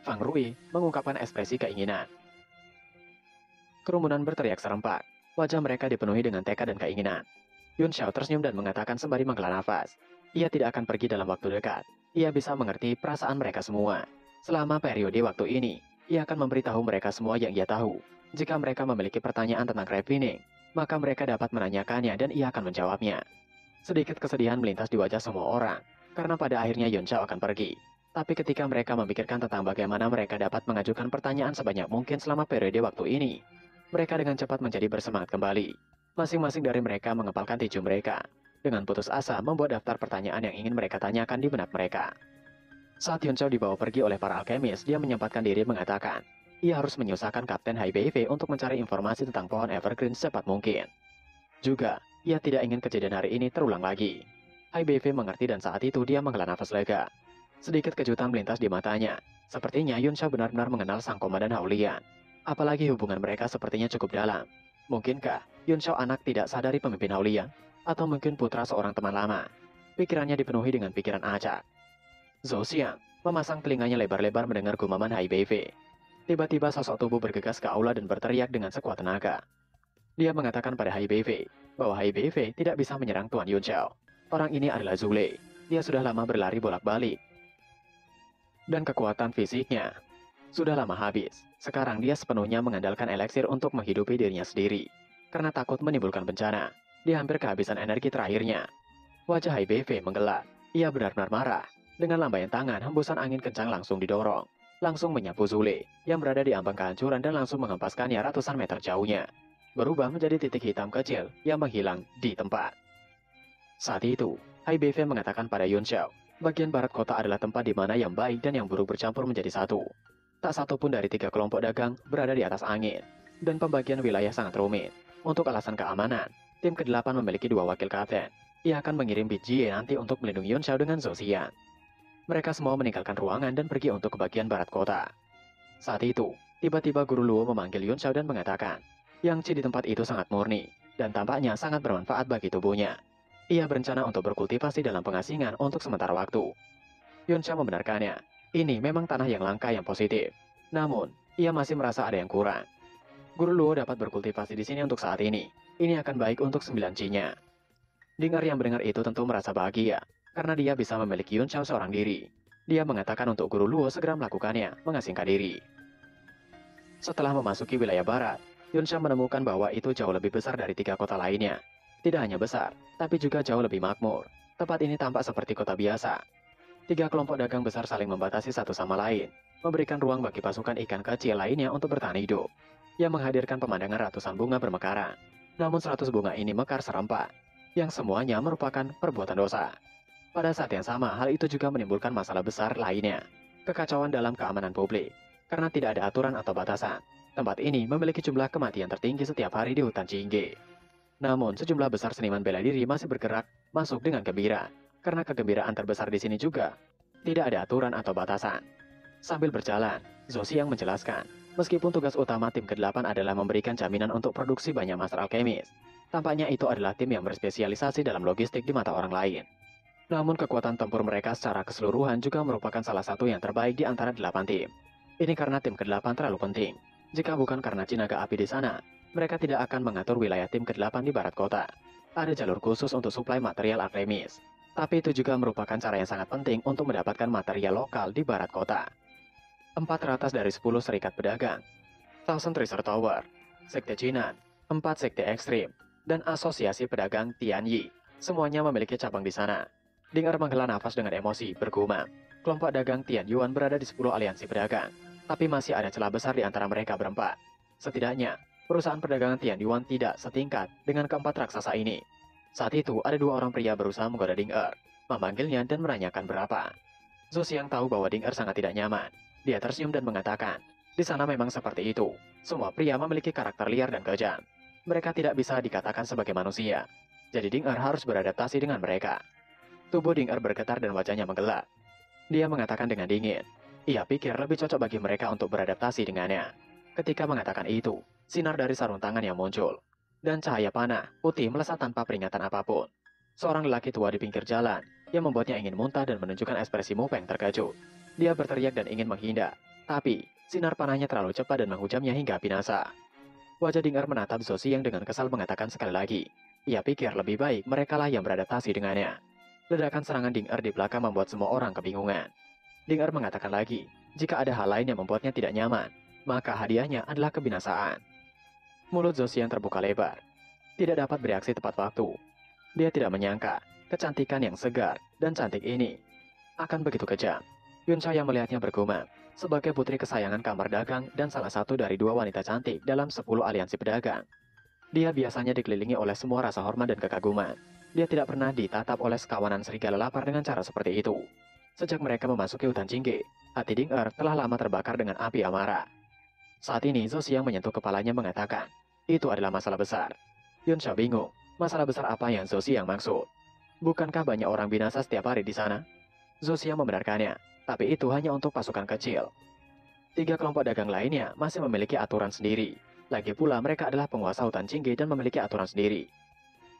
Feng Rui mengungkapkan ekspresi keinginan. Kerumunan berteriak serempak. Wajah mereka dipenuhi dengan tekad dan keinginan. Yun Xiao tersenyum dan mengatakan sembari menghela nafas. Ia tidak akan pergi dalam waktu dekat. Ia bisa mengerti perasaan mereka semua. Selama periode waktu ini, ia akan memberitahu mereka semua yang ia tahu. Jika mereka memiliki pertanyaan tentang Ravening, maka mereka dapat menanyakannya dan ia akan menjawabnya. Sedikit kesedihan melintas di wajah semua orang, karena pada akhirnya Yun Xiao akan pergi. Tapi ketika mereka memikirkan tentang bagaimana mereka dapat mengajukan pertanyaan sebanyak mungkin selama periode waktu ini, mereka dengan cepat menjadi bersemangat kembali. Masing-masing dari mereka mengepalkan tinju mereka, dengan putus asa membuat daftar pertanyaan yang ingin mereka tanyakan di benak mereka. Saat Yun Chao dibawa pergi oleh para alkemis, dia menyempatkan diri mengatakan, ia harus menyusahkan Kapten HBV untuk mencari informasi tentang pohon evergreen secepat mungkin. Juga, ia tidak ingin kejadian hari ini terulang lagi. HBV mengerti dan saat itu dia menghela nafas lega. Sedikit kejutan melintas di matanya. Sepertinya Yun Chao benar-benar mengenal sang komandan Haulian. Apalagi hubungan mereka sepertinya cukup dalam. Mungkinkah Yun Chao anak tidak sadari pemimpin Haulian? Atau mungkin putra seorang teman lama? Pikirannya dipenuhi dengan pikiran acak. Zhou Xiang memasang telinganya lebar-lebar mendengar gumaman HBV. Tiba-tiba sosok tubuh bergegas ke aula dan berteriak dengan sekuat tenaga. Dia mengatakan pada HBV bahwa HBV tidak bisa menyerang Tuan Yun Chao. Orang ini adalah Zule. Dia sudah lama berlari bolak-balik. Dan kekuatan fisiknya sudah lama habis. Sekarang dia sepenuhnya mengandalkan eliksir untuk menghidupi dirinya sendiri. Karena takut menimbulkan bencana, dia hampir kehabisan energi terakhirnya. Wajah HBV menggelap. Ia benar-benar marah. Dengan lambaian tangan, hembusan angin kencang langsung didorong. Langsung menyapu Zule, yang berada di ambang kehancuran dan langsung menghempaskannya ratusan meter jauhnya. Berubah menjadi titik hitam kecil yang menghilang di tempat. Saat itu, HBV mengatakan pada Yun Chao, bagian barat kota adalah tempat di mana yang baik dan yang buruk bercampur menjadi satu. Tak satu pun dari 3 kelompok dagang berada di atas angin, dan pembagian wilayah sangat rumit. Untuk alasan keamanan, tim ke-8 memiliki 2 wakil kapten. Ia akan mengirim Bit Jie nanti untuk melindungi Yun Chao dengan Zhou Xiang. Mereka semua meninggalkan ruangan dan pergi untuk ke bagian barat kota. Saat itu, tiba-tiba Guru Luo memanggil Yun Chao dan mengatakan, Yang Qi di tempat itu sangat murni, dan tampaknya sangat bermanfaat bagi tubuhnya. Ia berencana untuk berkultivasi dalam pengasingan untuk sementara waktu. Yun Chao membenarkannya, ini memang tanah yang langka yang positif. Namun, ia masih merasa ada yang kurang. Guru Luo dapat berkultivasi di sini untuk saat ini. Ini akan baik untuk 9 Qi-nya. Dengar yang mendengar itu tentu merasa bahagia, karena dia bisa memiliki Yun Chao seorang diri. Dia mengatakan untuk Guru Luo segera melakukannya, mengasingkan diri. Setelah memasuki wilayah barat, Yun Chao menemukan bahwa itu jauh lebih besar dari 3 kota lainnya. Tidak hanya besar, tapi juga jauh lebih makmur. Tempat ini tampak seperti kota biasa. 3 kelompok dagang besar saling membatasi satu sama lain, memberikan ruang bagi pasukan ikan kecil lainnya untuk bertahan hidup. Yang menghadirkan pemandangan ratusan bunga bermekaran. Namun 100 bunga ini mekar serempak, yang semuanya merupakan perbuatan dosa. Pada saat yang sama, hal itu juga menimbulkan masalah besar lainnya. Kekacauan dalam keamanan publik. Karena tidak ada aturan atau batasan, tempat ini memiliki jumlah kematian tertinggi setiap hari di hutan Jingge. Namun, sejumlah besar seniman bela diri masih bergerak masuk dengan gembira. Karena kegembiraan terbesar di sini juga. Tidak ada aturan atau batasan. Sambil berjalan, Zhou Xiang menjelaskan, meskipun tugas utama tim ke-8 adalah memberikan jaminan untuk produksi banyak master alkemis, tampaknya itu adalah tim yang berspesialisasi dalam logistik di mata orang lain. Namun kekuatan tempur mereka secara keseluruhan juga merupakan salah satu yang terbaik di antara 8 tim. Ini karena tim ke-8 terlalu penting. Jika bukan karena jinaga api di sana, mereka tidak akan mengatur wilayah tim ke-8 di barat kota. Ada jalur khusus untuk suplai material alkemis. Tapi itu juga merupakan cara yang sangat penting untuk mendapatkan material lokal di barat kota. 400 dari 10 serikat pedagang, Thousand Treasure Tower, Sekte Jinan, 4 sekte ekstrim, dan asosiasi pedagang Tianyi, semuanya memiliki cabang di sana. Ding-er menghela nafas dengan emosi, bergumam. Kelompok dagang Tian Yuan berada di 10 aliansi pedagang, tapi masih ada celah besar di antara mereka berempat. Setidaknya, perusahaan perdagangan Tian Yuan tidak setingkat dengan keempat raksasa ini. Saat itu, ada 2 orang pria berusaha menggoda Ding-er, memanggilnya dan menanyakan berapa. Zhou Xiang tahu bahwa Ding-er sangat tidak nyaman. Dia tersenyum dan mengatakan, di sana memang seperti itu. Semua pria memiliki karakter liar dan kejam. Mereka tidak bisa dikatakan sebagai manusia. Jadi Ding-er harus beradaptasi dengan mereka. Tubuh Ding-er bergetar dan wajahnya menggelap. Dia mengatakan dengan dingin. Ia pikir lebih cocok bagi mereka untuk beradaptasi dengannya. Ketika mengatakan itu, sinar dari sarung tangan yang muncul. Dan cahaya panah putih melesat tanpa peringatan apapun. Seorang lelaki tua di pinggir jalan, yang membuatnya ingin muntah dan menunjukkan ekspresi mupeng terkejut. Dia berteriak dan ingin menghindar. Tapi, sinar panahnya terlalu cepat dan menghujamnya hingga binasa. Wajah Ding-er menatap Zhou Xiang dengan kesal mengatakan sekali lagi. Ia pikir lebih baik merekalah yang beradaptasi dengannya. Ledakan serangan Ding-er di belakang membuat semua orang kebingungan. Ding-er mengatakan lagi, jika ada hal lain yang membuatnya tidak nyaman, maka hadiahnya adalah kebinasaan. Mulut Zhou Xiang terbuka lebar. Tidak dapat bereaksi tepat waktu. Dia tidak menyangka, kecantikan yang segar dan cantik ini akan begitu kejam. Yun Chao yang melihatnya bergumam, sebagai putri kesayangan kamar dagang dan salah satu dari 2 wanita cantik dalam 10 aliansi pedagang. Dia biasanya dikelilingi oleh semua rasa hormat dan kekaguman. Dia tidak pernah ditatap oleh sekawanan serigala lapar dengan cara seperti itu. Sejak mereka memasuki hutan Jingge, hati Ding Er telah lama terbakar dengan api amarah. Saat ini Zhou Xiang menyentuh kepalanya mengatakan, itu adalah masalah besar. Yun Xiao bingung, masalah besar apa yang Zhou Xiang maksud? Bukankah banyak orang binasa setiap hari di sana? Zhou Xiang membenarkannya, tapi itu hanya untuk pasukan kecil. 3 kelompok dagang lainnya masih memiliki aturan sendiri. Lagi pula mereka adalah penguasa hutan Jingge dan memiliki aturan sendiri.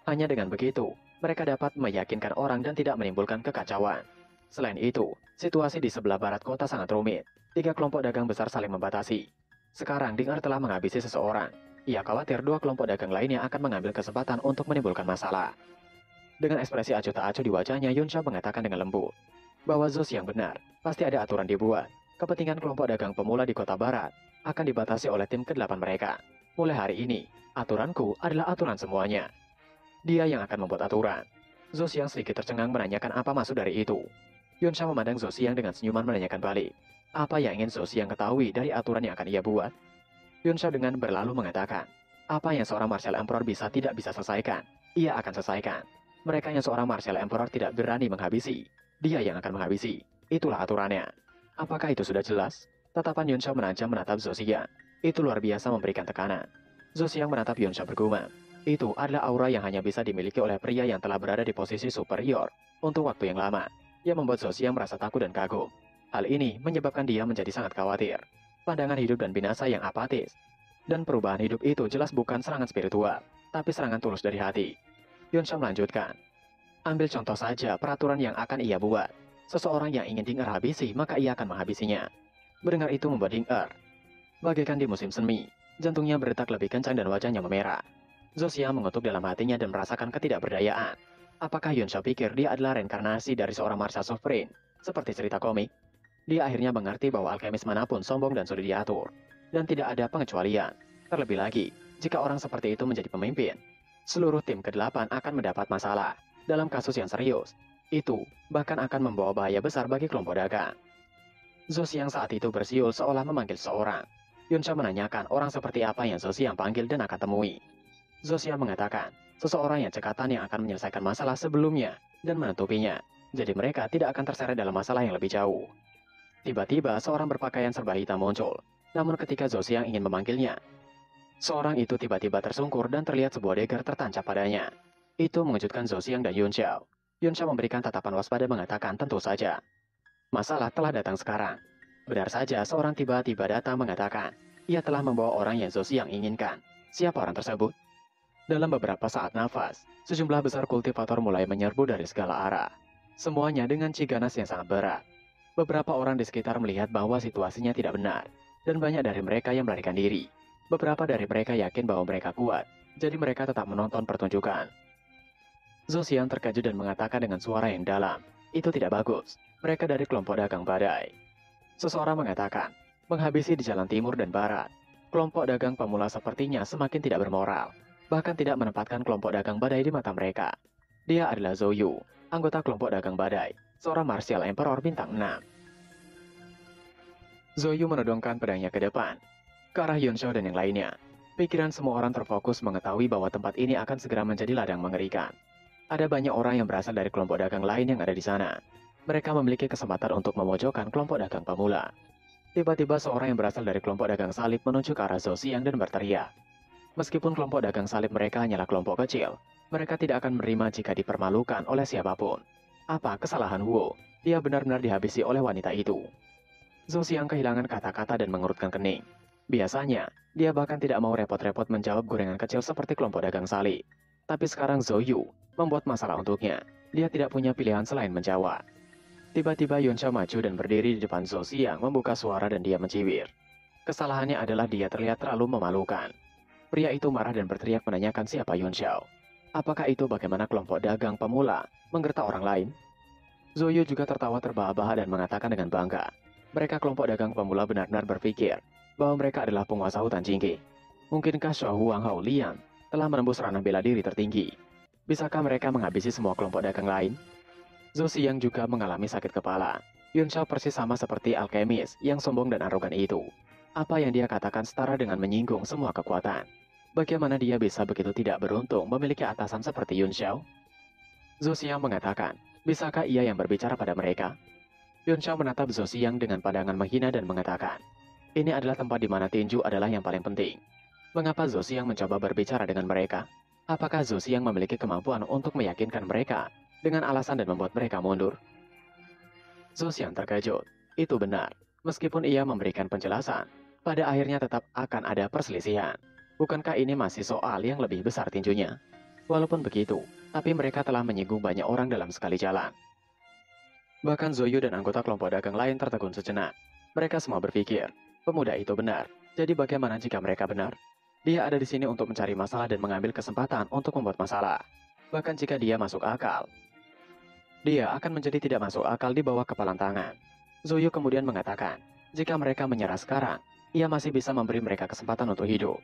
Hanya dengan begitu, mereka dapat meyakinkan orang dan tidak menimbulkan kekacauan. Selain itu, situasi di sebelah barat kota sangat rumit. 3 kelompok dagang besar saling membatasi. Sekarang Ding Er telah menghabisi seseorang. Ia khawatir 2 kelompok dagang lainnya akan mengambil kesempatan untuk menimbulkan masalah. Dengan ekspresi acuh tak acuh di wajahnya, Yun Xiao mengatakan dengan lembut bahwa Zhou Xiang benar, pasti ada aturan dibuat. Kepentingan kelompok dagang pemula di kota barat akan dibatasi oleh tim ke-8 mereka. Mulai hari ini, aturanku adalah aturan semuanya. Dia yang akan membuat aturan. Zhou Xiang sedikit tercengang menanyakan apa maksud dari itu. Yun Xiao memandang Zhou Xiang dengan senyuman menanyakan balik. Apa yang ingin Zhou Xiang ketahui dari aturan yang akan ia buat? Yun Xiao dengan berlalu mengatakan, apa yang seorang Martial Emperor tidak bisa selesaikan, ia akan selesaikan. Mereka yang seorang Martial Emperor tidak berani menghabisi, dia yang akan menghabisi. Itulah aturannya. Apakah itu sudah jelas? Tatapan Yun Xiao menajam menatap Zhou Xiang. Itu luar biasa memberikan tekanan. Zhou Xiang menatap Yun Xiao bergumam. Itu adalah aura yang hanya bisa dimiliki oleh pria yang telah berada di posisi superior untuk waktu yang lama. Ia membuat Zhou Xiang merasa takut dan kagum. Hal ini menyebabkan dia menjadi sangat khawatir. Pandangan hidup dan binasa yang apatis. Dan perubahan hidup itu jelas bukan serangan spiritual, tapi serangan tulus dari hati. Yun Xiao melanjutkan. Ambil contoh saja peraturan yang akan ia buat. Seseorang yang ingin Ding Er habisi, maka ia akan menghabisinya. Mendengar itu membuat Ding Er bagaikan di musim semi. Jantungnya berdetak lebih kencang dan wajahnya memerah. Zhou Xiang mengutuk dalam hatinya dan merasakan ketidakberdayaan. Apakah Yun Xiao pikir dia adalah reinkarnasi dari seorang Martial Sovereign, seperti cerita komik? Dia akhirnya mengerti bahwa alkemis manapun sombong dan sulit diatur, dan tidak ada pengecualian. Terlebih lagi, jika orang seperti itu menjadi pemimpin, seluruh tim ke-8 akan mendapat masalah. Dalam kasus yang serius, itu bahkan akan membawa bahaya besar bagi kelompok dagang. Zhou Xiang saat itu bersiul seolah memanggil seseorang. Yun Xiao menanyakan orang seperti apa yang Zhou Xiang panggil dan akan temui. Zhou Xiang mengatakan, seseorang yang cekatan yang akan menyelesaikan masalah sebelumnya dan menutupinya. Jadi mereka tidak akan terseret dalam masalah yang lebih jauh. Tiba-tiba seorang berpakaian serba hitam muncul. Namun ketika Zhou Xiang ingin memanggilnya, seorang itu tiba-tiba tersungkur dan terlihat sebuah dagger tertancap padanya. Itu mengejutkan Zhou Xiang dan Yun Xiao. Yun Xiao memberikan tatapan waspada mengatakan tentu saja. Masalah telah datang sekarang. Benar saja seorang tiba-tiba datang mengatakan, ia telah membawa orang yang Zhou Xiang inginkan. Siapa orang tersebut? Dalam beberapa saat nafas, sejumlah besar kultivator mulai menyerbu dari segala arah. Semuanya dengan ciganas yang sangat berat. Beberapa orang di sekitar melihat bahwa situasinya tidak benar, dan banyak dari mereka yang melarikan diri. Beberapa dari mereka yakin bahwa mereka kuat, jadi mereka tetap menonton pertunjukan. Zhou Xiang terkejut dan mengatakan dengan suara yang dalam, itu tidak bagus, mereka dari kelompok dagang badai. Seseorang mengatakan, menghabisi di jalan timur dan barat. Kelompok dagang pemula sepertinya semakin tidak bermoral, bahkan tidak menempatkan kelompok dagang badai di mata mereka. Dia adalah Zhou Yu, anggota kelompok dagang badai, seorang Martial Emperor bintang 6. Zhou Yu menodongkan pedangnya ke depan, ke arah Yun Xiao dan yang lainnya. Pikiran semua orang terfokus mengetahui bahwa tempat ini akan segera menjadi ladang mengerikan. Ada banyak orang yang berasal dari kelompok dagang lain yang ada di sana. Mereka memiliki kesempatan untuk memojokkan kelompok dagang pemula. Tiba-tiba seorang yang berasal dari kelompok dagang salib menuju ke arah Zhou Xiang dan berteriak. Meskipun kelompok dagang salib mereka hanyalah kelompok kecil, mereka tidak akan menerima jika dipermalukan oleh siapapun. Apa kesalahan Wu? Dia benar-benar dihabisi oleh wanita itu. Zhou Xiang kehilangan kata-kata dan mengerutkan kening. Biasanya, dia bahkan tidak mau repot-repot menjawab gorengan kecil seperti kelompok dagang salib. Tapi sekarang Zhou Yu membuat masalah untuknya. Dia tidak punya pilihan selain menjawab. Tiba-tiba Yun Xiao maju dan berdiri di depan Zhou Xiang membuka suara dan dia mencibir. Kesalahannya adalah dia terlihat terlalu memalukan. Pria itu marah dan berteriak menanyakan siapa Yun Xiao. Apakah itu bagaimana kelompok dagang pemula menggertak orang lain? Zhou Yu juga tertawa terbahak-bahak dan mengatakan dengan bangga. Mereka kelompok dagang pemula benar-benar berpikir bahwa mereka adalah penguasa hutan Jingge. Mungkinkah Xiao Huang Hao Liang telah menembus ranah bela diri tertinggi? Bisakah mereka menghabisi semua kelompok dagang lain? Zhou Xiang juga mengalami sakit kepala. Yun Xiao persis sama seperti alkemis yang sombong dan arogan itu. Apa yang dia katakan setara dengan menyinggung semua kekuatan. Bagaimana dia bisa begitu tidak beruntung memiliki atasan seperti Yun Xiao? Zhou Xiang mengatakan, bisakah ia yang berbicara pada mereka? Yun Xiao menatap Zhou Xiang dengan pandangan menghina dan mengatakan, ini adalah tempat di mana tinju adalah yang paling penting. Mengapa Zhou Xiang mencoba berbicara dengan mereka? Apakah Zhou Xiang memiliki kemampuan untuk meyakinkan mereka dengan alasan dan membuat mereka mundur? Zhou Xiang terkejut. Itu benar. Meskipun ia memberikan penjelasan, pada akhirnya tetap akan ada perselisihan. Bukankah ini masih soal yang lebih besar tinjunya? Walaupun begitu, tapi mereka telah menyinggung banyak orang dalam sekali jalan. Bahkan Zoyu dan anggota kelompok dagang lain tertegun sejenak. Mereka semua berpikir, pemuda itu benar. Jadi bagaimana jika mereka benar? Dia ada di sini untuk mencari masalah dan mengambil kesempatan untuk membuat masalah. Bahkan jika dia masuk akal, dia akan menjadi tidak masuk akal di bawah kepalan tangan. Zoyu kemudian mengatakan, jika mereka menyerah sekarang, ia masih bisa memberi mereka kesempatan untuk hidup.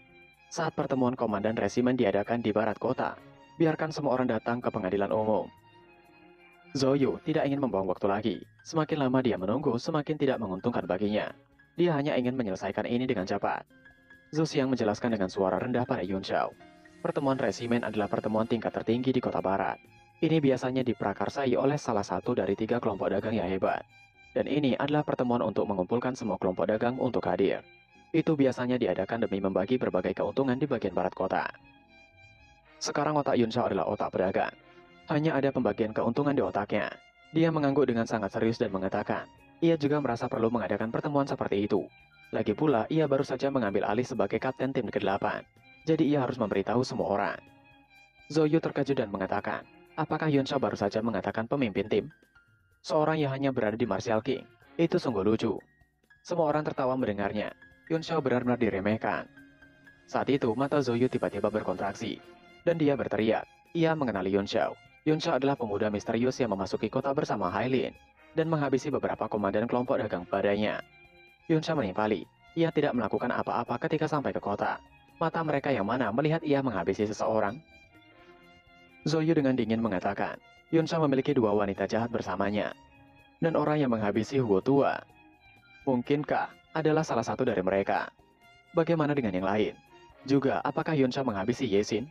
Saat pertemuan komandan resimen diadakan di barat kota, biarkan semua orang datang ke pengadilan umum. Zoyu tidak ingin membuang waktu lagi. Semakin lama dia menunggu, semakin tidak menguntungkan baginya. Dia hanya ingin menyelesaikan ini dengan cepat. Zhou Xiang menjelaskan dengan suara rendah pada Yun Xiao. Pertemuan resimen adalah pertemuan tingkat tertinggi di kota barat. Ini biasanya diprakarsai oleh salah satu dari 3 kelompok dagang yang hebat. Dan ini adalah pertemuan untuk mengumpulkan semua kelompok dagang untuk hadir. Itu biasanya diadakan demi membagi berbagai keuntungan di bagian barat kota. Sekarang otak Yun Xiao adalah otak pedagang. Hanya ada pembagian keuntungan di otaknya. Dia mengangguk dengan sangat serius dan mengatakan, ia juga merasa perlu mengadakan pertemuan seperti itu. Lagi pula, ia baru saja mengambil alih sebagai kapten tim ke-8. Jadi ia harus memberitahu semua orang. Zoyu terkejut dan mengatakan, apakah Yun Xiao baru saja mengatakan pemimpin tim? Seorang yang hanya berada di Martial King. Itu sungguh lucu. Semua orang tertawa mendengarnya. Yun Xiao benar-benar diremehkan. Saat itu, mata Zoyu tiba-tiba berkontraksi. Dan dia berteriak. Ia mengenali Yun Xiao. Yun Xiao adalah pemuda misterius yang memasuki kota bersama Hailin dan menghabisi beberapa komandan kelompok dagang padanya. Yun Xiao menimpali. Ia tidak melakukan apa-apa ketika sampai ke kota. Mata mereka yang mana melihat ia menghabisi seseorang? Zoyu dengan dingin mengatakan, Yun Xiao memiliki 2 wanita jahat bersamanya. Dan orang yang menghabisi Huo Tua, mungkinkah adalah salah satu dari mereka? Bagaimana dengan yang lain? Juga, apakah Yun Xiao menghabisi Ye Xin?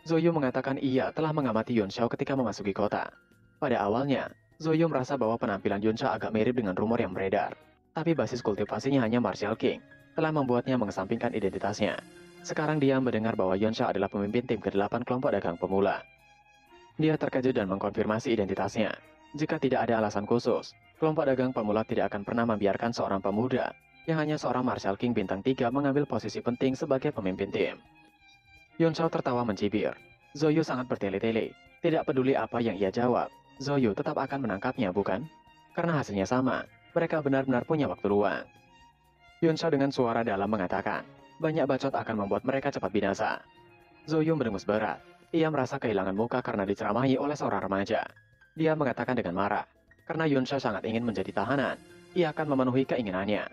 Zoyu mengatakan ia telah mengamati Yun Xiao ketika memasuki kota. Pada awalnya, Zoyu merasa bahwa penampilan Yun Xiao agak mirip dengan rumor yang beredar. Tapi basis kultivasinya hanya Martial King, telah membuatnya mengesampingkan identitasnya. Sekarang dia mendengar bahwa Yun Xiao adalah pemimpin tim ke-8 kelompok dagang pemula. Dia terkejut dan mengkonfirmasi identitasnya. Jika tidak ada alasan khusus, kelompok dagang pemula tidak akan pernah membiarkan seorang pemuda yang hanya seorang Martial King bintang 3 mengambil posisi penting sebagai pemimpin tim. Yun Xiao tertawa mencibir. Zoyu sangat bertele-tele. Tidak peduli apa yang ia jawab, Zoyu tetap akan menangkapnya, bukan? Karena hasilnya sama, mereka benar-benar punya waktu luang. Yun Xiao dengan suara dalam mengatakan, banyak bacot akan membuat mereka cepat binasa. Zoyu merengus berat. Ia merasa kehilangan muka karena diceramahi oleh seorang remaja. Dia mengatakan dengan marah, karena Yun Xiao sangat ingin menjadi tahanan, ia akan memenuhi keinginannya.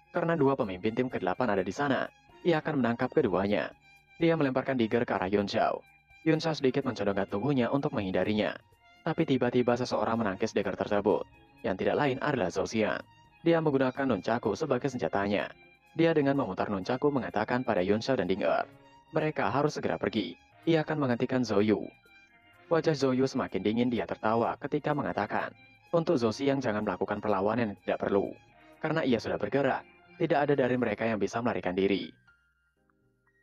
Karena 2 pemimpin tim ke-8 ada di sana, ia akan menangkap keduanya. Dia melemparkan dagger ke arah Yun Xiao. Yun Xiao sedikit mencodongkan tubuhnya untuk menghindarinya. Tapi tiba-tiba seseorang menangkis dagger tersebut, yang tidak lain adalah Zhou Xiang. Dia menggunakan nunchaku sebagai senjatanya. Dia dengan memutar nunchaku mengatakan pada Yun Xiao dan Ding-er, mereka harus segera pergi. Ia akan menggantikan Zoyu. Wajah Zoyu semakin dingin. Dia tertawa ketika mengatakan, untuk Zhou Xiang jangan melakukan perlawanan yang tidak perlu. Karena ia sudah bergerak, tidak ada dari mereka yang bisa melarikan diri.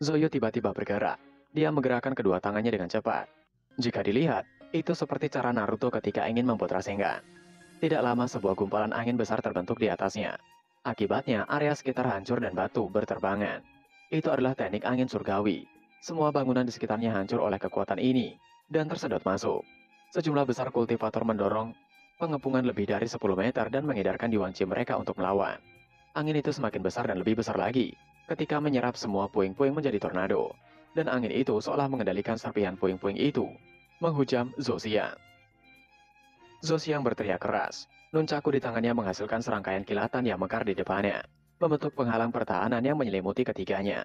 Zoyu tiba-tiba bergerak. Dia menggerakkan kedua tangannya dengan cepat. Jika dilihat, itu seperti cara Naruto ketika ingin membuat Rasengan. Tidak lama sebuah gumpalan angin besar terbentuk di atasnya. Akibatnya, area sekitar hancur dan batu berterbangan. Itu adalah teknik angin surgawi. Semua bangunan di sekitarnya hancur oleh kekuatan ini, dan tersedot masuk. Sejumlah besar kultivator mendorong pengepungan lebih dari 10 meter dan mengedarkan diwanci mereka untuk melawan. Angin itu semakin besar dan lebih besar lagi, ketika menyerap semua puing-puing menjadi tornado. Dan angin itu seolah mengendalikan serpihan puing-puing itu, menghujam Zhou Xiang. Zhou Xiang berteriak keras. Nunchaku di tangannya menghasilkan serangkaian kilatan yang mekar di depannya, membentuk penghalang pertahanan yang menyelimuti ketiganya.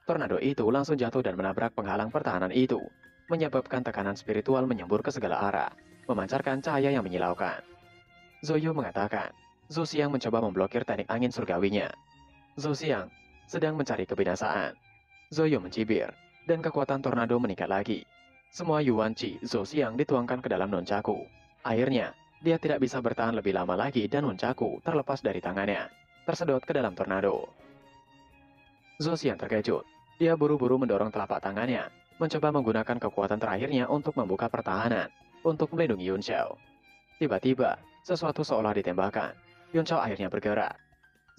Tornado itu langsung jatuh dan menabrak penghalang pertahanan itu, menyebabkan tekanan spiritual menyembur ke segala arah, memancarkan cahaya yang menyilaukan. Zoyu mengatakan, Zhou Xiang mencoba memblokir teknik angin surgawinya. Zhou Xiang sedang mencari kebinasaan. Zoyu mencibir, dan kekuatan tornado meningkat lagi. Semua Yuan Qi Zhou Xiang dituangkan ke dalam nunchaku. Akhirnya, Dia tidak bisa bertahan lebih lama lagi dan nunchaku terlepas dari tangannya, tersedot ke dalam tornado. Zosian terkejut. Dia buru-buru mendorong telapak tangannya, mencoba menggunakan kekuatan terakhirnya untuk membuka pertahanan, untuk melindungi Yun Xiao. Tiba-tiba, sesuatu seolah ditembakkan. Yun Xiao akhirnya bergerak.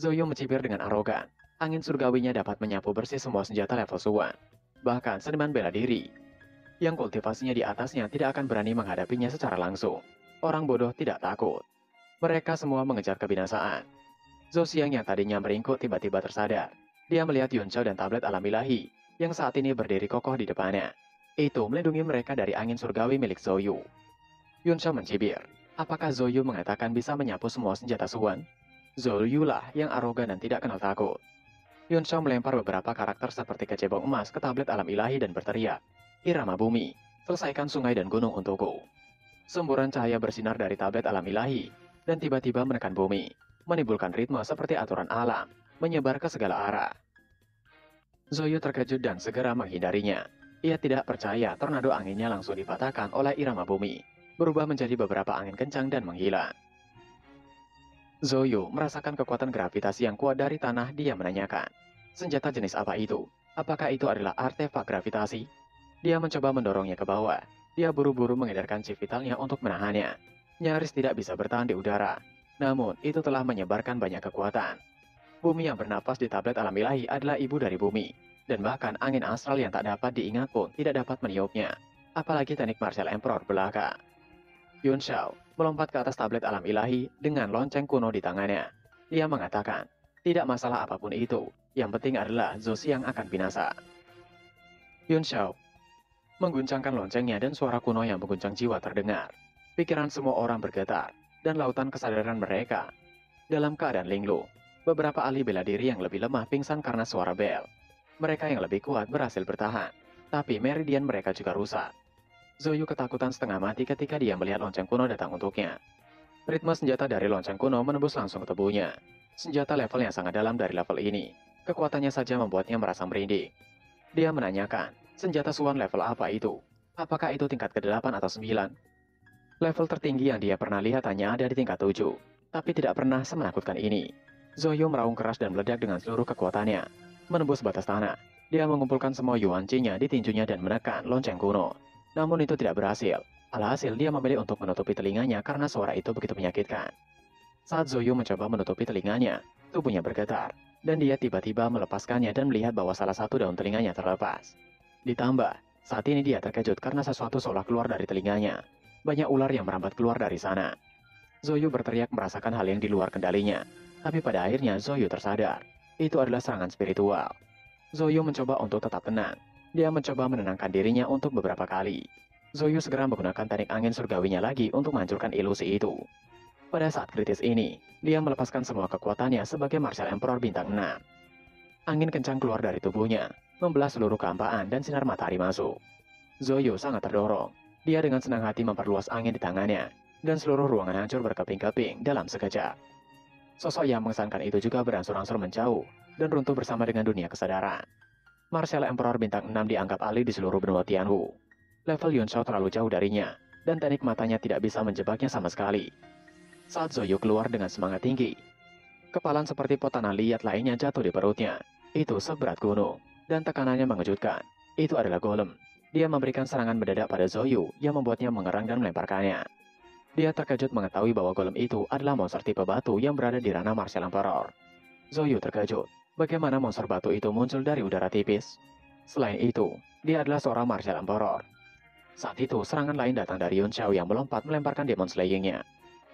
Zoyo mencibir dengan arogan. Angin surgawinya dapat menyapu bersih semua senjata level Suwan. Bahkan seniman bela diri yang kultivasinya di atasnya tidak akan berani menghadapinya secara langsung. Orang bodoh tidak takut. Mereka semua mengejar kebinasaan. Zosiang yang tadinya meringkuk tiba-tiba tersadar. Dia melihat Yun Xiao dan tablet alam ilahi yang saat ini berdiri kokoh di depannya. Itu melindungi mereka dari angin surgawi milik Zoyu. Yun Xiao mencibir. Apakah Zoyu mengatakan bisa menyapu semua senjata Suwan? Zoyu lah yang arogan dan tidak kenal takut. Yun Xiao melempar beberapa karakter seperti kecebong emas ke tablet alam ilahi dan berteriak, "Irama bumi, selesaikan sungai dan gunung untukku." Semburan cahaya bersinar dari tablet alam ilahi, dan tiba-tiba menekan bumi, menimbulkan ritme seperti aturan alam, menyebar ke segala arah. Zoyu terkejut dan segera menghindarinya. Ia tidak percaya tornado anginnya langsung dipatahkan oleh irama bumi, berubah menjadi beberapa angin kencang dan menghilang. Zoyu merasakan kekuatan gravitasi yang kuat dari tanah. Dia menanyakan, senjata jenis apa itu? Apakah itu adalah artefak gravitasi? Dia mencoba mendorongnya ke bawah. Dia buru-buru mengedarkan chip vitalnya untuk menahannya. Nyaris tidak bisa bertahan di udara. Namun, itu telah menyebarkan banyak kekuatan. Bumi yang bernapas di tablet alam ilahi adalah ibu dari bumi. Dan bahkan angin astral yang tak dapat diingat pun tidak dapat meniupnya. Apalagi teknik martial emperor belaka. Yun Xiao melompat ke atas tablet alam ilahi dengan lonceng kuno di tangannya. Dia mengatakan, tidak masalah apapun itu, yang penting adalah Zosi yang akan binasa. Yun Xiao mengguncangkan loncengnya dan suara kuno yang mengguncang jiwa terdengar. Pikiran semua orang bergetar, dan lautan kesadaran mereka dalam keadaan linglung. Beberapa ahli bela diri yang lebih lemah pingsan karena suara bel. Mereka yang lebih kuat berhasil bertahan, tapi meridian mereka juga rusak. Zoyu ketakutan setengah mati ketika dia melihat lonceng kuno datang untuknya. Ritme senjata dari lonceng kuno menembus langsung ke tubuhnya. Senjata level yang sangat dalam dari level ini. Kekuatannya saja membuatnya merasa merinding. Dia menanyakan, senjata Suwan level apa itu? Apakah itu tingkat ke-8 atau 9? Level tertinggi yang dia pernah lihat hanya ada di tingkat 7, tapi tidak pernah semenakutkan ini. Zoyu meraung keras dan meledak dengan seluruh kekuatannya. Menembus batas tanah, dia mengumpulkan semua yuan chi-nya di tinjunya dan menekan lonceng kuno. Namun itu tidak berhasil. Alhasil dia memilih untuk menutupi telinganya karena suara itu begitu menyakitkan. Saat Zoyu mencoba menutupi telinganya, tubuhnya bergetar, dan dia tiba-tiba melepaskannya dan melihat bahwa salah satu daun telinganya terlepas. Ditambah, saat ini dia terkejut karena sesuatu seolah keluar dari telinganya. Banyak ular yang merambat keluar dari sana. Zoyu berteriak merasakan hal yang di luar kendalinya, tapi pada akhirnya Zoyu tersadar. Itu adalah serangan spiritual. Zoyu mencoba untuk tetap tenang. Dia mencoba menenangkan dirinya untuk beberapa kali. Zoyu segera menggunakan teknik angin surgawinya lagi untuk menghancurkan ilusi itu. Pada saat kritis ini, dia melepaskan semua kekuatannya sebagai Martial Emperor bintang 6. Angin kencang keluar dari tubuhnya, membelah seluruh kehampaan dan sinar matahari masuk. Zoyu sangat terdorong. Dia dengan senang hati memperluas angin di tangannya, dan seluruh ruangan hancur berkeping-keping dalam sekejap. Sosok yang mengesankan itu juga berangsur-angsur menjauh, dan runtuh bersama dengan dunia kesadaran. Martial Emperor bintang 6 dianggap ahli di seluruh benua Tianwu. Level Yun Xiao terlalu jauh darinya, dan teknik matanya tidak bisa menjebaknya sama sekali. Saat Zoyu keluar dengan semangat tinggi, kepalan seperti pot tanah liat lainnya jatuh di perutnya. Itu seberat gunung, dan tekanannya mengejutkan. Itu adalah golem. Dia memberikan serangan mendadak pada Zoyu yang membuatnya mengerang dan melemparkannya. Dia terkejut mengetahui bahwa golem itu adalah monster tipe batu yang berada di ranah Martial Emperor. Zoyu terkejut. Bagaimana monster batu itu muncul dari udara tipis? Selain itu, dia adalah seorang Martial Emperor. Saat itu, serangan lain datang dari Yun Xiao yang melompat melemparkan Demon Slaying-nya.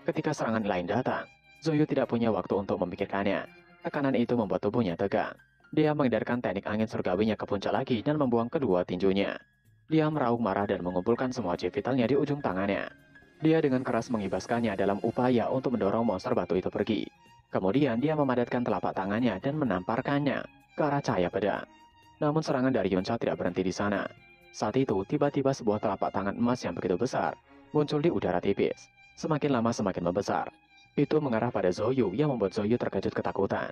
Ketika serangan lain datang, Zoyu tidak punya waktu untuk memikirkannya. Tekanan itu membuat tubuhnya tegang. Dia mengedarkan teknik angin surgawinya ke puncak lagi dan membuang kedua tinjunya. Dia meraung marah dan mengumpulkan semua chi vitalnya di ujung tangannya. Dia dengan keras mengibaskannya dalam upaya untuk mendorong monster batu itu pergi. Kemudian dia memadatkan telapak tangannya dan menamparkannya ke arah cahaya pedang. Namun serangan dari Yun Xiao tidak berhenti di sana. Saat itu, tiba-tiba sebuah telapak tangan emas yang begitu besar muncul di udara tipis. Semakin lama semakin membesar. Itu mengarah pada Zoyu yang membuat Zoyu terkejut ketakutan.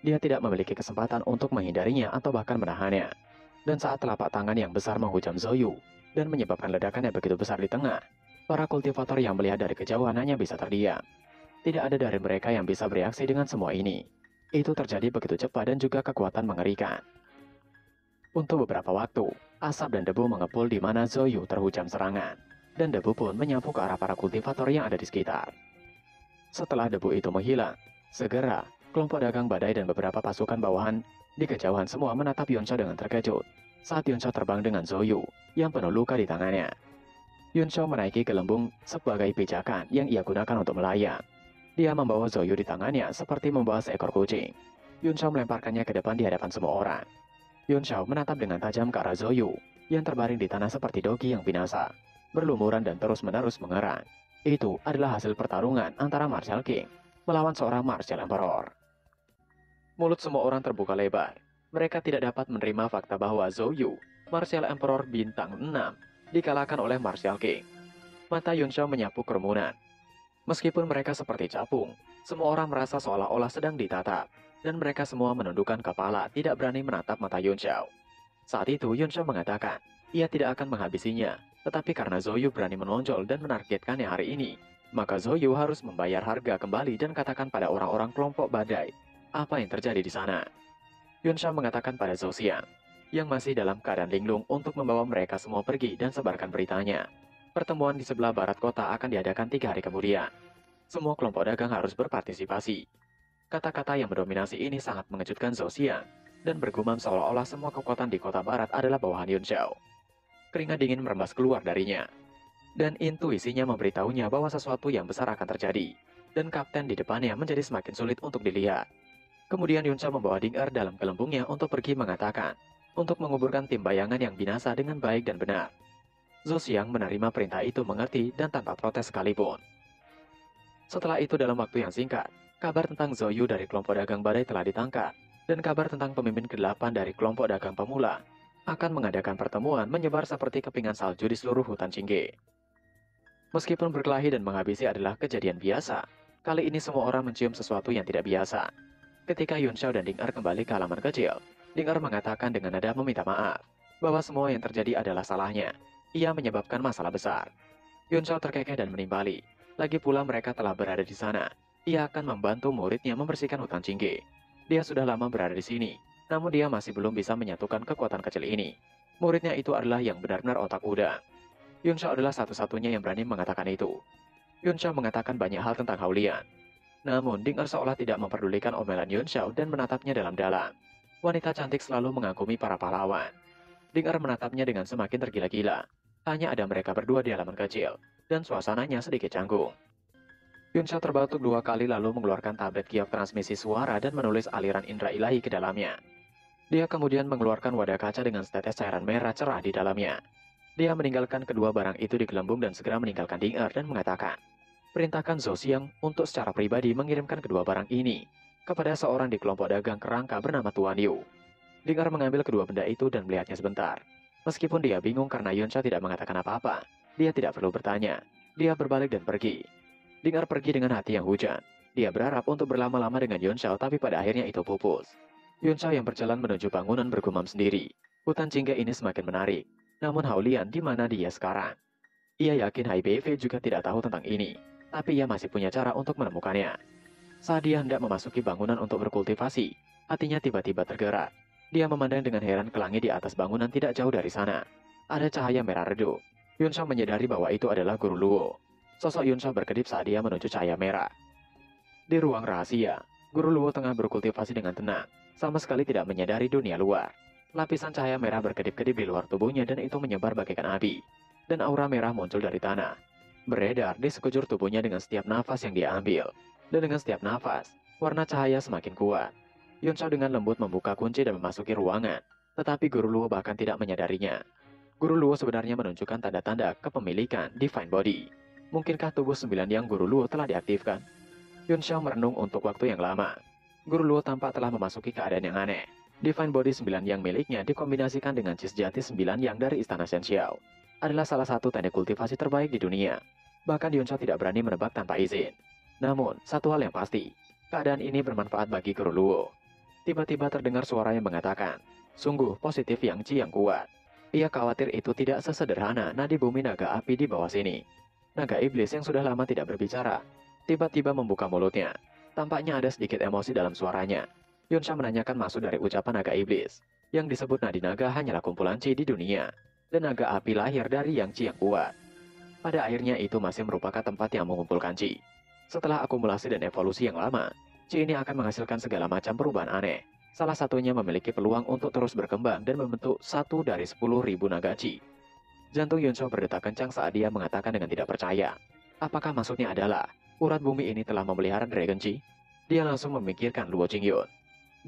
Dia tidak memiliki kesempatan untuk menghindarinya atau bahkan menahannya. Dan saat telapak tangan yang besar menghujam Zoyu dan menyebabkan ledakan yang begitu besar di tengah, Para kultivator yang melihat dari kejauhan hanya bisa terdiam. Tidak ada dari mereka yang bisa bereaksi dengan semua ini. Itu terjadi begitu cepat dan juga kekuatan mengerikan. Untuk beberapa waktu, asap dan debu mengepul di mana Zoyu terhujam serangan. Dan debu pun menyapu ke arah para kultivator yang ada di sekitar. Setelah debu itu menghilang, segera kelompok dagang badai dan beberapa pasukan bawahan di kejauhan semua menatap Yunsho dengan terkejut saat Yunsho terbang dengan Zoyu yang penuh luka di tangannya. Yunsho menaiki gelembung sebagai pijakan yang ia gunakan untuk melayang. Dia membawa Zoyu di tangannya seperti membawa seekor kucing. Yunsho melemparkannya ke depan di hadapan semua orang. Yunsho menatap dengan tajam ke arah Zoyu yang terbaring di tanah seperti dogi yang binasa, berlumuran dan terus-menerus mengerang. Itu adalah hasil pertarungan antara Martial King melawan seorang Martial Emperor. Mulut semua orang terbuka lebar. Mereka tidak dapat menerima fakta bahwa Zoyu, Martial Emperor bintang 6, dikalahkan oleh Martial King. Mata Yunsho menyapu kerumunan. Meskipun mereka seperti capung, semua orang merasa seolah-olah sedang ditatap, dan mereka semua menundukkan kepala tidak berani menatap mata Yunsho. Saat itu Yunsho mengatakan, ia tidak akan menghabisinya, tetapi karena Zoyu berani menonjol dan menargetkannya hari ini, maka Zoyu harus membayar harga kembali dan katakan pada orang-orang kelompok badai apa yang terjadi di sana. Yunsho mengatakan pada Zhou Xiang, yang masih dalam keadaan linglung untuk membawa mereka semua pergi dan sebarkan beritanya. Pertemuan di sebelah barat kota akan diadakan 3 hari kemudian. Semua kelompok dagang harus berpartisipasi. Kata-kata yang mendominasi ini sangat mengejutkan Zhou Xiang, dan bergumam seolah-olah semua kekuatan di kota barat adalah bawahan Yunsho. Keringat dingin merembas keluar darinya. Dan intuisinya memberitahunya bahwa sesuatu yang besar akan terjadi, dan kapten di depannya menjadi semakin sulit untuk dilihat. Kemudian Yunsho membawa Ding-er dalam gelembungnya untuk pergi mengatakan, untuk menguburkan tim bayangan yang binasa dengan baik dan benar. Zhou Xiang menerima perintah itu mengerti dan tanpa protes sekalipun. Setelah itu dalam waktu yang singkat, kabar tentang Zoyu dari kelompok dagang badai telah ditangkap, dan kabar tentang pemimpin ke-8 dari kelompok dagang pemula akan mengadakan pertemuan menyebar seperti kepingan salju di seluruh hutan Jingge. Meskipun berkelahi dan menghabisi adalah kejadian biasa, kali ini semua orang mencium sesuatu yang tidak biasa. Ketika Yunsho dan Ding-er kembali ke halaman kecil, Ding-er mengatakan dengan nada meminta maaf, bahwa semua yang terjadi adalah salahnya. Ia menyebabkan masalah besar. Yunsho terkekeh dan menimpali. Lagi pula mereka telah berada di sana. Ia akan membantu muridnya membersihkan hutan Jingge. Dia sudah lama berada di sini, namun dia masih belum bisa menyatukan kekuatan kecil ini. Muridnya itu adalah yang benar-benar otak udang. Yunsho adalah satu-satunya yang berani mengatakan itu. Yunsho mengatakan banyak hal tentang Hao-Lian. Namun, Ding-er seolah tidak memperdulikan omelan Yunsho dan menatapnya dalam-dalam. Wanita cantik selalu mengagumi para pahlawan. Ding-er menatapnya dengan semakin tergila-gila. Hanya ada mereka berdua di halaman kecil, dan suasananya sedikit canggung. Yunsho terbatuk 2 kali lalu mengeluarkan tablet giok transmisi suara dan menulis aliran indera ilahi ke dalamnya. Dia kemudian mengeluarkan wadah kaca dengan setetes cairan merah cerah di dalamnya. Dia meninggalkan kedua barang itu di gelembung dan segera meninggalkan Ding-er dan mengatakan, perintahkan Zhou Xiang untuk secara pribadi mengirimkan kedua barang ini kepada seorang di kelompok dagang kerangka bernama Tuan Yu. Ding-er mengambil kedua benda itu dan melihatnya sebentar. Meskipun dia bingung karena Yunsho tidak mengatakan apa-apa, dia tidak perlu bertanya. Dia berbalik dan pergi. Ding-er pergi dengan hati yang hujan. Dia berharap untuk berlama-lama dengan Yunsho, tapi pada akhirnya itu pupus. Yunsho yang berjalan menuju bangunan bergumam sendiri. Hutan Jingge ini semakin menarik. Namun Hao-Lian di mana dia sekarang? Ia yakin HBV juga tidak tahu tentang ini, tapi ia masih punya cara untuk menemukannya. Saat dia hendak memasuki bangunan untuk berkultivasi, hatinya tiba-tiba tergerak. Dia memandang dengan heran ke langit di atas bangunan tidak jauh dari sana. Ada cahaya merah redup. Yunsho menyadari bahwa itu adalah Guru Luo. Sosok Yunsho berkedip saat dia menuju cahaya merah. Di ruang rahasia, Guru Luo tengah berkultivasi dengan tenang, sama sekali tidak menyadari dunia luar. Lapisan cahaya merah berkedip-kedip di luar tubuhnya dan itu menyebar bagaikan api. Dan aura merah muncul dari tanah, beredar di sekujur tubuhnya dengan setiap nafas yang dia ambil. Dan dengan setiap nafas, warna cahaya semakin kuat. Yunsho dengan lembut membuka kunci dan memasuki ruangan, tetapi Guru Luo bahkan tidak menyadarinya. Guru Luo sebenarnya menunjukkan tanda-tanda kepemilikan Divine Body. Mungkinkah tubuh 9 yang Guru Luo telah diaktifkan? Yunsho merenung untuk waktu yang lama. Guru Luo tampak telah memasuki keadaan yang aneh. Divine Body 9 yang miliknya dikombinasikan dengan cis jati 9 yang dari Istana Shenxiao. Adalah salah satu teknik kultivasi terbaik di dunia. Bahkan Yunsho tidak berani menebak tanpa izin. Namun, satu hal yang pasti, keadaan ini bermanfaat bagi Guru Luo. Tiba-tiba terdengar suara yang mengatakan, sungguh positif yang Qi yang kuat. Ia khawatir itu tidak sesederhana nadi bumi naga api di bawah sini. Naga iblis yang sudah lama tidak berbicara, tiba-tiba membuka mulutnya. Tampaknya ada sedikit emosi dalam suaranya. Yunsha menanyakan maksud dari ucapan naga iblis. Yang disebut nadi naga hanyalah kumpulan Qi di dunia, dan naga api lahir dari yang Qi yang kuat. Pada akhirnya itu masih merupakan tempat yang mengumpulkan Qi. Setelah akumulasi dan evolusi yang lama, Qi ini akan menghasilkan segala macam perubahan aneh. Salah satunya memiliki peluang untuk terus berkembang dan membentuk 1 dari 10.000 naga Qi. Jantung Yunsha berdetak kencang saat dia mengatakan dengan tidak percaya. Apakah maksudnya adalah, urat bumi ini telah memelihara Dragon Qi? Dia langsung memikirkan Luo Qingyun.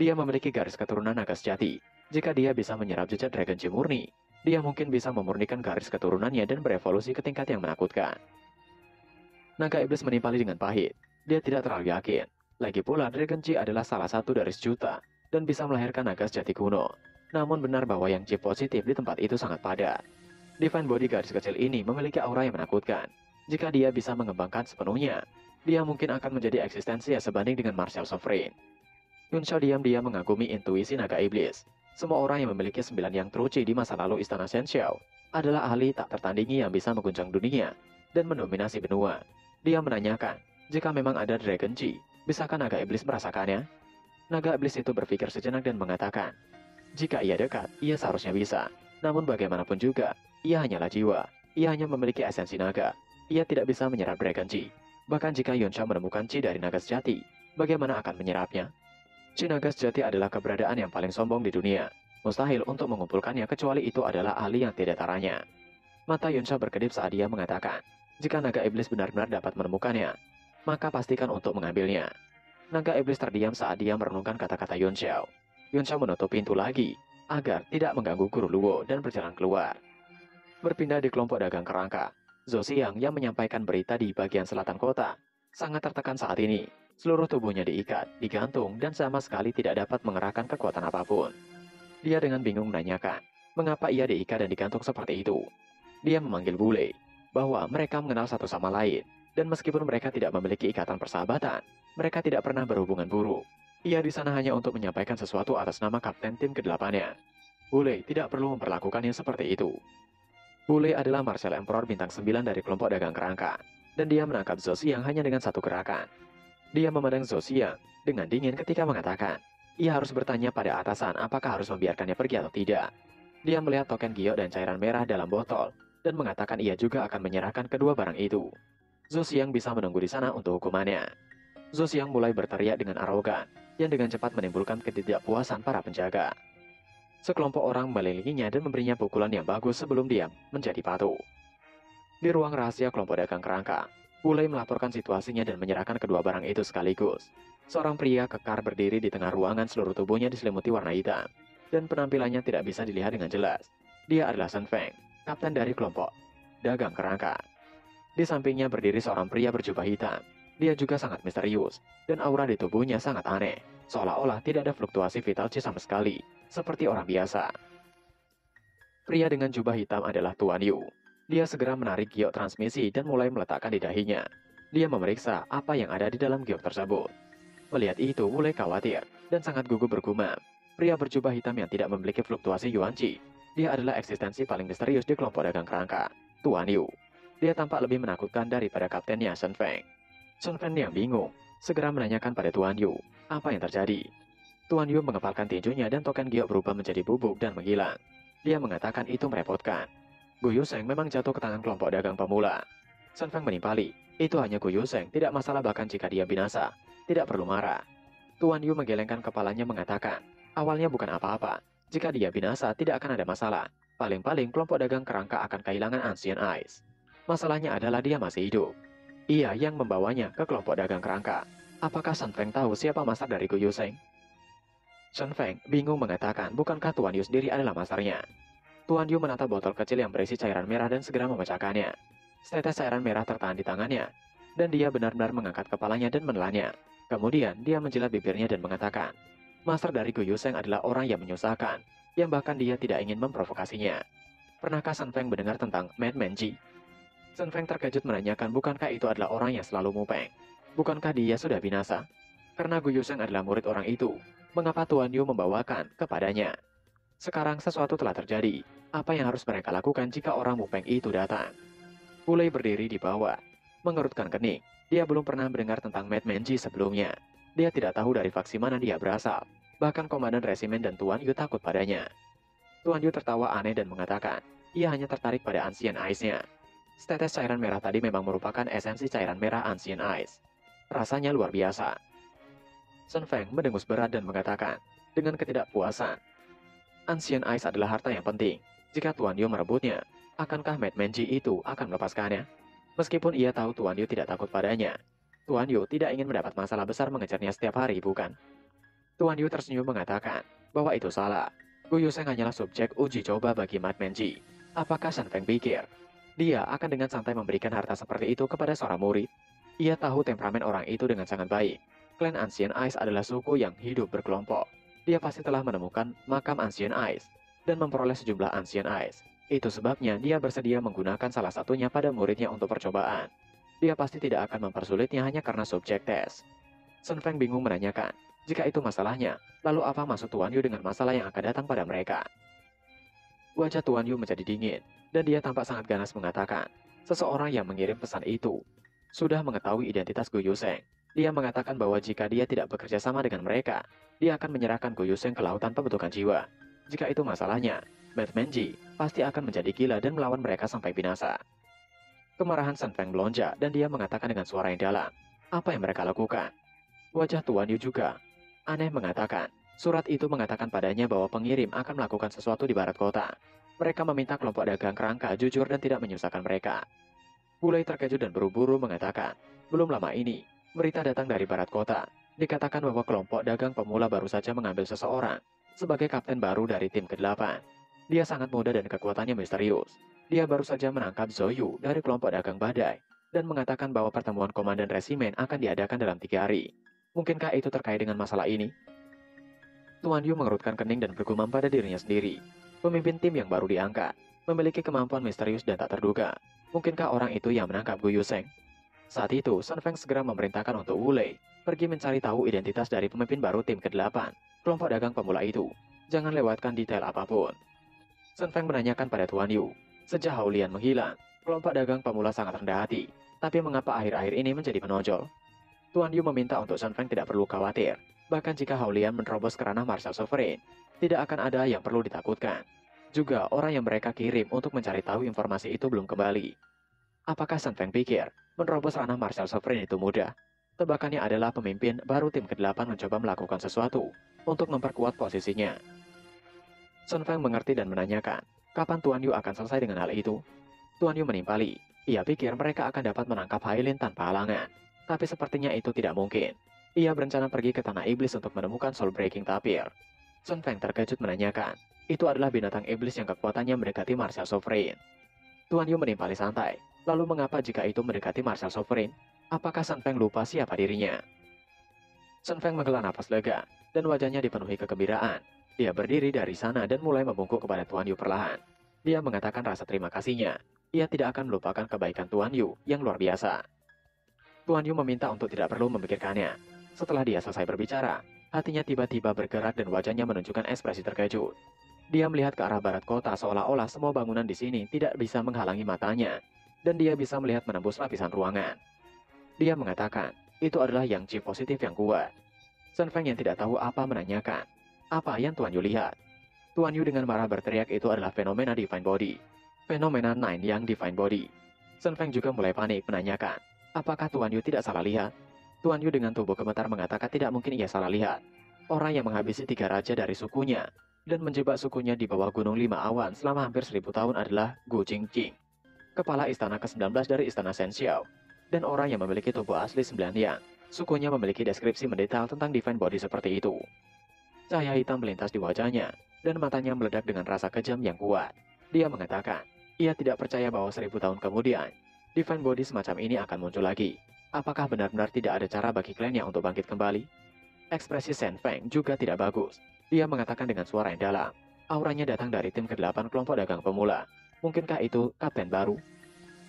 Dia memiliki garis keturunan naga sejati. Jika dia bisa menyerap jejak Dragon Qi murni, dia mungkin bisa memurnikan garis keturunannya dan berevolusi ke tingkat yang menakutkan. Naga iblis menimpali dengan pahit. Dia tidak terlalu yakin. Lagi pula Dragon Qi adalah salah satu dari sejuta dan bisa melahirkan naga sejati kuno. Namun benar bahwa yang Qi positif di tempat itu sangat padat. Divine Body garis kecil ini memiliki aura yang menakutkan. Jika dia bisa mengembangkan sepenuhnya, dia mungkin akan menjadi eksistensinya sebanding dengan Martial Sovereign. Yunsha diam-diam mengagumi intuisi naga iblis. Semua orang yang memiliki 9 yang true Qi di masa lalu Istana Shenxiao adalah ahli tak tertandingi yang bisa mengguncang dunia dan mendominasi benua. Dia menanyakan, jika memang ada Dragon Qi, bisakah naga iblis merasakannya? Naga iblis itu berpikir sejenak dan mengatakan, jika ia dekat, ia seharusnya bisa. Namun bagaimanapun juga, ia hanyalah jiwa. Ia hanya memiliki esensi naga. Ia tidak bisa menyerap Dragon Qi. Bahkan jika Yunsha menemukan Qi dari naga sejati, bagaimana akan menyerapnya? Qi naga sejati adalah keberadaan yang paling sombong di dunia. Mustahil untuk mengumpulkannya kecuali itu adalah ahli yang tidak taranya. Mata Yunsha berkedip saat dia mengatakan, jika naga iblis benar-benar dapat menemukannya, maka pastikan untuk mengambilnya. Naga iblis terdiam saat dia merenungkan kata-kata Yunsha. Yunsha menutup pintu lagi, agar tidak mengganggu guru Luo dan berjalan keluar. Berpindah di kelompok dagang kerangka, Zhou Xiang yang menyampaikan berita di bagian selatan kota, sangat tertekan saat ini. Seluruh tubuhnya diikat, digantung, dan sama sekali tidak dapat mengerahkan kekuatan apapun. Dia dengan bingung menanyakan, mengapa ia diikat dan digantung seperti itu. Dia memanggil bule, bahwa mereka mengenal satu sama lain, dan meskipun mereka tidak memiliki ikatan persahabatan, mereka tidak pernah berhubungan buruk. Ia di sana hanya untuk menyampaikan sesuatu atas nama kapten tim ke-8-nya. Bule tidak perlu memperlakukannya seperti itu. Bule adalah Martial Emperor bintang 9 dari kelompok dagang kerangka, dan dia menangkap Zhou Xiang hanya dengan satu gerakan. Dia memandang Zhou Xiang dengan dingin ketika mengatakan, ia harus bertanya pada atasan apakah harus membiarkannya pergi atau tidak. Dia melihat token giok dan cairan merah dalam botol, dan mengatakan ia juga akan menyerahkan kedua barang itu. Zhou Xiang bisa menunggu di sana untuk hukumannya. Zhou Xiang mulai berteriak dengan arogan, yang dengan cepat menimbulkan ketidakpuasan para penjaga. Sekelompok orang mengelilinginya dan memberinya pukulan yang bagus sebelum dia menjadi patuh. Di ruang rahasia kelompok dagang kerangka, Bule melaporkan situasinya dan menyerahkan kedua barang itu sekaligus. Seorang pria kekar berdiri di tengah ruangan, seluruh tubuhnya diselimuti warna hitam, dan penampilannya tidak bisa dilihat dengan jelas. Dia adalah Sun Feng, kapten dari kelompok dagang kerangka. Di sampingnya berdiri seorang pria berjubah hitam. Dia juga sangat misterius, dan aura di tubuhnya sangat aneh, seolah-olah tidak ada fluktuasi vital Qi sama sekali, seperti orang biasa. Pria dengan jubah hitam adalah Tuan Yu. Dia segera menarik giok transmisi dan mulai meletakkan di dahinya. Dia memeriksa apa yang ada di dalam giok tersebut. Melihat itu, mulai khawatir dan sangat gugup bergumam. Pria berjubah hitam yang tidak memiliki fluktuasi Yuan Qi. Dia adalah eksistensi paling misterius di kelompok dagang kerangka, Tuan Yu. Dia tampak lebih menakutkan daripada kaptennya Sun Feng. Sun Feng yang bingung, segera menanyakan pada Tuan Yu, apa yang terjadi. Tuan Yu mengepalkan tinjunya dan token giok berubah menjadi bubuk dan menghilang. Dia mengatakan itu merepotkan. Gu Yusheng memang jatuh ke tangan kelompok dagang pemula. Sun Feng menimpali, itu hanya Gu Yusheng, tidak masalah bahkan jika dia binasa. Tidak perlu marah. Tuan Yu menggelengkan kepalanya mengatakan, awalnya bukan apa-apa. Jika dia binasa, tidak akan ada masalah. Paling-paling kelompok dagang kerangka akan kehilangan Ancient Eyes. Masalahnya adalah dia masih hidup. Ia yang membawanya ke kelompok dagang kerangka. Apakah Sun Feng tahu siapa master dari Gu Yusheng? Sun Feng bingung mengatakan, bukankah Tuan Yu sendiri adalah masternya? Tuan Yu menatap botol kecil yang berisi cairan merah dan segera memecahkannya. Setetes cairan merah tertahan di tangannya, dan dia benar-benar mengangkat kepalanya dan menelannya. Kemudian dia menjilat bibirnya dan mengatakan, master dari Gu Yusheng adalah orang yang menyusahkan, yang bahkan dia tidak ingin memprovokasinya. Pernahkah Sun Feng mendengar tentang Madman Ji? Sun Feng terkejut menanyakan, bukankah itu adalah orang yang selalu mupeng? Bukankah dia sudah binasa? Karena Gu Yusheng adalah murid orang itu, mengapa Tuan Yu membawakan kepadanya? Sekarang sesuatu telah terjadi. Apa yang harus mereka lakukan jika orang mupeng itu datang? Wulei berdiri di bawah, mengerutkan kening. Dia belum pernah mendengar tentang Mad Menji sebelumnya. Dia tidak tahu dari faksi mana dia berasal. Bahkan Komandan Resimen dan Tuan Yu takut padanya. Tuan Yu tertawa aneh dan mengatakan, ia hanya tertarik pada Ancient Ice-nya. Setetes cairan merah tadi memang merupakan esensi cairan merah Ancient Ice. Rasanya luar biasa. Sun Feng mendengus berat dan mengatakan, dengan ketidakpuasan, Ancient Ice adalah harta yang penting. Jika Tuan Yu merebutnya, akankah Mad Menji itu akan melepaskannya? Meskipun ia tahu Tuan Yu tidak takut padanya, Tuan Yu tidak ingin mendapat masalah besar mengejarnya setiap hari, bukan? Tuan Yu tersenyum mengatakan bahwa itu salah. Gu Yuseng hanyalah subjek uji coba bagi Mad Menji. Apakah Sun Feng pikir dia akan dengan santai memberikan harta seperti itu kepada seorang murid? Ia tahu temperamen orang itu dengan sangat baik. Klan Ancient Ice adalah suku yang hidup berkelompok. Dia pasti telah menemukan makam Ancient Ice dan memperoleh sejumlah Ancient Ice. Itu sebabnya dia bersedia menggunakan salah satunya pada muridnya untuk percobaan. Dia pasti tidak akan mempersulitnya hanya karena subjek tes. Sun Feng bingung menanyakan, jika itu masalahnya, lalu apa maksud Tuan Yu dengan masalah yang akan datang pada mereka? Wajah Tuan Yu menjadi dingin, dan dia tampak sangat ganas mengatakan, seseorang yang mengirim pesan itu sudah mengetahui identitas Gu Yuseng. Dia mengatakan bahwa jika dia tidak bekerja sama dengan mereka, dia akan menyerahkan Gu Yuseng ke lautan pembentukan jiwa. Jika itu masalahnya, Mad Menji pasti akan menjadi gila dan melawan mereka sampai binasa. Kemarahan Sun Feng melonjak dan dia mengatakan dengan suara yang dalam, apa yang mereka lakukan? Wajah Tuan Yu juga aneh mengatakan, surat itu mengatakan padanya bahwa pengirim akan melakukan sesuatu di barat kota. Mereka meminta kelompok dagang kerangka jujur dan tidak menyusahkan mereka. Wulei terkejut dan buru-buru mengatakan, belum lama ini, berita datang dari barat kota. Dikatakan bahwa kelompok dagang pemula baru saja mengambil seseorang sebagai kapten baru dari tim ke-8. Dia sangat muda dan kekuatannya misterius. Dia baru saja menangkap Zoyu dari kelompok dagang badai dan mengatakan bahwa pertemuan komandan resimen akan diadakan dalam 3 hari. Mungkinkah itu terkait dengan masalah ini? Tuan Yu mengerutkan kening dan bergumam pada dirinya sendiri. Pemimpin tim yang baru diangkat memiliki kemampuan misterius dan tak terduga. Mungkinkah orang itu yang menangkap Gu Yuseng? Saat itu, Sun Feng segera memerintahkan untuk Wulei pergi mencari tahu identitas dari pemimpin baru tim ke-8, kelompok dagang pemula itu. Jangan lewatkan detail apapun. Sun Feng menanyakan pada Tuan Yu, sejak Hao Lian menghilang, kelompok dagang pemula sangat rendah hati. Tapi mengapa akhir-akhir ini menjadi menonjol? Tuan Yu meminta untuk Sun Feng tidak perlu khawatir. Bahkan jika Hao Lian menerobos ke ranah Martial Sovereign, tidak akan ada yang perlu ditakutkan. Juga orang yang mereka kirim untuk mencari tahu informasi itu belum kembali. Apakah Sun Feng pikir menerobos ranah Martial Sovereign itu mudah? Tebakannya adalah pemimpin baru tim ke-8 mencoba melakukan sesuatu untuk memperkuat posisinya. Sun Feng mengerti dan menanyakan, kapan Tuan Yu akan selesai dengan hal itu? Tuan Yu menimpali, ia pikir mereka akan dapat menangkap Hailin tanpa halangan. Tapi sepertinya itu tidak mungkin. Ia berencana pergi ke Tanah Iblis untuk menemukan Soul Breaking Tapir. Sun Feng terkejut menanyakan, itu adalah binatang iblis yang kekuatannya mendekati Martial Sovereign. Tuan Yu menimpali santai, lalu mengapa jika itu mendekati Martial Sovereign? Apakah Sun Feng lupa siapa dirinya? Sun Feng menghela napas lega, dan wajahnya dipenuhi kegembiraan. Dia berdiri dari sana dan mulai membungkuk kepada Tuan Yu perlahan. Dia mengatakan rasa terima kasihnya. Ia tidak akan melupakan kebaikan Tuan Yu yang luar biasa. Tuan Yu meminta untuk tidak perlu memikirkannya. Setelah dia selesai berbicara, hatinya tiba-tiba bergerak dan wajahnya menunjukkan ekspresi terkejut. Dia melihat ke arah barat kota seolah-olah semua bangunan di sini tidak bisa menghalangi matanya, dan dia bisa melihat menembus lapisan ruangan. Dia mengatakan, itu adalah yang chi positif yang kuat. Sun Feng yang tidak tahu apa menanyakan, apa yang Tuan Yu lihat? Tuan Yu dengan marah berteriak itu adalah fenomena Divine Body. Fenomena Nine yang Divine Body. Sun Feng juga mulai panik menanyakan, apakah Tuan Yu tidak salah lihat? Tuan Yu dengan tubuh gemetar mengatakan tidak mungkin ia salah lihat. Orang yang menghabisi 3 raja dari sukunya dan menjebak sukunya di bawah Gunung 5 Awan selama hampir 1000 tahun adalah Gu Qingqing, kepala istana ke-19 dari istana Shen Xiao, dan orang yang memiliki tubuh asli 9 yang sukunya memiliki deskripsi mendetail tentang Divine Body seperti itu. Cahaya hitam melintas di wajahnya dan matanya meledak dengan rasa kejam yang kuat. Dia mengatakan, ia tidak percaya bahwa 1000 tahun kemudian Divine Body semacam ini akan muncul lagi. Apakah benar-benar tidak ada cara bagi klannya untuk bangkit kembali? Ekspresi Sun Feng juga tidak bagus. Dia mengatakan dengan suara yang dalam, auranya datang dari tim ke-8 kelompok dagang pemula. Mungkinkah itu kapten baru?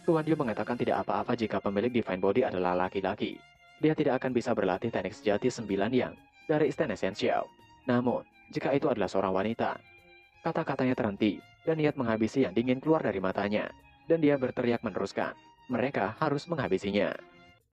Tuan Yu mengatakan tidak apa-apa jika pemilik Divine Body adalah laki-laki. Dia tidak akan bisa berlatih teknik sejati 9 yang dari istana Shen Xiao. Namun, jika itu adalah seorang wanita, kata-katanya terhenti dan niat menghabisi yang dingin keluar dari matanya. Dan dia berteriak meneruskan, Mereka harus menghabisinya.